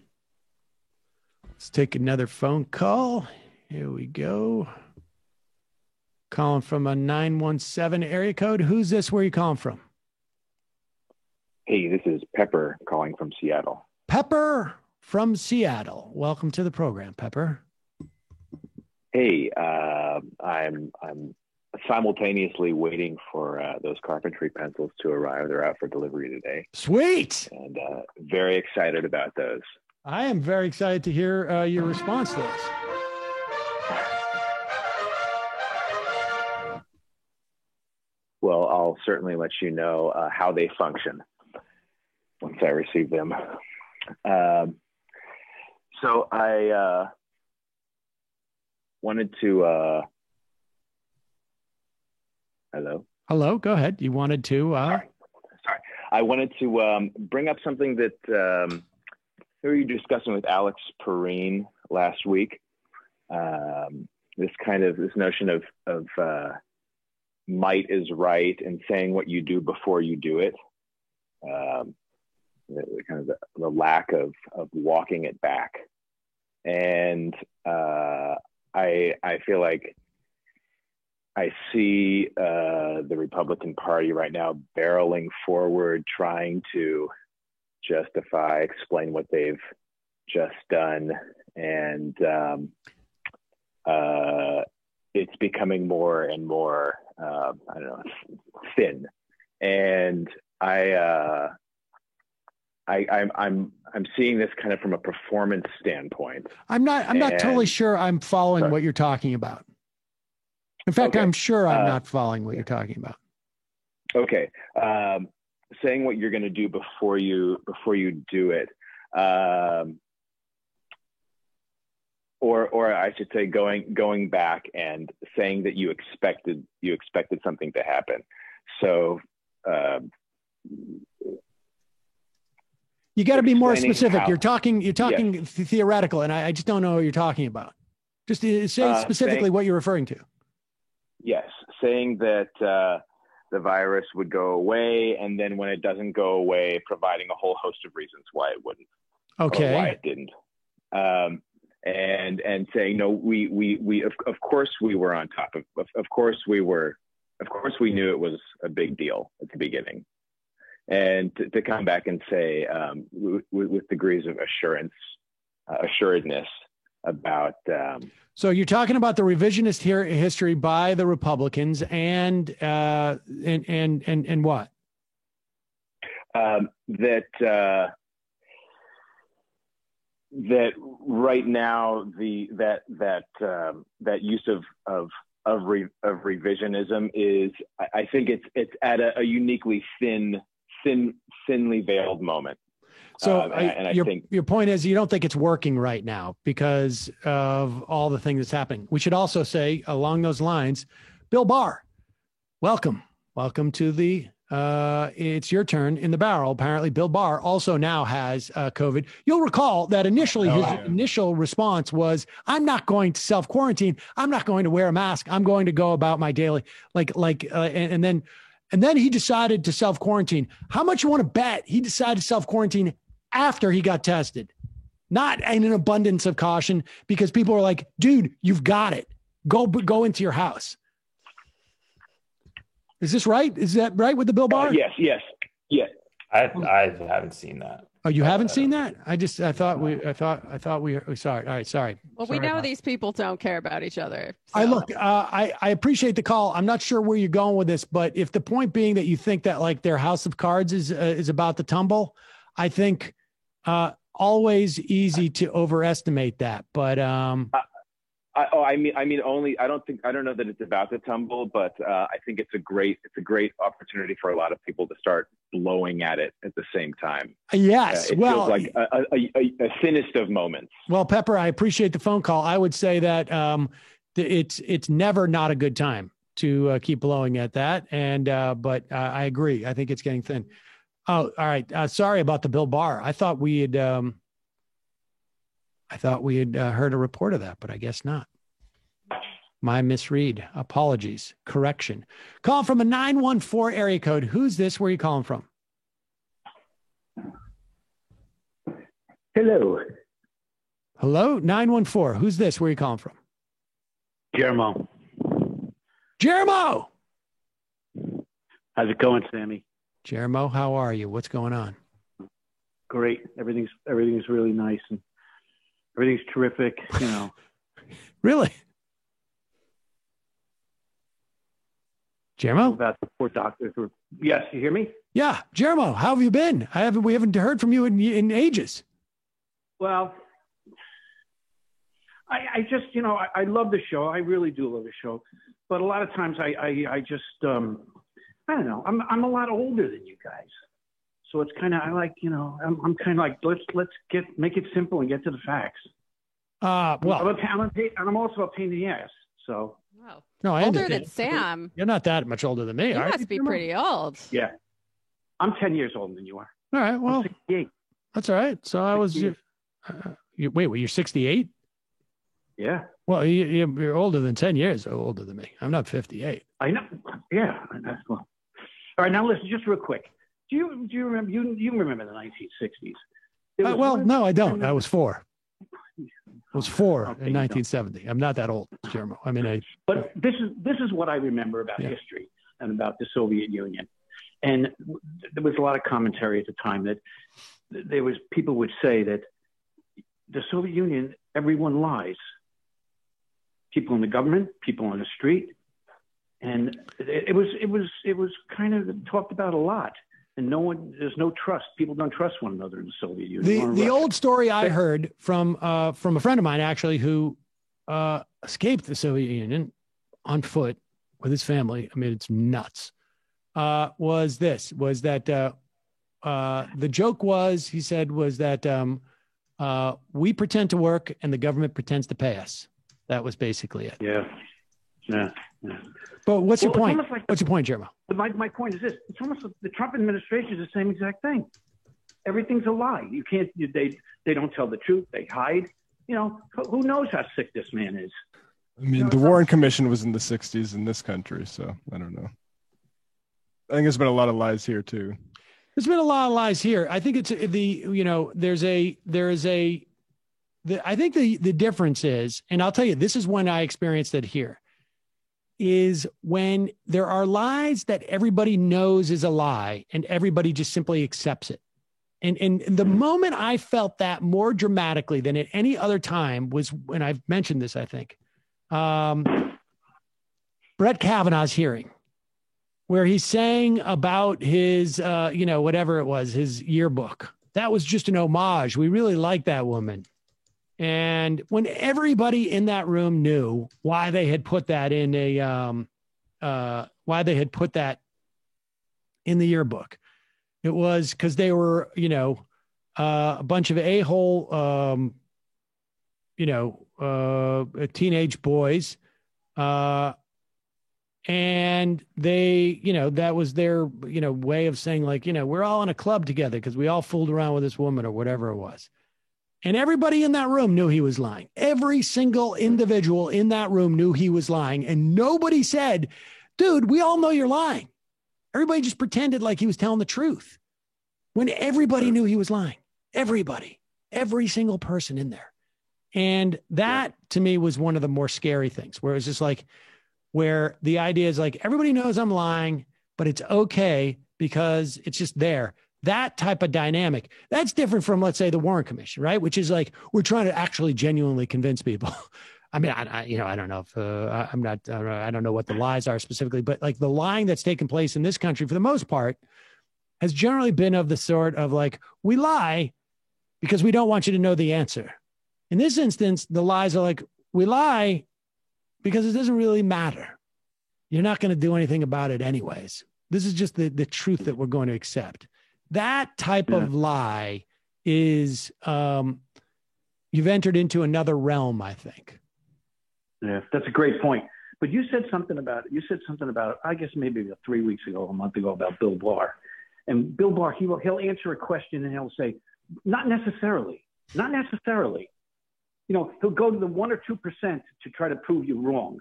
S6: take another phone call. Here we go. Calling from a 917 area code. Who's this? Where are you calling from?
S5: Hey, this is Pepper calling from Seattle.
S6: Pepper from Seattle. Welcome to the program, Pepper.
S5: Hey, I'm simultaneously waiting for those carpentry pencils to arrive. They're out for delivery today.
S6: Sweet.
S5: And very excited about those.
S6: I am very excited to hear your response to this.
S5: Well, I'll certainly let you know how they function once I receive them. So I wanted to... Hello,
S6: go ahead. You wanted to...
S5: Sorry. I wanted to bring up something that we were discussing with Alex Perrine last week. This notion of might is right and saying what you do before you do it. The lack of walking it back. And I feel like I see the Republican Party right now barreling forward, trying to explain what they've just done. And it's becoming more and more, thin. And I'm seeing this kind of from a performance standpoint.
S6: I'm not totally sure I'm following what you're talking about. In fact, okay. I'm sure I'm not following what you're talking about.
S5: Okay. Saying what you're going to do before you do it. Or I should say going back and saying that you expected something to happen. So
S6: you got to be more specific. You're talking yes. Theoretical, and I just don't know what you're talking about. Just say specifically what you're referring to.
S5: Yes, saying that the virus would go away, and then when it doesn't go away, providing a whole host of reasons why it wouldn't.
S6: Okay.
S5: Or why it didn't. And saying no, we of course we were on top of course we knew it was a big deal at the beginning, and to come back and say with degrees of assuredness about.
S6: So you're talking about the revisionist history by the Republicans and what? That right now that use of revisionism is, I think it's at a uniquely thinly veiled moment. So
S5: I think
S6: your point is you don't think it's working right now because of all the things that's happening. We should also say along those lines, Bill Barr, welcome to the it's your turn in the barrel. Apparently Bill Barr also now has COVID. You'll recall that initially his initial response was, I'm not going to self-quarantine. I'm not going to wear a mask. I'm going to go about my daily and then he decided to self-quarantine. How much you want to bet he decided to self-quarantine after he got tested? Not in an abundance of caution, because people are like, dude, you've got it. Go into your house. Is this right? Is that right with the Bill Barr?
S5: Yes.
S8: I haven't seen that.
S6: Oh, you haven't seen that? I thought we sorry. All right. Sorry.
S19: Well, we know these people don't care about each other. So.
S6: I appreciate the call. I'm not sure where you're going with this, but if the point being that you think that like their house of cards is about to tumble, I think always easy to overestimate that. But
S5: I don't know that it's about to tumble, but I think it's a great opportunity for a lot of people to start blowing at it at the same time.
S6: Yes.
S5: It feels like a thinnest of moments.
S6: Well, Pepper, I appreciate the phone call. I would say that it's never not a good time to keep blowing at that. And but I agree. I think it's getting thin. Oh, all right. Sorry about the Bill Barr. I thought we had heard a report of that, but I guess not. My misread. Apologies. Correction. Call from a 914 area code. Who's this? Where are you calling from?
S9: Hello.
S6: Hello? 914. Who's this? Where are you calling from?
S9: Jermo.
S6: Jermo!
S9: How's it going, Sammy?
S6: Jermo, how are you? What's going on?
S9: Great. Everything's really nice and everything's terrific, you know.
S6: Really? Jermo?
S9: About the poor doctors. Yes, you hear me?
S6: Yeah. Jermo, how have you been? We haven't heard from you in ages.
S9: Well, I just, you know, I love the show. I really do love the show. But a lot of times I just, I don't know. I'm a lot older than you guys. So it's kind of, I like, you know, I'm kind of like, let's make it simple and get to the facts.
S6: Well,
S9: I'm also a pain in the ass. So.
S19: Wow.
S6: No, I
S19: older
S6: understand.
S19: than Sam.
S6: You're not that much older than me,
S19: You
S6: are
S19: must be pretty old.
S9: Yeah. I'm 10 years older than you are.
S6: All right. Well,
S9: 68.
S6: That's all right. So I was, wait, you're 68?
S9: Yeah.
S6: Well, you're older than 10 years older than me. I'm not 58.
S9: I know. Yeah. That's cool. All right. Now listen, just real quick. Do you remember, you remember the 1960s?
S6: Well, no, I don't. I was 4. I was 4 in 1970. I'm not that old, Jermo. I mean,
S9: But this is what I remember about history and about the Soviet Union. And there was a lot of commentary at the time that people would say that the Soviet Union, everyone lies. People in the government, people on the street. And it was kind of talked about a lot. And there's no trust. People don't trust one another in the Soviet Union.
S6: The old story I heard from a friend of mine, actually, who escaped the Soviet Union on foot with his family. I mean, it's nuts. Was that the joke was, he said, was that we pretend to work and the government pretends to pay us. That was basically it.
S9: Yeah.
S6: But what's your point? What's your point, Jermo?
S9: My point is this: it's almost like the Trump administration is the same exact thing. Everything's a lie. You can't. They don't tell the truth. They hide. You know, who knows how sick this man is?
S7: I mean, the Warren Commission was in the 60s in this country, so I don't know. I think there's been a lot of lies here too.
S6: There's been a lot of lies here. I think it's I think the difference is, and I'll tell you, this is when I experienced it here, is when there are lies that everybody knows is a lie and everybody just simply accepts it. And the moment I felt that more dramatically than at any other time was when I've mentioned this, I think, Brett Kavanaugh's hearing, where he's saying about his, whatever it was, his yearbook. That was just an homage. We really like that woman. And when everybody in that room knew why they had put that in why they had put that in the yearbook, it was because they were, a bunch of a-hole, teenage boys, and they, that was their, way of saying, like, we're all in a club together because we all fooled around with this woman or whatever it was. And everybody in that room knew he was lying. Every single individual in that room knew he was lying. And nobody said, dude, we all know you're lying. Everybody just pretended like he was telling the truth when everybody knew he was lying. Everybody, every single person in there. And that to me was one of the more scary things, where it was just like, where the idea is like, everybody knows I'm lying, but it's okay because it's just there. That type of dynamic, that's different from, let's say, the Warren Commission, right? Which is like, we're trying to actually genuinely convince people. I mean, I don't know if I don't know what the lies are specifically, but like the lying that's taken place in this country for the most part has generally been of the sort of like, we lie because we don't want you to know the answer. In this instance, the lies are like, we lie because it doesn't really matter. You're not going to do anything about it anyways. This is just the truth that we're going to accept. That type of lie is, you've entered into another realm, I think.
S9: Yeah, that's a great point. But you said something about, I guess maybe 3 weeks ago, a month ago, about Bill Barr. And Bill Barr, he'll answer a question and he'll say, not necessarily. He'll go to the 1 or 2% to try to prove you wrong.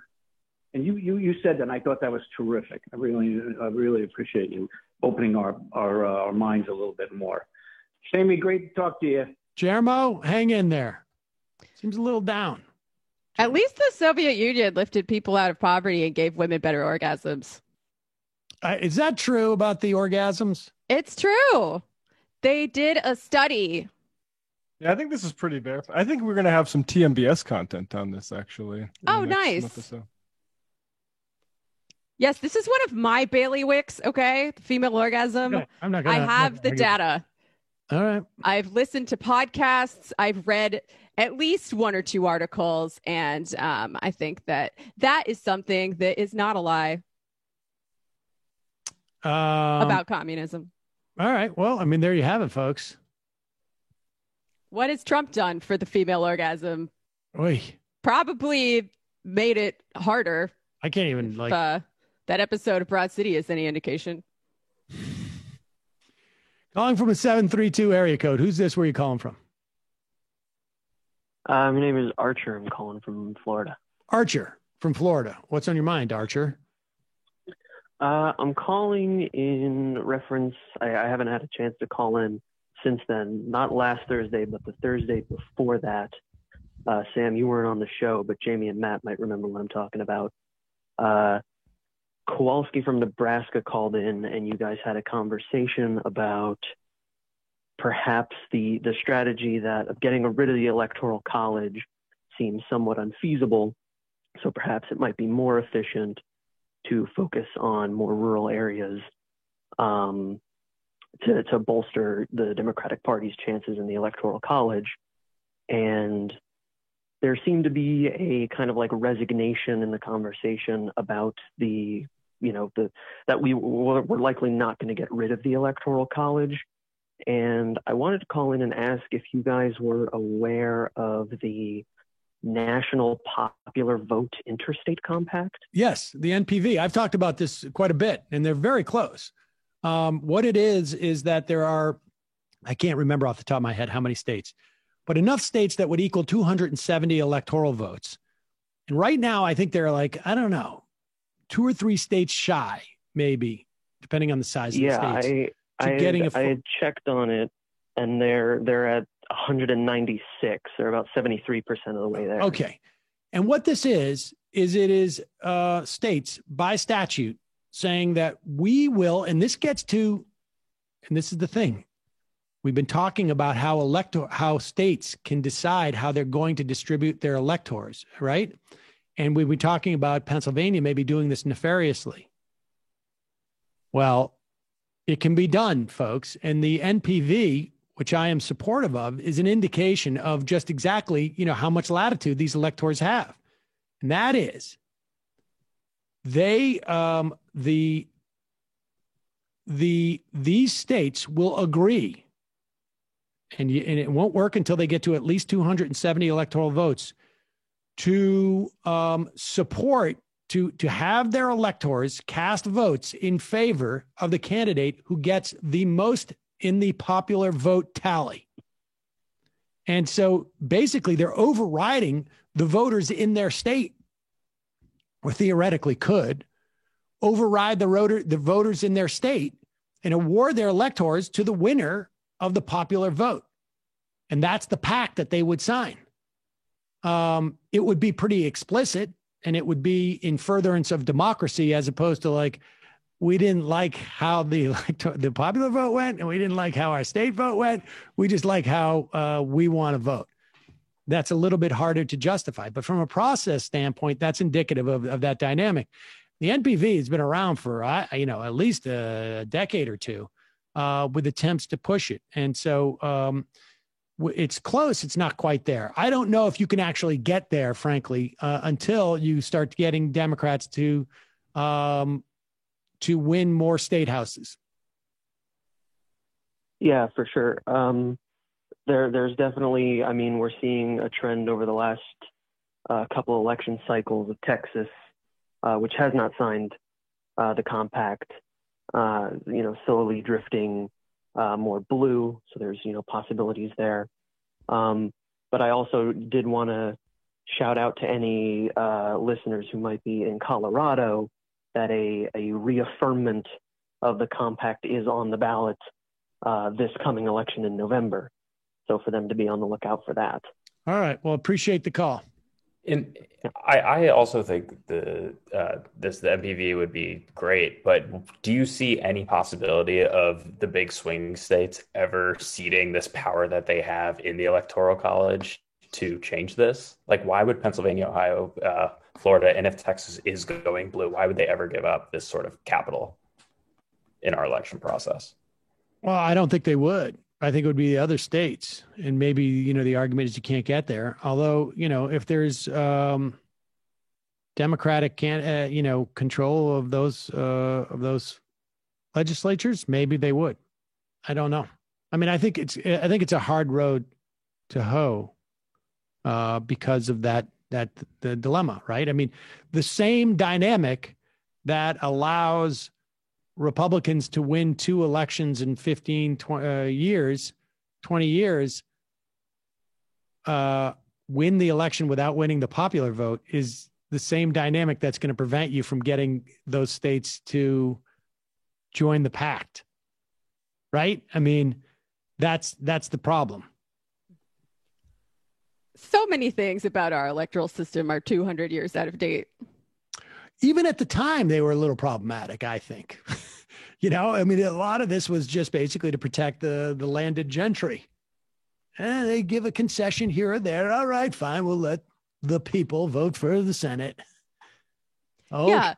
S9: And you said that, and I thought that was terrific. I really appreciate you opening our minds a little bit more. Sammy, great to talk to you.
S6: Jermo, hang in there. Seems a little down.
S19: At least the Soviet Union lifted people out of poverty and gave women better orgasms.
S6: Is that true about the orgasms?
S19: It's true. They did a study.
S7: Yeah, I think this is pretty verified. I think we're going to have some TMBS content on this, actually.
S19: Oh, nice. Yes, this is one of my bailiwicks, okay? The female orgasm.
S6: Okay.
S19: I have the data.
S6: All right.
S19: I've listened to podcasts. I've read at least one or two articles. And I think that is something that is not a lie about communism.
S6: All right. Well, I mean, there you have it, folks.
S19: What has Trump done for the female orgasm?
S6: Oy.
S19: Probably made it harder.
S6: I can't even
S19: that episode of Broad City is any indication.
S6: Calling from a 732 area code. Who's this? Where are you calling from?
S10: My name is Archer. I'm calling from Florida.
S6: Archer from Florida. What's on your mind, Archer?
S10: I'm calling in reference. I haven't had a chance to call in since then. Not last Thursday, but the Thursday before that. Sam, you weren't on the show, but Jamie and Matt might remember what I'm talking about. Kowalski from Nebraska called in, and you guys had a conversation about perhaps the strategy that of getting rid of the Electoral College seems somewhat unfeasible. So perhaps it might be more efficient to focus on more rural areas to bolster the Democratic Party's chances in the Electoral College. And there seemed to be a kind of like resignation in the conversation about that we're likely not going to get rid of the Electoral College. And I wanted to call in and ask if you guys were aware of the National Popular Vote Interstate Compact.
S6: Yes, the NPV. I've talked about this quite a bit, and they're very close. What it is that there are, I can't remember off the top of my head how many states, but enough states that would equal 270 electoral votes. And right now, I think they're like, I don't know, 2 or 3 states shy, maybe, depending on the size of the states.
S10: I had checked on it, and they're at 196. They're about 73% of the way there.
S6: Okay. And what this is it is states by statute saying that we will, and this gets to, and this is the thing, we've been talking about how states can decide how they're going to distribute their electors, right? And we've been talking about Pennsylvania maybe doing this nefariously. Well, it can be done, folks. And the NPV, which I am supportive of, is an indication of just exactly, how much latitude these electors have. And that is, these states will agree, and it won't work until they get to at least 270 electoral votes, to support, to have their electors cast votes in favor of the candidate who gets the most in the popular vote tally. And so basically they're overriding the voters in their state, or theoretically could override the voters in their state and award their electors to the winner of the popular vote. And that's the pact that they would sign. It would be pretty explicit, and it would be in furtherance of democracy, as opposed to like, we didn't like how the popular vote went, and we didn't like how our state vote went. We just like how we want to vote. That's a little bit harder to justify. But from a process standpoint, that's indicative of that dynamic. The NPV has been around for, at least a decade or two with attempts to push it. And so it's close. It's not quite there. I don't know if you can actually get there, frankly, until you start getting Democrats to win more state houses.
S10: Yeah, for sure. There's definitely, we're seeing a trend over the last couple election cycles of Texas, which has not signed the compact, slowly drifting more blue. So there's, possibilities there. But I also did want to shout out to any listeners who might be in Colorado that a reaffirmment of the compact is on the ballot this coming election in November. So for them to be on the lookout for that.
S6: All right. Well, appreciate the call.
S8: And I also think the MPV would be great, but do you see any possibility of the big swing states ever ceding this power that they have in the Electoral College to change this? Like, why would Pennsylvania, Ohio, Florida, and if Texas is going blue, why would they ever give up this sort of capital in our election process?
S6: Well, I don't think they would. I think it would be the other states. And maybe, the argument is you can't get there. Although, if there's Democratic control of those legislatures, maybe they would. I don't know. I mean, I think it's a hard road to hoe because of the dilemma, right? I mean, the same dynamic that allows Republicans to win 2 elections in 20 years, win the election without winning the popular vote is the same dynamic that's going to prevent you from getting those states to join the pact, right? I mean, that's the problem.
S19: So many things about our electoral system are 200 years out of date.
S6: Even at the time, they were a little problematic, I think. I mean, a lot of this was just basically to protect the landed gentry. And they give a concession here or there. All right, fine. We'll let the people vote for the Senate. Okay.
S19: Yeah.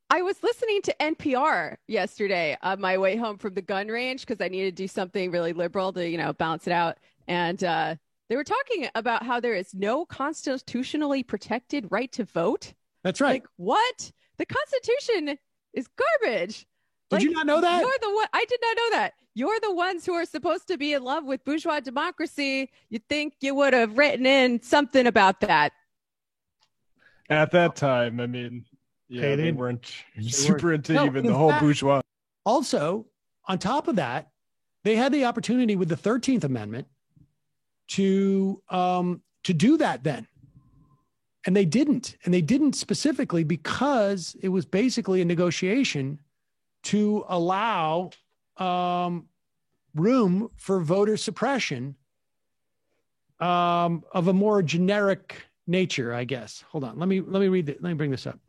S19: I was listening to NPR yesterday on my way home from the gun range because I needed to do something really liberal to, balance it out. And they were talking about how there is no constitutionally protected right to vote.
S6: That's right.
S19: Like, what? The Constitution is garbage.
S6: Did you not know that?
S19: You're the one. I did not know that. You're the ones who are supposed to be in love with bourgeois democracy. You'd think you would have written in something about that.
S7: At that time, I mean, yeah, they weren't super into the whole bourgeois.
S6: Also, on top of that, they had the opportunity with the 13th Amendment to do that then. And they didn't. And they didn't specifically because it was basically a negotiation to allow room for voter suppression of a more generic nature, I guess. Hold on. Let me read it. Let me bring this up.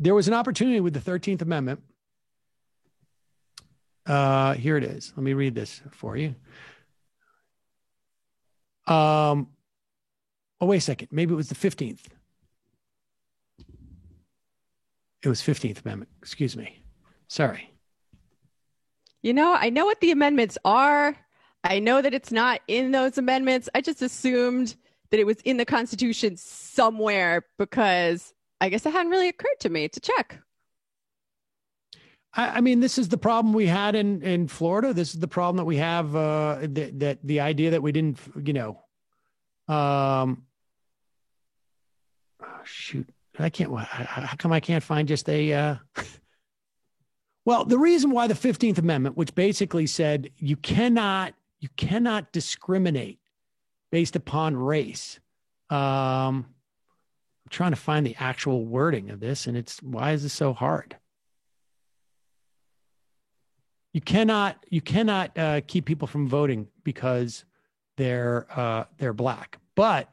S6: There was an opportunity with the 13th Amendment. Here it is. Let me read this for you. Oh, wait a second. Maybe it was the 15th. It was 15th Amendment. Excuse me. Sorry.
S19: I know what the amendments are. I know that it's not in those amendments. I just assumed that it was in the Constitution somewhere because I guess it hadn't really occurred to me to check.
S6: I mean, this is the problem we had in Florida. This is the problem that we have, that the idea that we didn't, oh, shoot. How come I can't find just a, well, the reason why the 15th Amendment, which basically said you cannot discriminate based upon race. I'm trying to find the actual wording of this, and why is this so hard? You cannot keep people from voting because they're black, but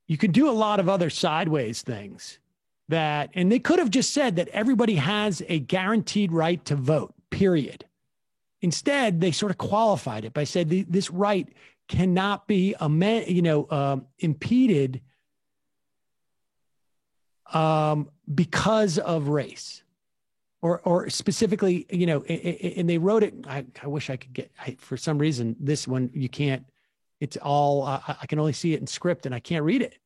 S6: you can do a lot of other sideways things and they could have just said that everybody has a guaranteed right to vote, period. Instead, they sort of qualified it by saying this right cannot be impeded because of race. Or specifically, and they wrote it. I wish I could for some reason, this one, you can't, it's all, I can only see it in script and I can't read it.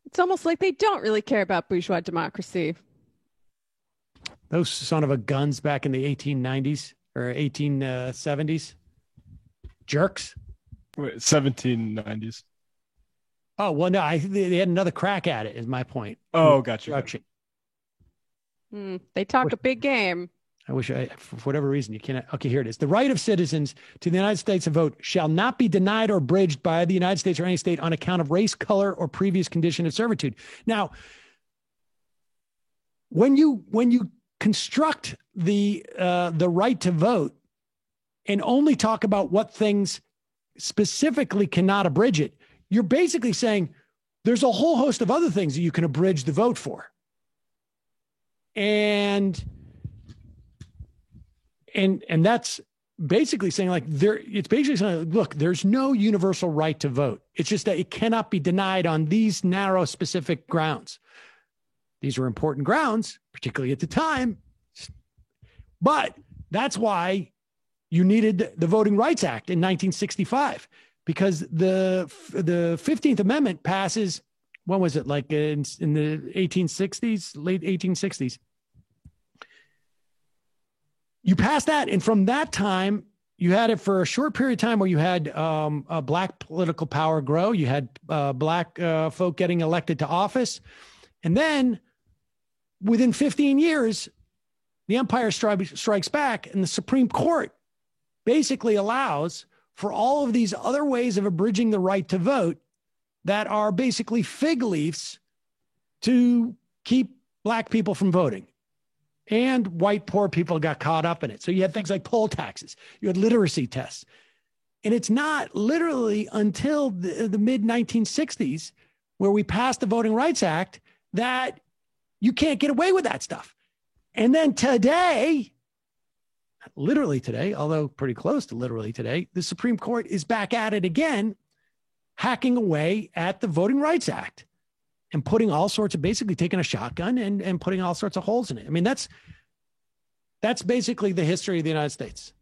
S19: It's almost like they don't really care about bourgeois democracy.
S6: Those son of a guns back in the 1890s or 1870s. Jerks.
S7: Wait, 1790s.
S6: Oh, well, no, they had another crack at it is my point.
S7: Oh, gotcha.
S19: They talk a big game.
S6: I wish for whatever reason, you cannot. Okay, here it is. The right of citizens to the United States to vote shall not be denied or abridged by the United States or any state on account of race, color, or previous condition of servitude. Now, when you construct the right to vote and only talk about what things specifically cannot abridge it, you're basically saying there's a whole host of other things that you can abridge the vote for. And that's basically saying it's basically saying, look, there's no universal right to vote. It's just that it cannot be denied on these narrow specific grounds. These are important grounds, particularly at the time. But that's why you needed the Voting Rights Act in 1965, because the 15th Amendment passes, when was it, like in the 1860s, late 1860s? You passed that, and from that time, you had it for a short period of time where you had a black political power grow. You had black folk getting elected to office. And then within 15 years, the empire strikes back, and the Supreme Court basically allows for all of these other ways of abridging the right to vote that are basically fig leaves to keep black people from voting. And white poor people got caught up in it. So you had things like poll taxes. You had literacy tests. And it's not literally until the mid-1960s where we passed the Voting Rights Act that you can't get away with that stuff. And then today, literally today, although pretty close to literally today, the Supreme Court is back at it again, hacking away at the Voting Rights Act and putting all sorts of, basically taking a shotgun and putting all sorts of holes in it. I mean, that's basically the history of the United States.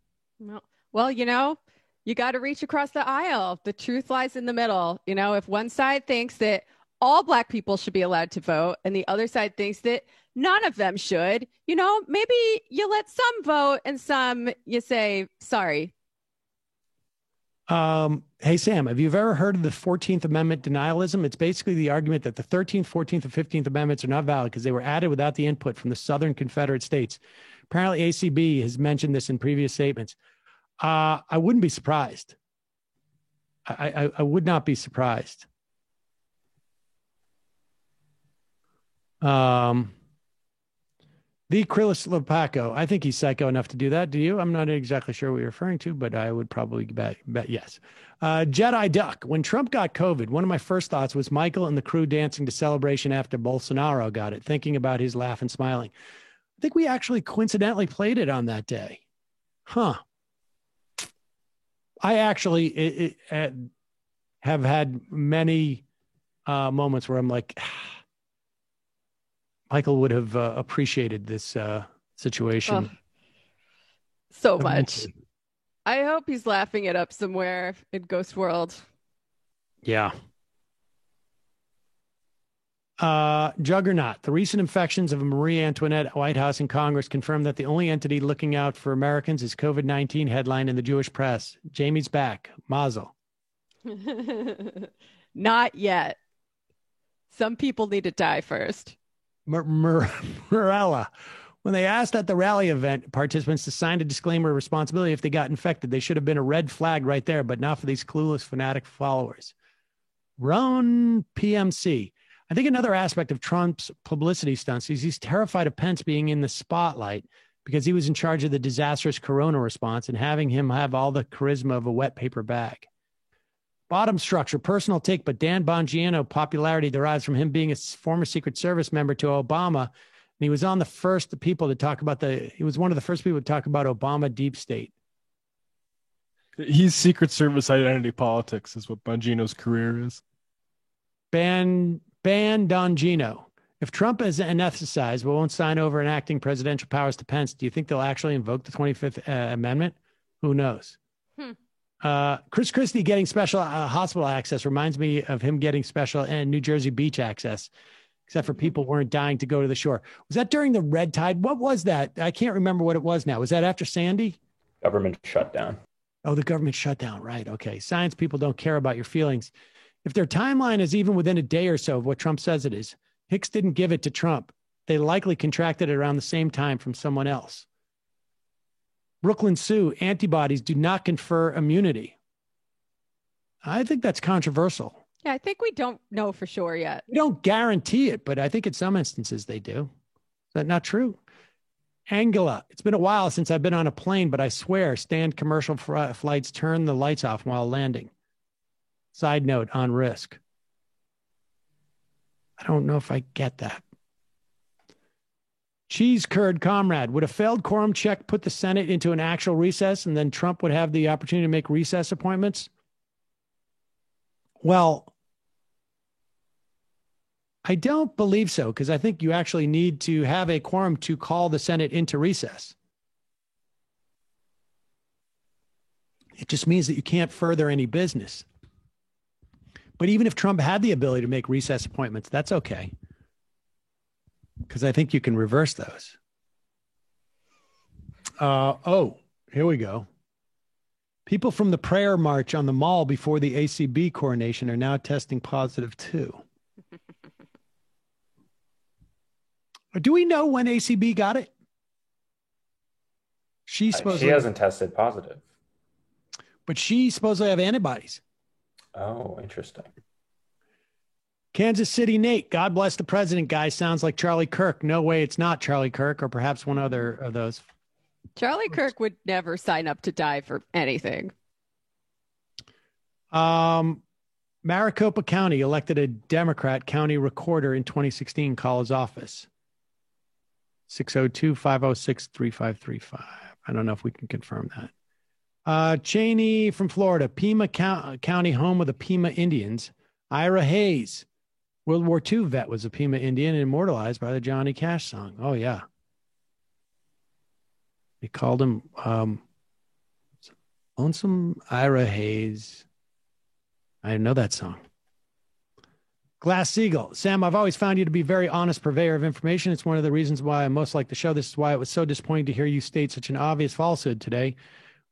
S19: Well, you know, you got to reach across the aisle. The truth lies in the middle. You know, if one side thinks that all black people should be allowed to vote and the other side thinks that none of them should, you know, maybe you let some vote and some you say, sorry.
S6: Hey, Sam, have you ever heard of the 14th Amendment denialism? It's basically the argument that the 13th, 14th, and 15th Amendments are not valid because they were added without the input from the Southern Confederate States. Apparently, ACB has mentioned this in previous statements. I wouldn't be surprised. I would not be surprised. The Krilis Lopaco, I think he's psycho enough to do that. Do you? I'm not exactly sure what you're referring to, but I would probably bet yes. Jedi Duck, when Trump got COVID, one of my first thoughts was Michael and the crew dancing to Celebration after Bolsonaro got it, thinking about his laugh and smiling. I think we actually coincidentally played it on that day. Huh. I actually have had many moments where I'm like, Michael would have appreciated this situation.
S19: So much. I hope he's laughing it up somewhere in Ghost World.
S6: Yeah. Juggernaut. The recent infections of Marie Antoinette White House and Congress confirm that the only entity looking out for Americans is COVID-19 headline in the Jewish press. Jamie's back. Mazel.
S19: Not yet. Some people need to die first.
S6: Morella. When they asked at the rally event participants to sign a disclaimer of responsibility if they got infected, they should have been a red flag right there, but not for these clueless fanatic followers. Ron PMC. I think another aspect of Trump's publicity stunts is he's terrified of Pence being in the spotlight because he was in charge of the disastrous corona response and having him have all the charisma of a wet paper bag. Bottom structure, personal take, but Dan Bongino popularity derives from him being a former Secret Service member to Obama. And he was on the first people to talk about he was one of the first people to talk about Obama deep state.
S7: He's Secret Service identity politics is what Bongino's career is.
S6: Ban Bongino. If Trump is anesthetized but won't sign over enacting presidential powers to Pence, do you think they'll actually invoke the 25th Amendment? Who knows? Chris Christie getting special hospital access reminds me of him getting special New Jersey beach access, except for people weren't dying to go to the shore. Was that during the red tide? What was that? I can't remember what it was now. Was that after Sandy?
S8: Government shutdown.
S6: Oh, the government shutdown. Right. Okay. Science people don't care about your feelings. If their timeline is even within a day or so of what Trump says it is, Hicks didn't give it to Trump. They likely contracted it around the same time from someone else. Brooklyn Sue, antibodies do not confer immunity. I think that's controversial.
S19: Yeah, I think we don't know for sure yet.
S6: We don't guarantee it, but I think in some instances they do. Is that not true? Angela, it's been a while since I've been on a plane, but I swear stand commercial flights turn the lights off while landing. Side note on risk. I don't know if I get that. Cheese curd comrade, would a failed quorum check put the Senate into an actual recess and then Trump would have the opportunity to make recess appointments? Well, I don't believe so, because I think you actually need to have a quorum to call the Senate into recess. It just means that you can't further any business. But even if Trump had the ability to make recess appointments, that's okay, because I think you can reverse those. Here we go. People from the prayer march on the mall before the ACB coronation are now testing positive too. Do we know when ACB got it? She
S8: hasn't tested positive.
S6: But she supposedly have antibodies.
S8: Oh, interesting.
S6: Kansas City Nate, God bless the president guy, sounds like Charlie Kirk. No way it's not Charlie Kirk, or perhaps one other of those.
S19: Charlie Kirk would never sign up to die for anything.
S6: Maricopa County elected a Democrat county recorder in 2016. Call his office. 602-506-3535. I don't know if we can confirm that. Cheney from Florida, Pima County, home of the Pima Indians. Ira Hayes, World War II vet, was a Pima Indian and immortalized by the Johnny Cash song. Oh, yeah. They called him Lonesome Ira Hayes. I know that song. Glass Seagull. Sam, I've always found you to be a very honest purveyor of information. It's one of the reasons why I most like the show. This is why it was so disappointing to hear you state such an obvious falsehood today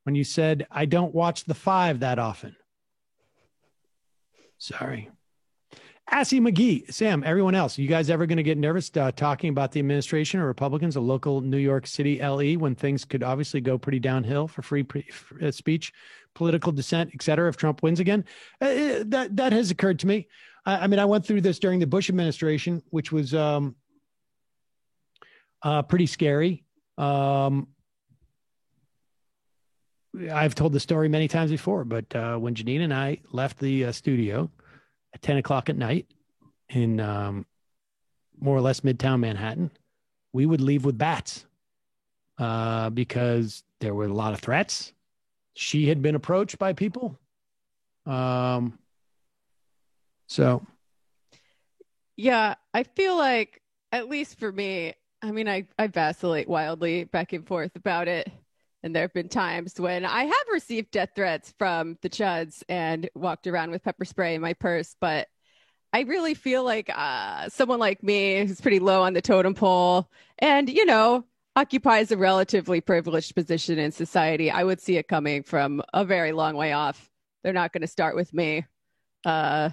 S6: when you said, I don't watch The Five that often. Sorry. Assy McGee. Sam, everyone else, you guys ever going to get nervous talking about the administration or Republicans, a local New York City LE, when things could obviously go pretty downhill for free speech, political dissent, et cetera, if Trump wins again? That has occurred to me. I mean, I went through this during the Bush administration, which was pretty scary. I've told the story many times before, but when Janine and I left the studio at 10 o'clock at night in more or less Midtown Manhattan, we would leave with bats because there were a lot of threats. She had been approached by people.
S19: Yeah, I feel like, at least for me, I mean, I vacillate wildly back and forth about it. And there have been times when I have received death threats from the Chuds and walked around with pepper spray in my purse. But I really feel like someone like me, who's pretty low on the totem pole and, you know, occupies a relatively privileged position in society, I would see it coming from a very long way off. They're not going to start with me. But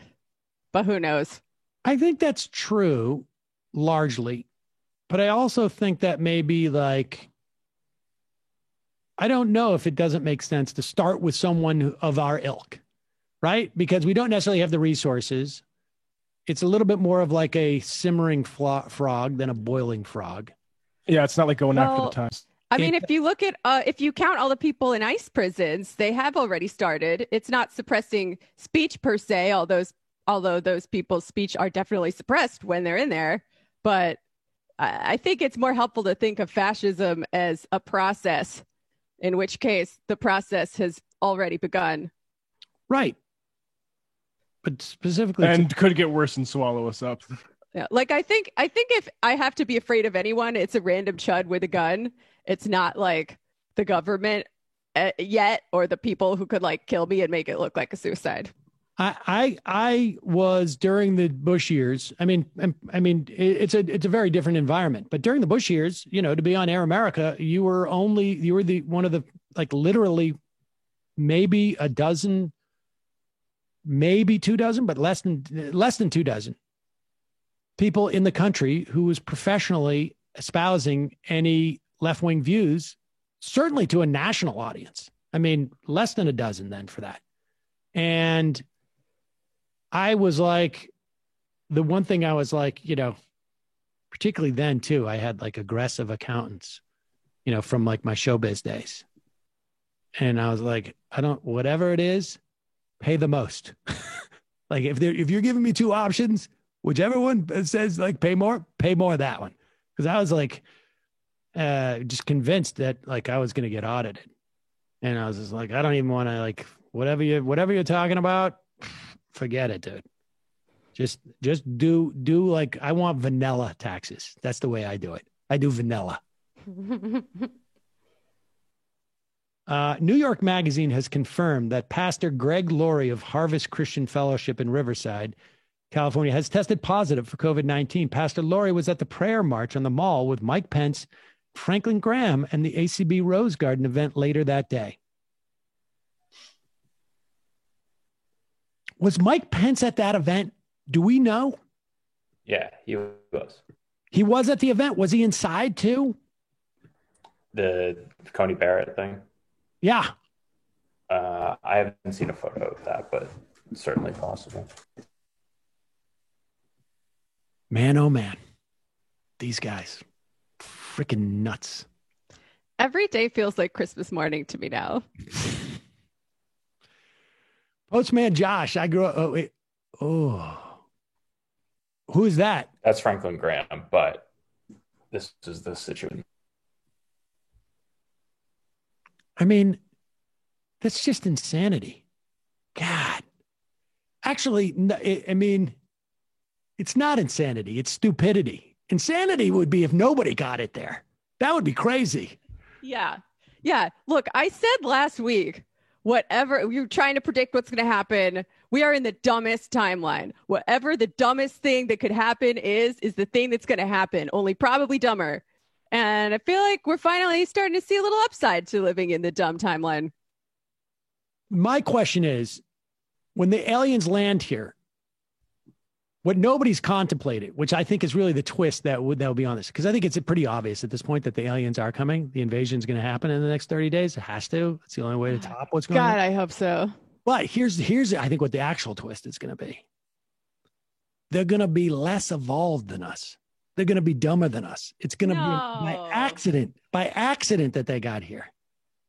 S19: who knows?
S6: I think that's true, largely. But I also think that maybe, like, I don't know if it doesn't make sense to start with someone of our ilk, right? Because we don't necessarily have the resources. It's a little bit more of like a simmering frog than a boiling frog.
S7: Yeah, it's not like going after the times.
S19: I mean, if you look at, if you count all the people in ICE prisons, they have already started. It's not suppressing speech per se, although those people's speech are definitely suppressed when they're in there. But I think it's more helpful to think of fascism as a process, in which case the process has already begun.
S6: Right. But specifically,
S7: and could get worse and swallow us up.
S19: Yeah, like I think if I have to be afraid of anyone, it's a random chud with a gun. It's not like the government yet, or the people who could like kill me and make it look like a suicide.
S6: I was during the Bush years. I mean, it's a very different environment. But during the Bush years, you know, to be on Air America, you were the one of the, like, literally maybe a dozen, maybe 2 dozen, but less than 2 dozen people in the country who was professionally espousing any left-wing views certainly to a national audience. I mean, less than a dozen then for that. And I was like, the one thing I was like, particularly then too, I had like aggressive accountants, from like my showbiz days. And I was like, whatever it is, pay the most. Like if you're giving me two options, whichever one says like pay more that one. Cause I was like, just convinced that like I was going to get audited. And I was just like, I don't even want to like, whatever you're talking about, forget it, dude. Just do like, I want vanilla taxes. That's the way I do it. I do vanilla. New York Magazine has confirmed that Pastor Greg Laurie of Harvest Christian Fellowship in Riverside, California, has tested positive for COVID-19. Pastor Laurie was at the prayer march on the Mall with Mike Pence, Franklin Graham, and the ACB Rose Garden event later that day. Was Mike Pence at that event? Do we know?
S8: Yeah, he was.
S6: He was at the event. Was he inside too?
S8: The Coney Barrett thing?
S6: Yeah.
S8: I haven't seen a photo of that, but it's certainly possible.
S6: Man, oh man. These guys. Freaking nuts.
S19: Every day feels like Christmas morning to me now.
S6: Postman Josh, I grew up. Who is that?
S8: That's Franklin Graham, but this is the situation.
S6: I mean, that's just insanity. God. Actually, I mean, it's not insanity. It's stupidity. Insanity would be if nobody got it there. That would be crazy.
S19: Yeah. Yeah. Look, I said last week, whatever, you're trying to predict what's going to happen. We are in the dumbest timeline. Whatever the dumbest thing that could happen is the thing that's going to happen, only probably dumber. And I feel like we're finally starting to see a little upside to living in the dumb timeline.
S6: My question is, when the aliens land here, what nobody's contemplated, which I think is really the twist that will be on this, because I think it's pretty obvious at this point that the aliens are coming. The invasion is going to happen in the next 30 days. It has to. It's the only way to top what's going on.
S19: God, I hope so.
S6: But here's I think what the actual twist is going to be. They're going to be less evolved than us. They're going to be dumber than us. It's going to be by accident that they got here.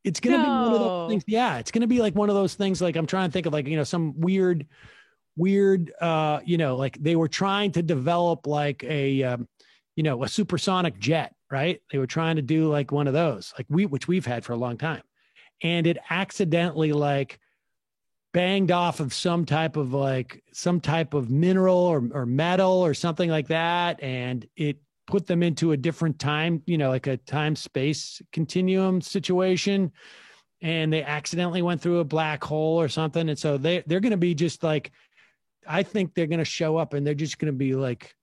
S6: It's going to be one of those things. Yeah, it's going to be like one of those things. Like I'm trying to think of like, some weird, like they were trying to develop like a supersonic jet, right? They were trying to do like one of those, like which we've had for a long time. And it accidentally like banged off of some type of mineral or metal or something like that. And it put them into a different time, like a time-space continuum situation. And they accidentally went through a black hole or something. And so they're going to be just like, I think they're going to show up and they're just going to be like,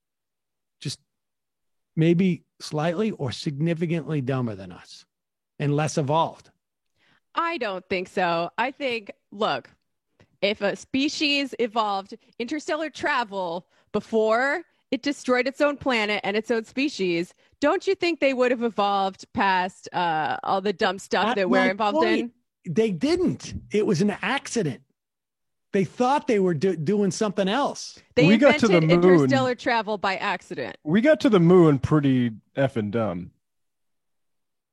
S6: just maybe slightly or significantly dumber than us and less evolved.
S19: I don't think so. I think, look, if a species evolved interstellar travel before it destroyed its own planet and its own species, don't you think they would have evolved past all the dumb stuff that we're involved in?
S6: They didn't. It was an accident. They thought they were doing something else.
S19: They invented interstellar travel by accident.
S7: We got to the moon pretty effing dumb.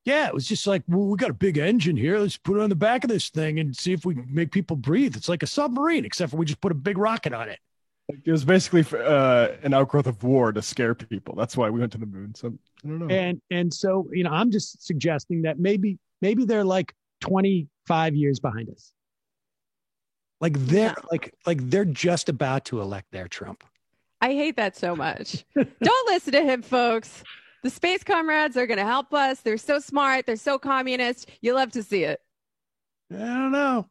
S6: Yeah, it was just like, well, we got a big engine here. Let's put it on the back of this thing and see if we can make people breathe. It's like a submarine, except for we just put a big rocket on it.
S7: It was basically an outgrowth of war to scare people. That's why we went to the moon. So I don't know.
S6: And so, I'm just suggesting that maybe they're like 25 years behind us. Like they're just about to elect their Trump.
S19: I hate that so much. Don't listen to him, folks. The space comrades are going to help us. They're so smart. They're so communist. You love to see it.
S6: I don't know.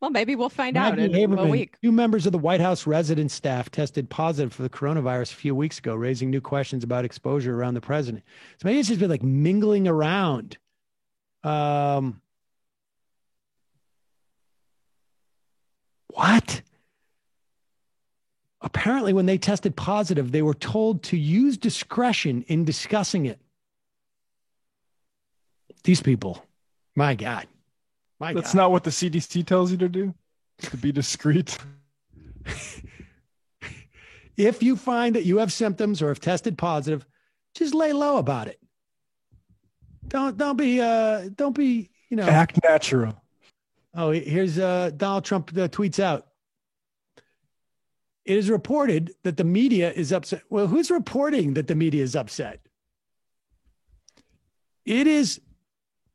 S19: Well, maybe we'll find out in a week.
S6: 2 members of the White House resident staff tested positive for the coronavirus a few weeks ago, raising new questions about exposure around the president. So maybe it's just been like mingling around. What? apparently when they tested positive, they were told to use discretion in discussing it. These people, my God.
S7: That's not what the CDC tells you to do, to be discreet.
S6: If you find that you have symptoms or have tested positive, just lay low about it. Don't be,
S7: act natural.
S6: Oh, here's Donald Trump tweets out. It is reported that the media is upset. Well, who's reporting that the media is upset? It is,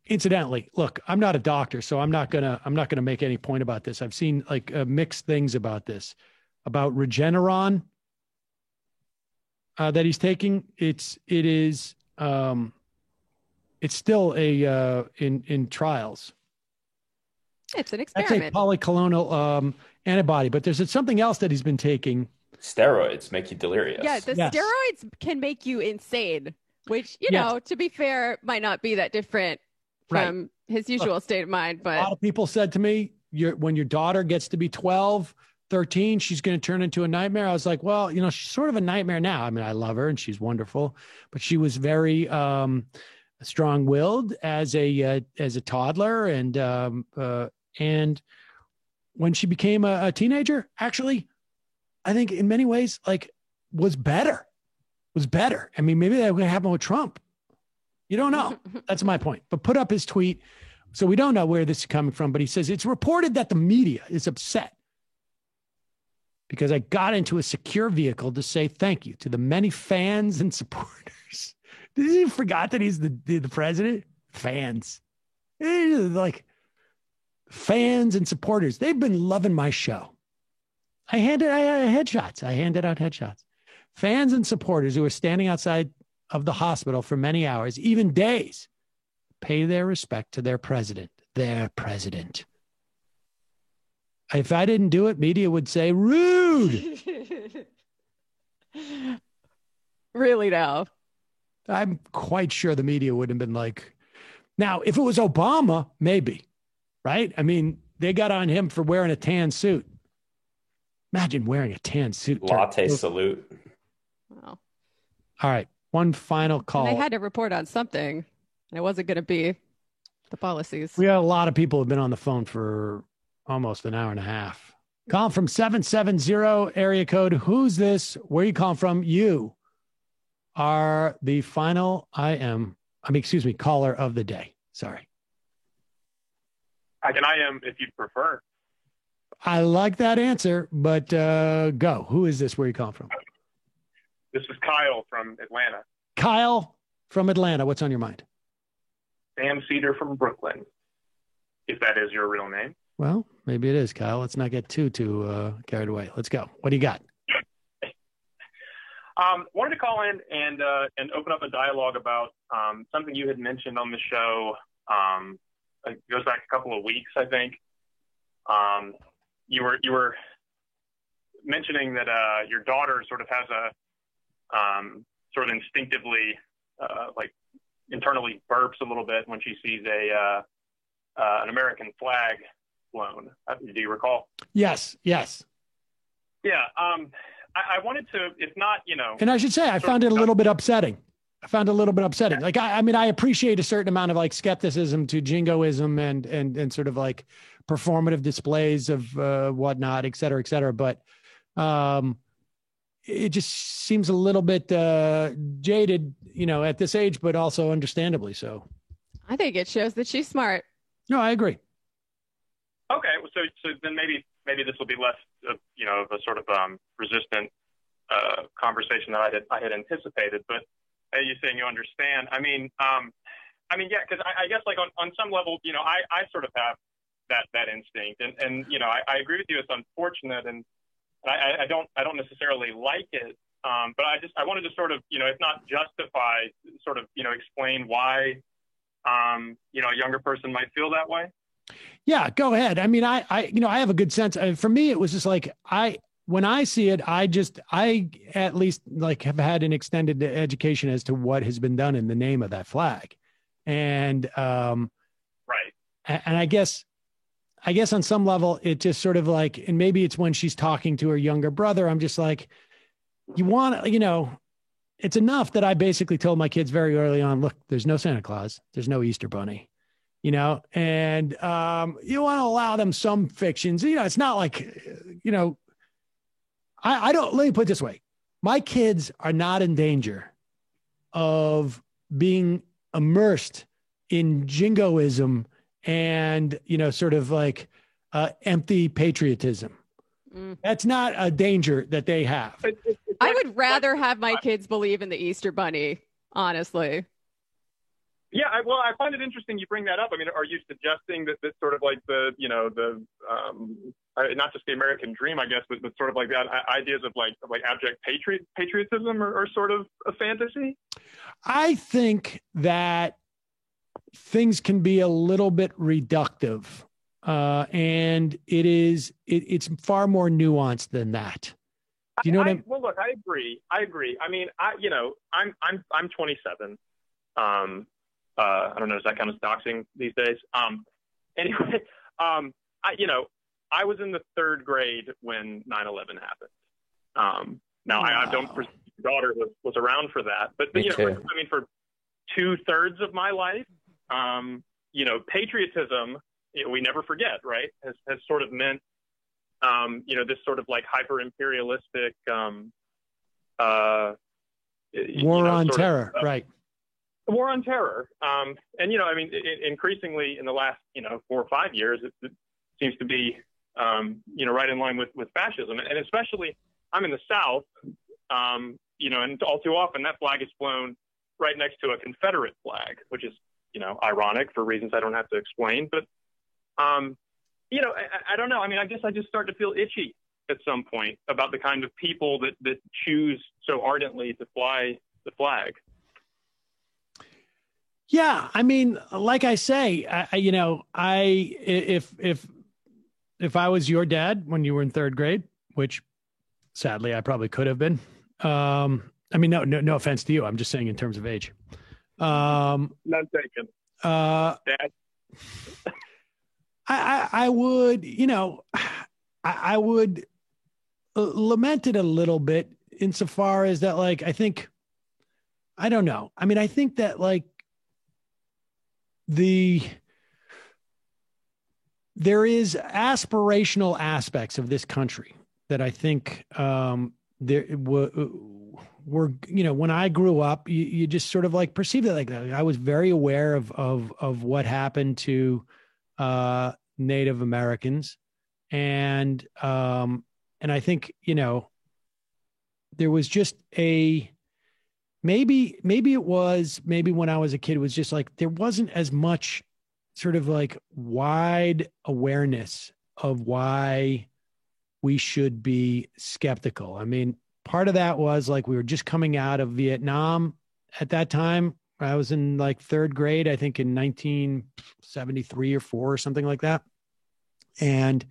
S6: incidentally, look, I'm not a doctor, so I'm not gonna make any point about this. I've seen like mixed things about this, about Regeneron that he's taking. It's still in trials.
S19: It's an
S6: That's a
S19: experiment.
S6: polyclonal antibody, but there's something else that he's been taking.
S8: Steroids make you delirious.
S19: Yeah, the steroids can make you insane, which, you know, to be fair, might not be that different from his usual state of mind. But
S6: a lot of people said to me, when your daughter gets to be 12, 13, she's going to turn into a nightmare. I was like, well, she's sort of a nightmare now. I mean, I love her and she's wonderful, but she was very strong-willed as a toddler, and when she became a teenager, actually, I think in many ways, was better. I mean, maybe that would happen with Trump. You don't know. That's my point. But put up his tweet. So we don't know where this is coming from, but he says, it's reported that the media is upset because I got into a secure vehicle to say thank you to the many fans and supporters. Did he forgot that he's the president? Fans. Like fans and supporters. They've been loving my show. I handed out headshots. Fans and supporters who are standing outside of the hospital for many hours, even days, pay their respect to their president. Their president. If I didn't do it, media would say, rude.
S19: Really now.
S6: I'm quite sure the media would have been like, now, if it was Obama, maybe, right? I mean, they got on him for wearing a tan suit. Imagine wearing a tan suit.
S8: Latte salute.
S19: Wow.
S6: All right. One final call.
S19: And they had to report on something. And it wasn't going to be the policies.
S6: We got a lot of people who have been on the phone for almost an hour and a half. Calling from 770 area code. Who's this? Where are you calling from? You are the final caller of the day. Sorry.
S11: I am, if you'd prefer.
S6: I like that answer, but go. Who is this? Where are you calling from?
S11: This is Kyle from Atlanta.
S6: Kyle from Atlanta. What's on your mind?
S11: Sam Cedar from Brooklyn, if that is your real name.
S6: Well, maybe it is, Kyle. Let's not get too carried away. Let's go. What do you got?
S11: Wanted to call in and open up a dialogue about something you had mentioned on the show. It goes back a couple of weeks, I think. You were mentioning that your daughter sort of has a sort of instinctively internally burps a little bit when she sees an American flag flown. Do you recall?
S6: Yes.
S11: Yeah. I wanted to, if not,
S6: And I should say, I found it a little bit upsetting. Like, I mean, I appreciate a certain amount of skepticism to jingoism and sort of like performative displays of whatnot, et cetera, but it just seems a little bit jaded, at this age, but also understandably so.
S19: I think it shows that she's smart.
S6: No, I agree.
S11: Okay, so then maybe this will be less of a sort of resistant conversation that I had anticipated. But you're saying you understand. I mean, yeah, because I guess on some level, I sort of have that instinct, and I agree with you. It's unfortunate, and I don't necessarily like it. But I wanted to sort of if not justify, sort of explain why a younger person might feel that way.
S6: Yeah, go ahead. I mean, I have a good sense. For me, it was just like when I see it, I at least have had an extended education as to what has been done in the name of that flag, and
S11: right.
S6: And I guess I guess on some level, it just sort of like, and maybe it's when she's talking to her younger brother, I'm just like, you want to, you know, it's enough that I basically told my kids very early on, look, there's no Santa Claus, there's no Easter Bunny, you know, and you want to allow them some fictions. You know, it's not like, you know, I don't, let me put it this way. My kids are not in danger of being immersed in jingoism and, you know, sort of like empty patriotism. That's not a danger that they have.
S19: I would rather have my kids believe in the Easter Bunny, honestly.
S11: Yeah, I find it interesting you bring that up. I mean, are you suggesting that this sort of like the, you know, the not just the American dream, I guess, but sort of like that ideas of like abject patriotism are sort of a fantasy?
S6: I think that things can be a little bit reductive, and it's far more nuanced than that. Do you know what I mean? Well,
S11: look, I agree. I mean, I'm 27. I don't know, does that count as doxing these days? Anyway, I was in the third grade when 9/11 happened. Now I don't presume your daughter was around for that, but you know, I mean, for 2/3 of my life, you know, patriotism, you know, we never forget, right? Has sort of meant, you know, this sort of like hyper imperialistic,
S6: war on terror, right?
S11: War on terror. And, you know, I mean, increasingly in the last, you know, 4 or 5 years, it seems to be, you know, right in line with fascism. And especially, I'm in the South, you know, and all too often that flag is flown right next to a Confederate flag, which is, you know, ironic for reasons I don't have to explain. But, you know, I don't know. I mean, I guess I just start to feel itchy at some point about the kind of people that choose so ardently to fly the flag.
S6: Yeah, I mean, like I say, if I was your dad when you were in third grade, which sadly I probably could have been. I mean, no offense to you. I'm just saying in terms of age.
S11: None taken. Dad.
S6: I would, you know, I would lament it a little bit insofar as that, like, I don't know. I mean, I think that like there is aspirational aspects of this country that I think there were, you know, when I grew up, you just sort of like perceived it like that. I was very aware of what happened to Native Americans. And I think, you know, there was just maybe when I was a kid, it was just like, there wasn't as much sort of like wide awareness of why we should be skeptical. I mean, part of that was like, we were just coming out of Vietnam at that time. I was in like third grade, I think in 1973 or 4 or something like that. And,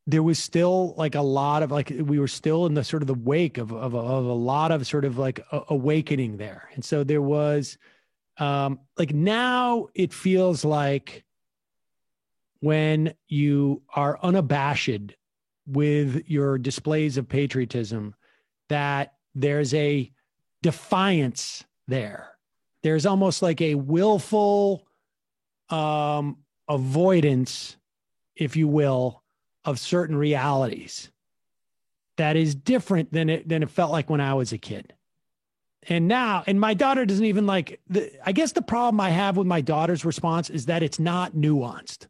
S6: there was still like a lot of like, we were still in the sort of the wake of a lot of sort of like awakening there. And so there was like, now it feels like when you are unabashed with your displays of patriotism, that there's a defiance there. There's almost like a willful avoidance, if you will, of certain realities that is different than it felt like when I was a kid. And now, and my daughter doesn't even like, I guess the problem I have with my daughter's response is that it's not nuanced,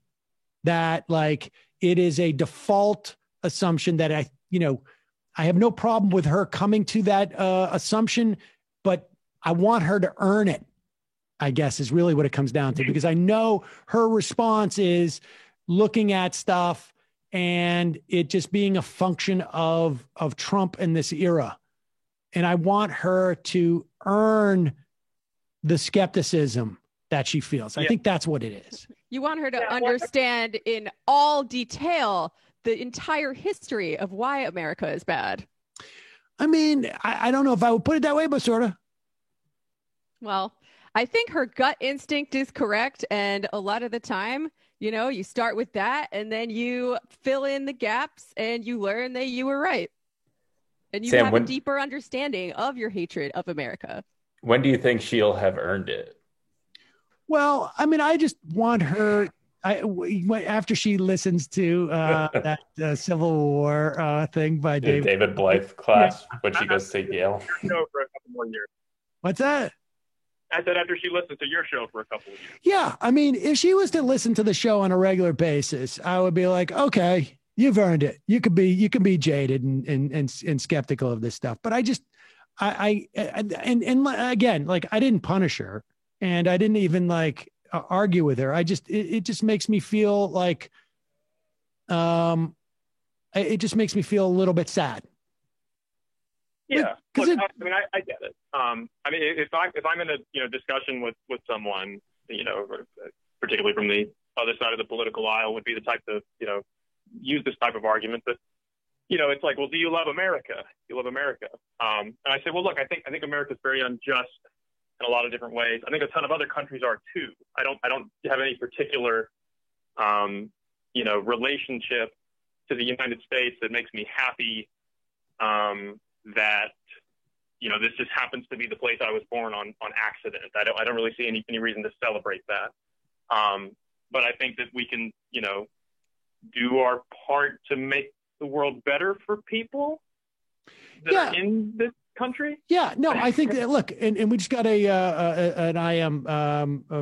S6: that like it is a default assumption that I have no problem with her coming to that assumption, but I want her to earn it, I guess is really what it comes down to, because I know her response is looking at stuff and it just being a function of Trump in this era. And I want her to earn the skepticism that she feels. I think that's what it is.
S19: You want her to understand in all detail the entire history of why America is bad.
S6: I mean, I don't know if I would put it that way, but sort of.
S19: Well, I think her gut instinct is correct. And a lot of the time, You know, you start with that and then you fill in the gaps and you learn that you were right. And you
S8: Sam,
S19: have a deeper understanding of your hatred of America.
S8: When do you think she'll have earned it?
S6: Well, I mean, I just want her, after she listens to that Civil War thing by
S8: David Blythe class when she goes to Yale.
S11: For a couple more years.
S6: What's that?
S11: I said after she listens to your show for a couple of years.
S6: Yeah, I mean, if she was to listen to the show on a regular basis, I would be like, okay, you've earned it. You can be jaded and skeptical of this stuff. But and again, like, I didn't punish her, and I didn't even like argue with her. It just makes me feel like, it just makes me feel a little bit sad.
S11: Yeah, look, I get it. I mean, if I'm in a discussion with someone, particularly from the other side of the political aisle, would be the type to use this type of argument that it's like, well, do you love America? Do you love America? And I say, well, look, I think America's very unjust in a lot of different ways. I think a ton of other countries are too. I don't have any particular relationship to the United States that makes me happy. That this just happens to be the place I was born on accident. I don't really see any reason to celebrate that. But I think that we can do our part to make the world better for people that are in this country.
S6: Yeah, no, I think that, look, and we just got an IM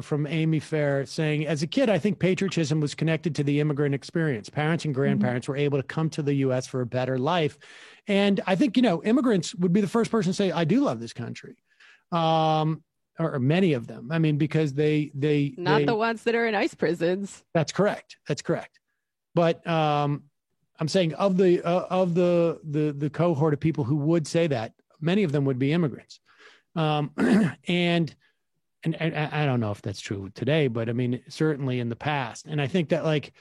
S6: from Amy Fair saying, as a kid, I think patriotism was connected to the immigrant experience. Parents and grandparents were able to come to the U.S. for a better life. And I think, immigrants would be the first person to say, I do love this country. Or many of them. I mean, because they
S19: not the ones that are in ICE prisons.
S6: That's correct. But I'm saying of the cohort of people who would say that, many of them would be immigrants. And I don't know if that's true today, but I mean, certainly in the past. And I think that, like,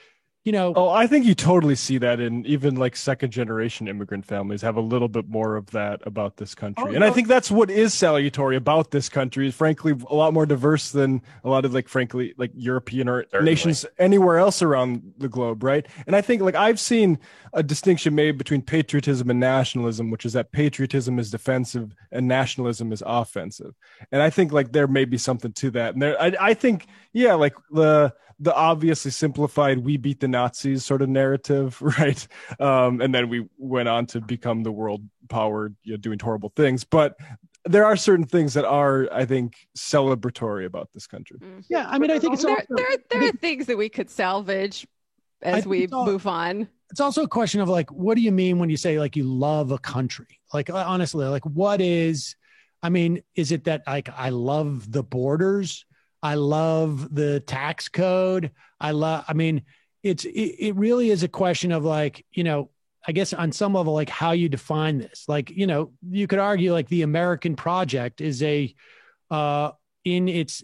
S7: I think you totally see that in even like second generation immigrant families have a little bit more of that about this country. I think that's what is salutary about this country, is frankly a lot more diverse than a lot of frankly European or nations anywhere else around the globe. Right. And I think I've seen a distinction made between patriotism and nationalism, which is that patriotism is defensive and nationalism is offensive. And I think there may be something to that. And I think, the obviously simplified "we beat the Nazis" sort of narrative, right? And then we went on to become the world power, doing horrible things. But there are certain things that are, I think, celebratory about this country.
S6: Yeah, I mean, I think
S19: there are things that we could salvage as we move on.
S6: It's also a question of what do you mean when you say you love a country? Honestly, what is? I mean, is it that I love the borders? I love the tax code. It really is a question of I guess on some level, how you define this. You could argue the American project is in its,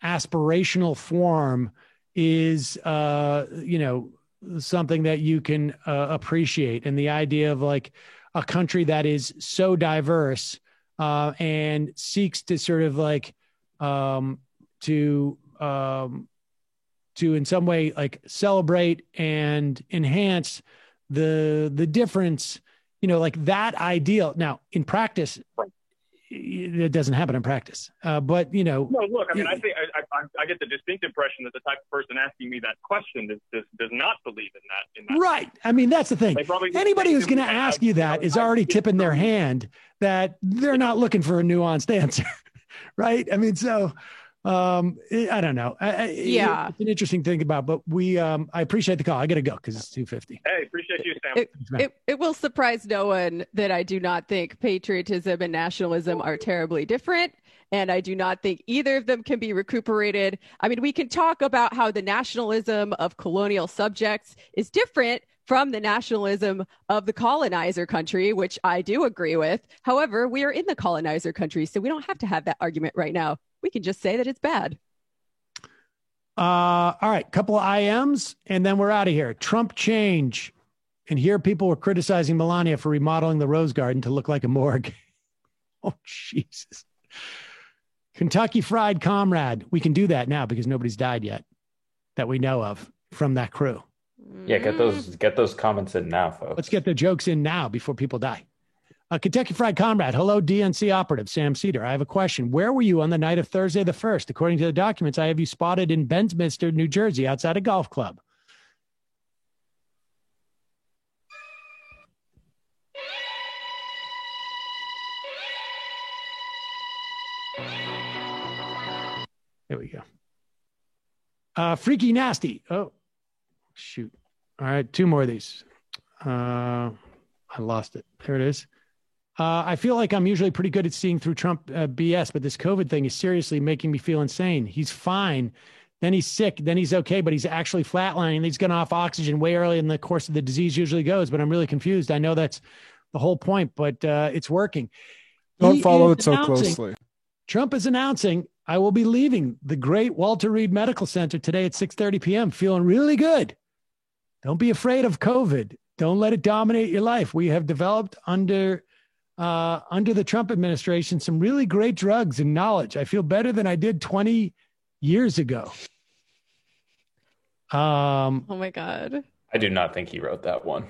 S6: aspirational form is, something that you can appreciate. And the idea of a country that is so diverse and seeks to sort of to in some way celebrate and enhance the difference, that ideal. Now in practice, it doesn't happen in practice. But no,
S11: look, I mean, I think I get the distinct impression that the type of person asking me that question does not believe in that.
S6: Right. I mean, that's the thing. Anybody who's going to ask you that is already tipping their hand that they're not looking for a nuanced answer. Right. I mean, so I don't know. It's an interesting thing about, but I appreciate the call. I got to go because it's 2:50.
S11: Hey, appreciate you, Sam.
S19: It will surprise no one that I do not think patriotism and nationalism are terribly different. And I do not think either of them can be recuperated. I mean, we can talk about how the nationalism of colonial subjects is different from the nationalism of the colonizer country, which I do agree with. However, we are in the colonizer country, so we don't have to have that argument right now. We can just say that it's bad.
S6: All right, couple of IMs, and then we're out of here. Trump change. And here people were criticizing Melania for remodeling the Rose Garden to look like a morgue. Oh, Jesus. Kentucky Fried Comrade. We can do that now because nobody's died yet. that we know of from that crew.
S8: Yeah, get those comments in now, folks.
S6: Let's get the jokes in now before people die. Kentucky Fried Comrade. Hello, DNC operative Sam Cedar. I have a question. Where were you on the night of Thursday the 1st? According to the documents, I have you spotted in Bensminster, New Jersey, outside a golf club. There we go. Freaky Nasty. Oh, shoot. All right, 2 more of these. I lost it. There it is. I feel like I'm usually pretty good at seeing through Trump BS, but this COVID thing is seriously making me feel insane. He's fine. Then he's sick. Then he's okay, but he's actually flatlining. He's getting off oxygen way early in the course of the disease usually goes, but I'm really confused. I know that's the whole point, but it's working.
S7: Don't follow it so closely.
S6: Trump is announcing, I will be leaving the great Walter Reed Medical Center today at 6:30 p.m. feeling really good. Don't be afraid of COVID. Don't let it dominate your life. We have developed under the Trump administration some really great drugs and knowledge. I feel better than I did 20 years ago.
S19: Oh my God.
S8: I do not think he wrote that one.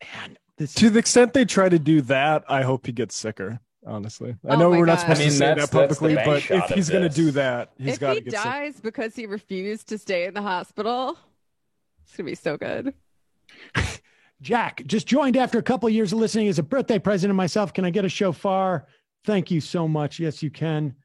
S6: Man,
S7: to the extent they try to do that, I hope he gets sicker. Honestly, I know we're not supposed to say that publicly, but if he's going to do that, he's got to get sick.
S19: If he dies because he refused to stay in the hospital, it's going to be so good.
S6: Jack just joined after a couple of years of listening as a birthday present of myself. Can I get a shofar? Thank you so much. Yes, you can.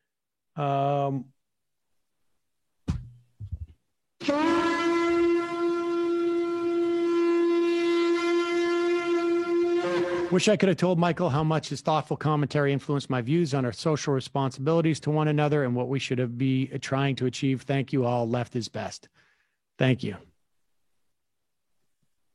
S6: Wish I could have told Michael how much his thoughtful commentary influenced my views on our social responsibilities to one another and what we should be trying to achieve. Thank you all. Left is best. Thank you.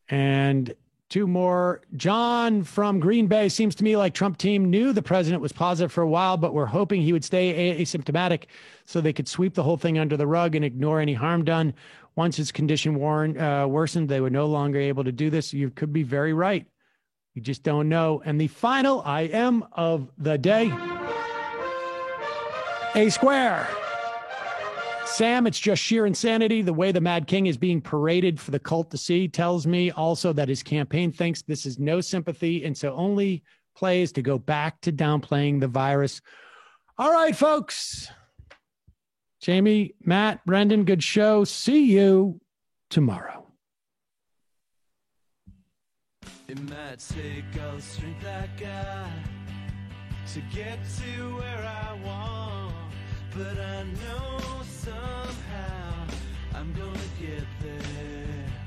S6: And 2 more. John from Green Bay. Seems to me like Trump team knew the president was positive for a while, but we're hoping he would stay asymptomatic so they could sweep the whole thing under the rug and ignore any harm done. Once his condition worsened, they were no longer able to do this. You could be very right. You just don't know. And the final I am of the day. A square. Sam, it's just sheer insanity. The way the Mad King is being paraded for the cult to see tells me also that his campaign thinks this is no sympathy and so only plays to go back to downplaying the virus. All right, folks. Jamie, Matt, Brendan, good show. See you tomorrow.
S12: It might take all the strength I got to get to where I want, but I know somehow I'm gonna get there.